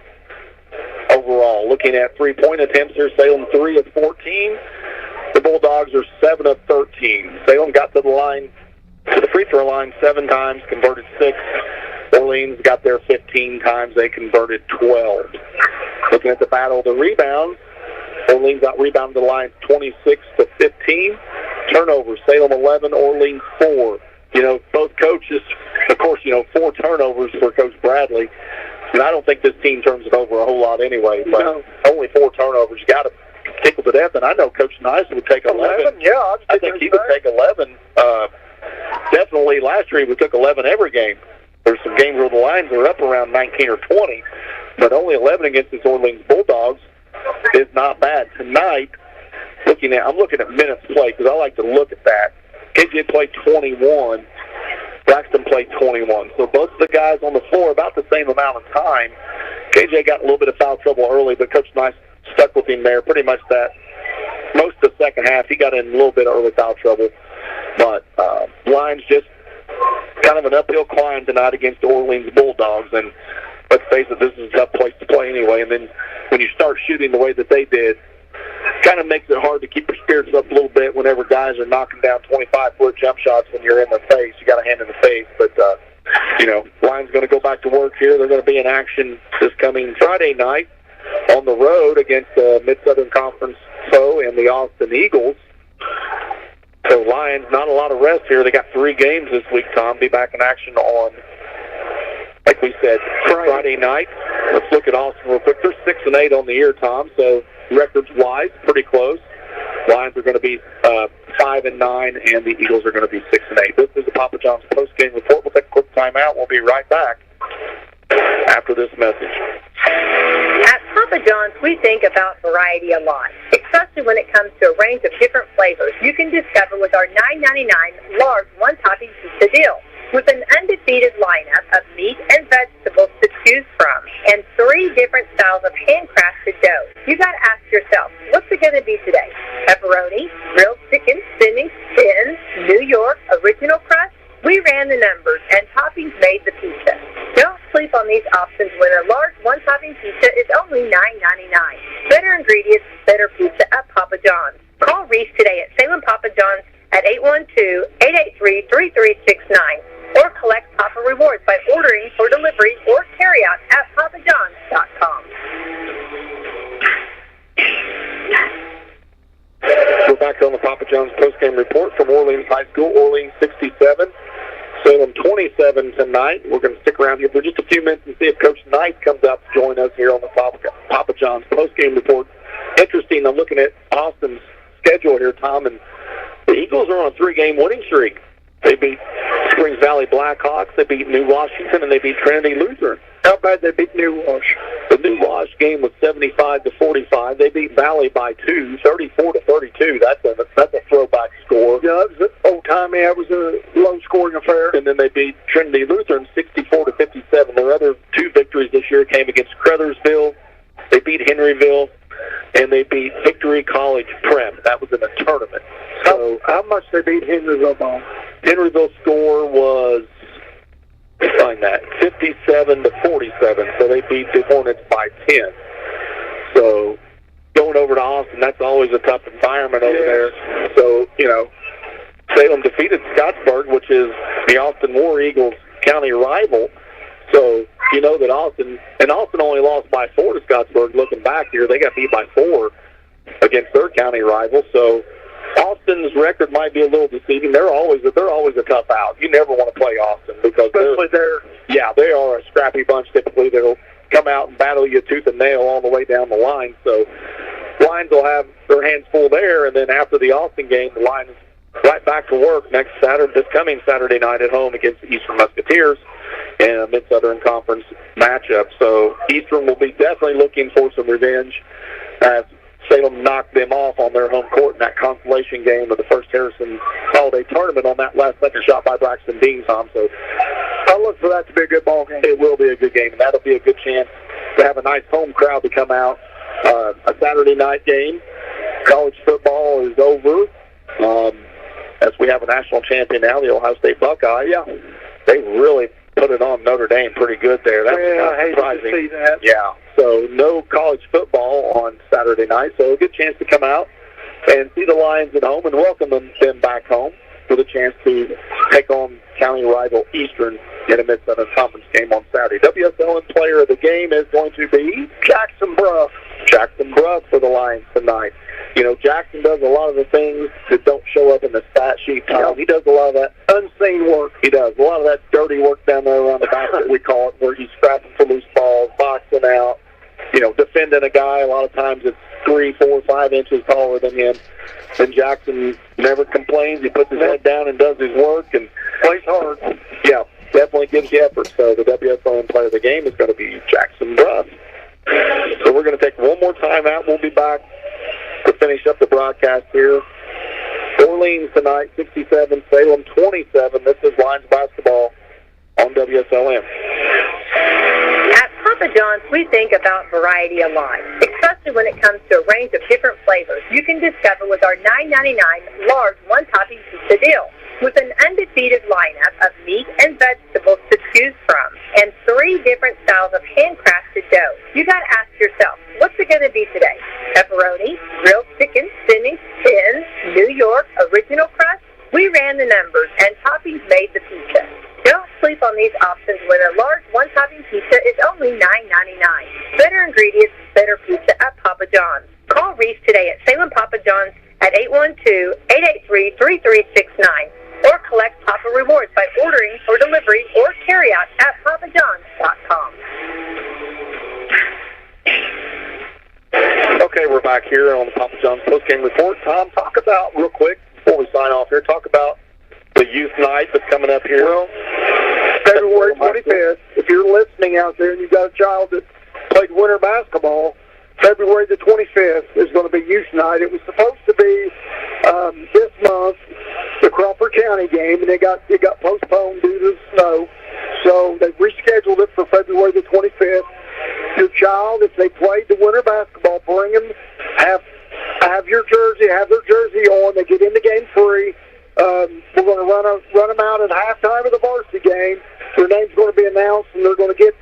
[SPEAKER 1] overall. Looking at three-point attempts here, Salem 3 of 14. The Bulldogs are 7 of 13. Salem got to the line, to the free throw line 7 times, converted 6. Orleans got there 15 times. They converted 12. Looking at the battle of the rebounds, Orleans got rebounded to the line 26 to 15. Turnovers, Salem 11, Orleans 4. You know, both coaches, of course, 4 turnovers for Coach Bradley. And I don't think this team turns it over a whole lot anyway, but only 4 turnovers. You got to tickle to death. And I know Coach Nice would take 11.
[SPEAKER 2] Yeah,
[SPEAKER 1] I think he would take 11. Definitely last year he took 11 every game. There's some games where the Lions are up around 19 or 20, but only 11 against this Orleans Bulldogs is not bad. Tonight, I'm looking at minutes played because I like to look at that. KJ played 21. Braxton played 21. So both of the guys on the floor about the same amount of time. KJ got a little bit of foul trouble early, but Coach Nice stuck with him there pretty much that most of the second half. He got in a little bit of early foul trouble. But Lions just kind of an uphill climb tonight against the Orleans Bulldogs. And let's face it, this is a tough place to play anyway. And then when you start shooting the way that they did, kind of makes it hard to keep your spirits up a little bit whenever guys are knocking down 25-foot jump shots when you're in the face. You got a hand in the face. But, Lions going to go back to work here. They're going to be in action this coming Friday night on the road against the Mid-Southern Conference foe and the Austin Eagles. So Lions, not a lot of rest here. They got 3 games this week, Tom. Be back in action on, like we said, Friday night. Let's look at Austin real quick. They're 6-8 on the year, Tom. So records-wise, pretty close. Lions are going to be 5-9, and the Eagles are going to be 6-8. This is the Papa John's post-game report. We'll take a quick timeout. We'll be right back after this message.
[SPEAKER 3] At Papa John's, we think about variety a lot, especially when it comes to a range of different flavors you can discover with our $9.99 large one-topping pizza deal. With an undefeated lineup of meat and vegetables to choose from, and 3 different styles of handcrafted dough, you got to ask yourself, what's it going to be today? Pepperoni, grilled chicken, spinach, thin, New York, original crust? We ran the numbers, and toppings made the pizza. Don't sleep on these options when a large one-topping pizza is only $9.99. Better ingredients, better pizza at Papa John's. Call Reese today at Salem Papa John's at 812-883-3369 or collect Papa Rewards by ordering for delivery or carryout at papajohns.com.
[SPEAKER 1] We're back on the Papa John's postgame report from Orleans High School. Orleans 67, Salem 27 tonight. We're going to stick around here for just a few minutes and see if Coach Knight comes out to join us here on the Papa John's postgame report. Interesting, I'm looking at Austin's schedule here, Tom, and the Eagles are on a 3-game winning streak. They beat Springs Valley Blackhawks, they beat New Washington, and they beat Trinity Lutheran.
[SPEAKER 2] How bad they beat New Wash?
[SPEAKER 1] The New Wash game was 75-45. They beat Valley by 2, 34-32. That's a throwback score.
[SPEAKER 2] Yeah, that was old-timey. That was a low-scoring affair.
[SPEAKER 1] And then they beat Trinity Lutheran 64-57. Their other 2 victories this year came against Crothersville. They beat Henryville, and they beat Victory College Prep. That was in a tournament. So
[SPEAKER 2] how much they beat Henryville by?
[SPEAKER 1] Henryville's score was, find that, 57-47. So they beat the Hornets by 10. So going over to Austin, that's always a tough environment over there. So, Salem defeated Scottsburg, which is the Austin Austin War Eagles county rival. So you know that Austin only lost by 4 to Scottsburg. Looking back here, they got beat by 4 against their county rival. So Austin's record might be a little deceiving. They're always a tough out. You never want to play Austin because they are a scrappy bunch typically. They'll come out and battle you tooth and nail all the way down the line. So Lions will have their hands full there, and then after the Austin game, the Lions right back to work this coming Saturday night at home against the Eastern Musketeers in a Mid-Southern Conference matchup. So Eastern will be definitely looking for some revenge as Salem knocked them off on their home court in that consolation game of the first Harrison Holiday Tournament on that last second shot by Braxton Dean, Tom. So
[SPEAKER 2] I'll look for that to be a good ball game.
[SPEAKER 1] It will be a good game, and that'll be a good chance to have a nice home crowd to come out. A Saturday night game. College football is over. As we have a national champion now, the Ohio State Buckeyes.
[SPEAKER 2] Yeah.
[SPEAKER 1] They really put it on Notre Dame pretty good there. That's kind of surprising.
[SPEAKER 2] I hate to see that.
[SPEAKER 1] Yeah. So no college football on Saturday night. So a good chance to come out and see the Lions at home and welcome them back home with a chance to take on county rival Eastern in a Mid-Southern Conference game on Saturday. WSLN player of the game is going to be
[SPEAKER 2] Jackson Bruff.
[SPEAKER 1] Jackson Bruff for the Lions tonight. You know, Jackson does a lot of the things that don't show up in the stat sheet, Tom.
[SPEAKER 2] Yeah.
[SPEAKER 1] He does a lot of that
[SPEAKER 2] unseen work.
[SPEAKER 1] He does. A lot of that dirty work down there around the basket, we call it, where he's scrapping for loose balls, boxing out, defending a guy. A lot of times it's 3, 4, 5 inches taller than him. And Jackson never complains. He puts his head down and does his work and
[SPEAKER 2] plays hard.
[SPEAKER 1] Yeah, definitely gives you effort. So the WSLN player of the game is going to be Jackson Bruff. So we're going to take one more time out. We'll be back to finish up the broadcast here. Orleans tonight, 67, Salem 27. This is Lions basketball on WSLN.
[SPEAKER 3] At Papa John's, we think about variety a lot, especially when it comes to a range of different flavors you can discover with our $9.99 large one-topping pizza deal. With an undefeated lineup of meat and vegetables to choose from and 3 different styles of handcrafted dough, you got to ask yourself, what's it going to be today? Pepperoni, grilled chicken, spinning, thin, New York, original crust? We ran the numbers, and toppings made the pizza. Don't sleep on these options when a large one-topping pizza is only $9.99. Better ingredients, better pizza at Papa John's. Call Reese today at Salem Papa John's at 812-883-3369 or collect Papa Rewards by ordering for delivery or carryout at papajohns.com.
[SPEAKER 1] Okay, we're back here on the Papa John's postgame report. Tom, talk about, real quick, before we sign off here, talk about the youth night that's coming up here.
[SPEAKER 2] Well, February 25th, if you're listening out there and you've got a child that played winter basketball, February the 25th is going to be youth night. It was supposed to be this month, the Crawford County game, and it got postponed due to the snow. So they rescheduled it for February the 25th. Your child, if they played the winter basketball, bring them, have their jersey on. They get in the game free. We're going to run them out at halftime of the varsity game. Their name's going to be announced, and they're going to get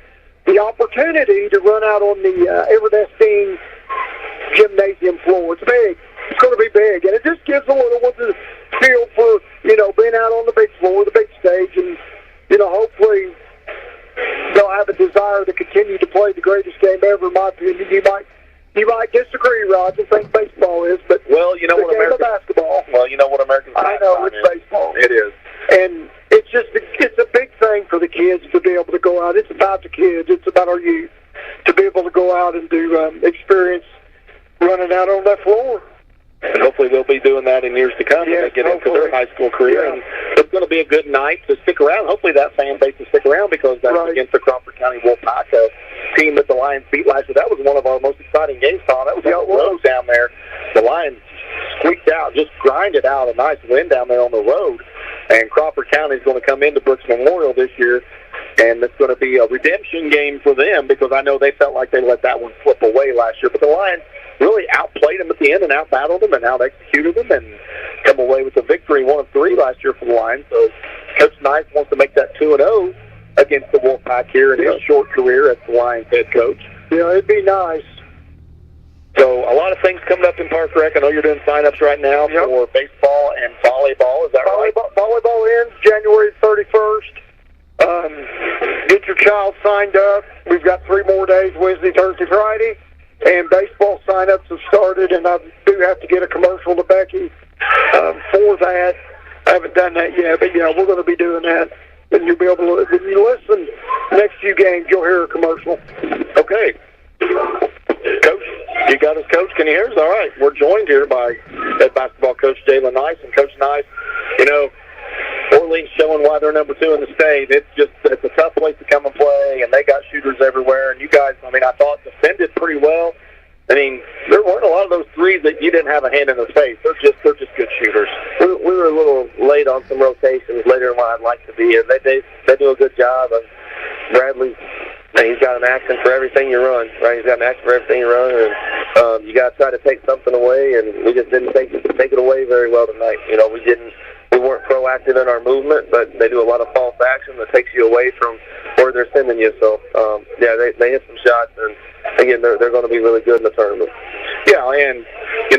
[SPEAKER 2] the opportunity to run out on the Everdestine gymnasium floor. It's big. It's going to be big, and it just gives the little ones a feel for, being out on the big floor, the big stage, and, hopefully they'll have a desire to continue to play the greatest game ever, in my opinion. You might disagree, Roger, think baseball is, but
[SPEAKER 1] you know what American
[SPEAKER 2] I know it's baseball.
[SPEAKER 1] It is.
[SPEAKER 2] And it's a big thing for the kids to be able to go out. It's about the kids. It's about our youth to be able to go out and do experience running out on that floor.
[SPEAKER 1] And hopefully they'll be doing that in years to come when they get into their high school career.
[SPEAKER 2] Yeah.
[SPEAKER 1] And it's going to be a good night to stick around. Hopefully that fan base will stick around because that's against the Crawford County Wolfpack, a team that the Lions beat last year. That was one of our most exciting games, Tom. That was on the road down there. The Lions squeaked out, just grinded out a nice win down there on the road. And Crawford County is going to come into Brooks Memorial this year, and it's going to be a redemption game for them because I know they felt like they let that one slip away last year. But the Lions really outplayed them at the end and outbattled them and out-executed them and come away with a victory, 1 of 3 last year for the Lions. So Coach Knight wants to make that 2-0 against the Wolfpack here in his short career as the Lions head coach.
[SPEAKER 2] It'd be nice
[SPEAKER 1] So a lot of things coming up in Park Rec. I know you're doing sign-ups right now for baseball and volleyball. Is that right?
[SPEAKER 2] Volleyball ends January 31st. Get your child signed up. We've got 3 more days, Wednesday, Thursday, Friday. And baseball sign-ups have started, and I do have to get a commercial to Becky for that. I haven't done that yet, but, we're going to be doing that. And you'll be able to, when you listen next few games, you'll hear a commercial.
[SPEAKER 1] Okay. Coach, you got us, Coach. Can you hear us? All right. We're joined here by head basketball coach Jalen Nice. And Coach Nice, Orleans showing why they're number 2 in the state. It's a tough place to come and play, and they got shooters everywhere. And you guys, I thought defended pretty well. There weren't a lot of those threes that you didn't have a hand in the face. They're just good shooters.
[SPEAKER 4] We were a little late on some rotations later than what I'd like to be, and they do a good job. Bradley, he's got an action for everything you run, right? He's got an action for everything you run, and you got to try to take something away, and we just didn't take it away very well tonight. We weren't proactive in our movement, but they do a lot of false action that takes you away from where they're sending you. So, they hit some shots, and again, they're going to be really good in the tournament.
[SPEAKER 1] Yeah, and you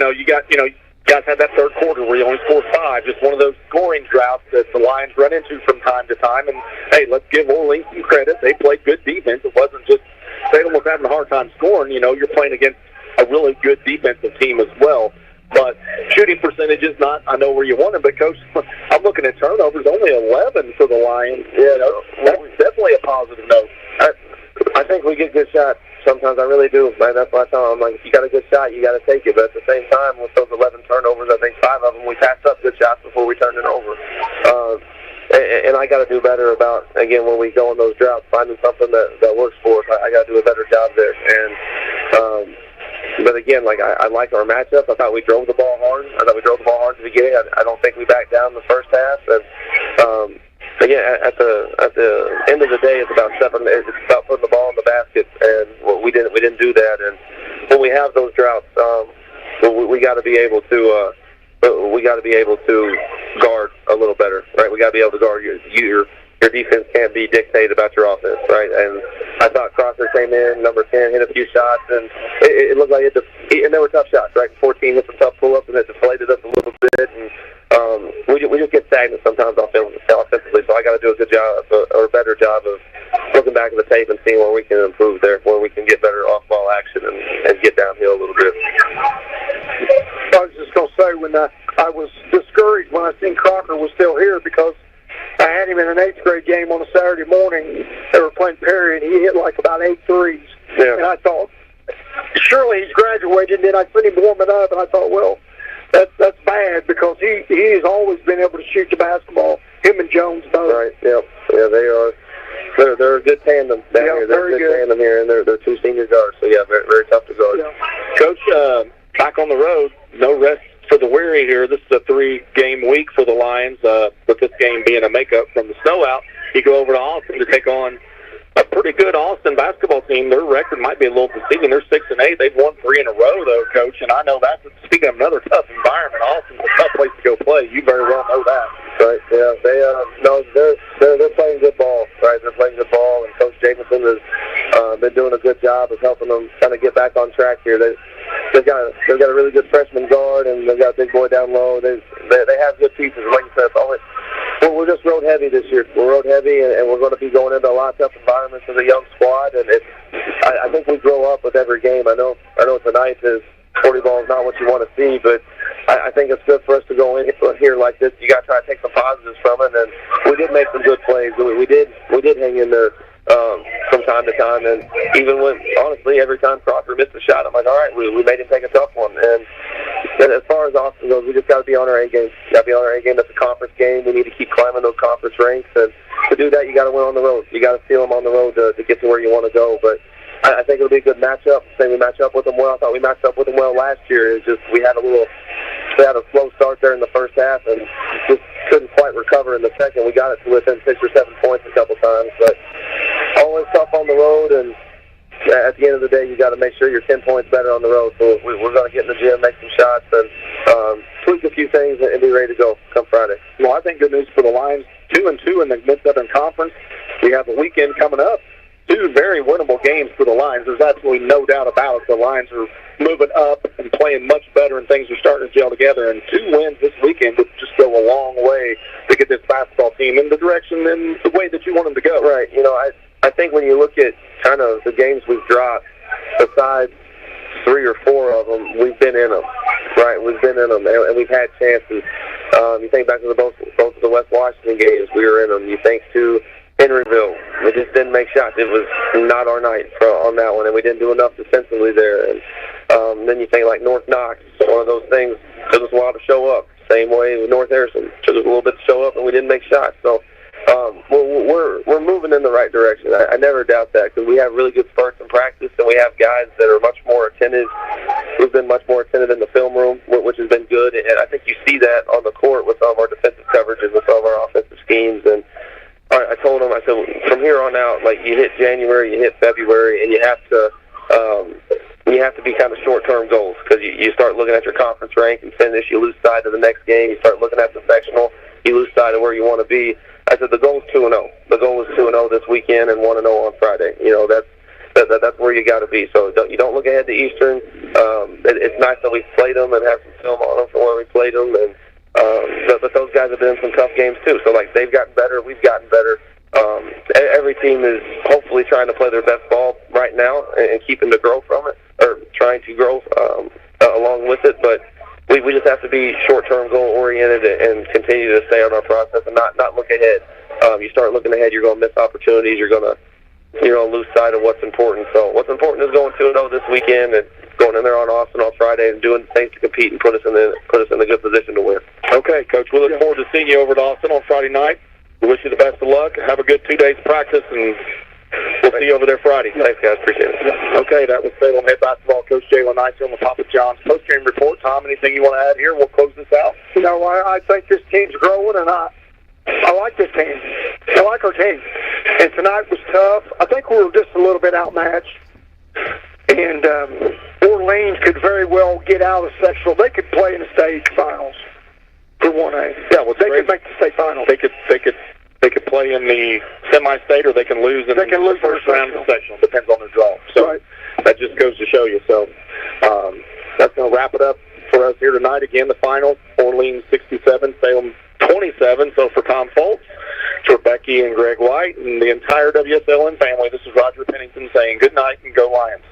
[SPEAKER 1] guys had that third quarter where you only scored 5, just one of those scoring droughts that the Lions run into from time to time. And hey, let's give Orleans some credit. They played good defense. It wasn't just Salem was having a hard time scoring. You're playing against a really good defensive team as well. But shooting percentage is not, I know where you want it, but Coach, I'm looking at turnovers, only 11 for the Lions. That's definitely a positive note.
[SPEAKER 4] I think we get good shots. Sometimes I really do. Man, that's why I tell them, if you got a good shot, you got to take it. But at the same time, with those 11 turnovers, I think 5 of them we passed up good shots before we turned it over. And I got to do better about, again, when we go on those droughts, finding something that works for us. I got to do a better job there. And but again, I like our matchup. I thought we drove the ball hard. I thought we drove the ball hard at the beginning. I don't think we backed down the first half. And again, at the end of the day, it's about putting the ball in the basket, and we didn't do that. And when we have those droughts, we got to be able to guard a little better, right? We got to be able to guard your defense can't be dictated about your offense, right? And I thought Crosser came in, number 10, hit a few shots, and it looked like and they were tough shots, right? 14 hit some tough pull-ups, and it deflated us a little bit, and we just get stagnant sometimes offensively. So I got to do a good job or a better job of looking back at the tape and seeing where we can improve there, where we can get better off-ball action and get downhill a little bit.
[SPEAKER 2] I was just going to say, when I was discouraged when I seen Crocker was still here, because I had him in an 8th grade game on a Saturday morning. They were playing Perry, and he hit about 8 threes.
[SPEAKER 4] Yeah.
[SPEAKER 2] And I thought, surely he's graduated. And then I seen him warming up, and I thought, well, that's bad, because he's always been able to shoot the basketball. Him and Jones both.
[SPEAKER 4] Right. Yep. Yeah, they are. They're a good tandem down here. They're a good tandem here, and they're 2 senior guards. So yeah, very, very tough to guard.
[SPEAKER 2] Yeah.
[SPEAKER 1] Coach, back on the road, no rest for the weary here. This is a 3-game week for the Lions, with this game being a makeup from the snow out. You go over to Austin to take on a pretty good Austin basketball team. Their record might be a little deceiving. They're 6-8. They've won 3 in a row, though, Coach. And I know that's, speaking of another tough environment, Austin's a tough place to go play. You very well know that.
[SPEAKER 4] Right. Yeah. They're playing good ball. Right. They're playing good ball, and Coach Jamison has been doing a good job of helping them kind of get back on track here. They've got a really good freshman guard, and they've got a big boy down low. They have good pieces. Like you said, we're just road heavy this year. We're road heavy, and we're going to be going into a lot of tough environments as a young squad. And I think we grow up with every game. I know tonight is 40 ball is not what you want to see, but I think it's good for us to go in here like this. You got to try to take some positives from it, and we did make some good plays. We did hang in there from time to time, and even when, honestly, every time Crocker missed a shot, I'm like, all right, we made him take a tough one. And as far as Austin goes, we just got to be on our A game. Got to be on our A game. That's a conference game. We need to keep climbing those conference ranks, and to do that, you got to win on the road. You got to steal them on the road to get to where you want to go. But I think it'll be a good matchup. I think we match up with them well. I thought we matched up with them well last year. It's just we had a slow start there in the first half, and just couldn't quite recover in the second. We got it to within 6 or 7 points a couple times, but always tough on the road. And at the end of the day, you got to make sure you're 10 points better on the road. So we're going to get in the gym, make some shots, and tweak a few things, and be ready to go come Friday.
[SPEAKER 1] Well, I think good news for the Lions. 2-2 in the Mid-Southern Conference. We have a weekend coming up. 2 two very winnable games for the Lions. There's absolutely no doubt about it. The Lions are moving up and playing much better, and things are starting to gel together. And 2 wins this weekend would just go a long way to get this basketball team in the direction and the way that you want them to go.
[SPEAKER 4] Right. I think when you look at kind of the games we've dropped, besides 3 or 4 of them, we've been in them. Right, we've been in them, and we've had chances. You think back to both of the West Washington games, we were in them. You think to Henryville, we just didn't make shots. It was not our night on that one, and we didn't do enough defensively there. And then you think like North Knox, one of those things took us a while to show up. Same way with North Harrison, took us a little bit to show up, and we didn't make shots. So we're moving in the right direction. I never doubt that, because we have really good spurts in practice, and we have guys that are much more attentive. We've been much more attentive in the film room, which has been good, and I think you see that on the court with some of our defensive coverages and some of our offensive schemes. And I told them, I said, from here on out, like, you hit January, you hit February, and you have to be kind of short-term goals, because you start looking at your conference rank and finish, you lose sight of the next game, you start looking at the sectional, you lose sight of where you want to be. I said the goal is 2-0. The goal is 2-0 this weekend and 1-0 on Friday. That's where you got to be. So you don't look ahead to Eastern. It's nice that we played them and have some film on them from where we played them, and but those guys have been in some tough games too. So like, they've gotten better, we've gotten better. Every team is hopefully trying to play their best ball right now and keeping to grow from it, or trying to grow along with it. But we just have to be short-term goal-oriented and continue to stay on our process and not look ahead. You start looking ahead, you're going to miss opportunities. You're going to lose sight of what's important. So what's important is going 2-0 this weekend and going in there on Austin on Friday and doing things to compete and put us in a good position to win.
[SPEAKER 1] Okay, Coach. We look forward to seeing you over at Austin on Friday night. We wish you the best of luck. Have a good 2 days of practice, and we'll see you over there Friday.
[SPEAKER 4] Thanks, guys. Appreciate it.
[SPEAKER 1] Okay, that was Salem head basketball coach Jalen Knight on the Papa John's post-game report. Tom, anything you want to add here? We'll close this out.
[SPEAKER 2] I think this team's growing, and I like this team. I like our team. And tonight was tough. I think we were just a little bit outmatched. And Orleans could very well get out of sectional. They could play in the state finals for 1A.
[SPEAKER 1] Yeah, well,
[SPEAKER 2] they could make the state finals.
[SPEAKER 1] They could play in the semi-state, or they can lose in the first round of the sectional. Depends on their draw. So that just goes to show you. So that's going to wrap it up for us here tonight. Again, the final, Orleans 67, Salem 27. So for Tom Foltz, for Becky and Greg White, and the entire WSLN family, this is Roger Pennington saying good night and go Lions.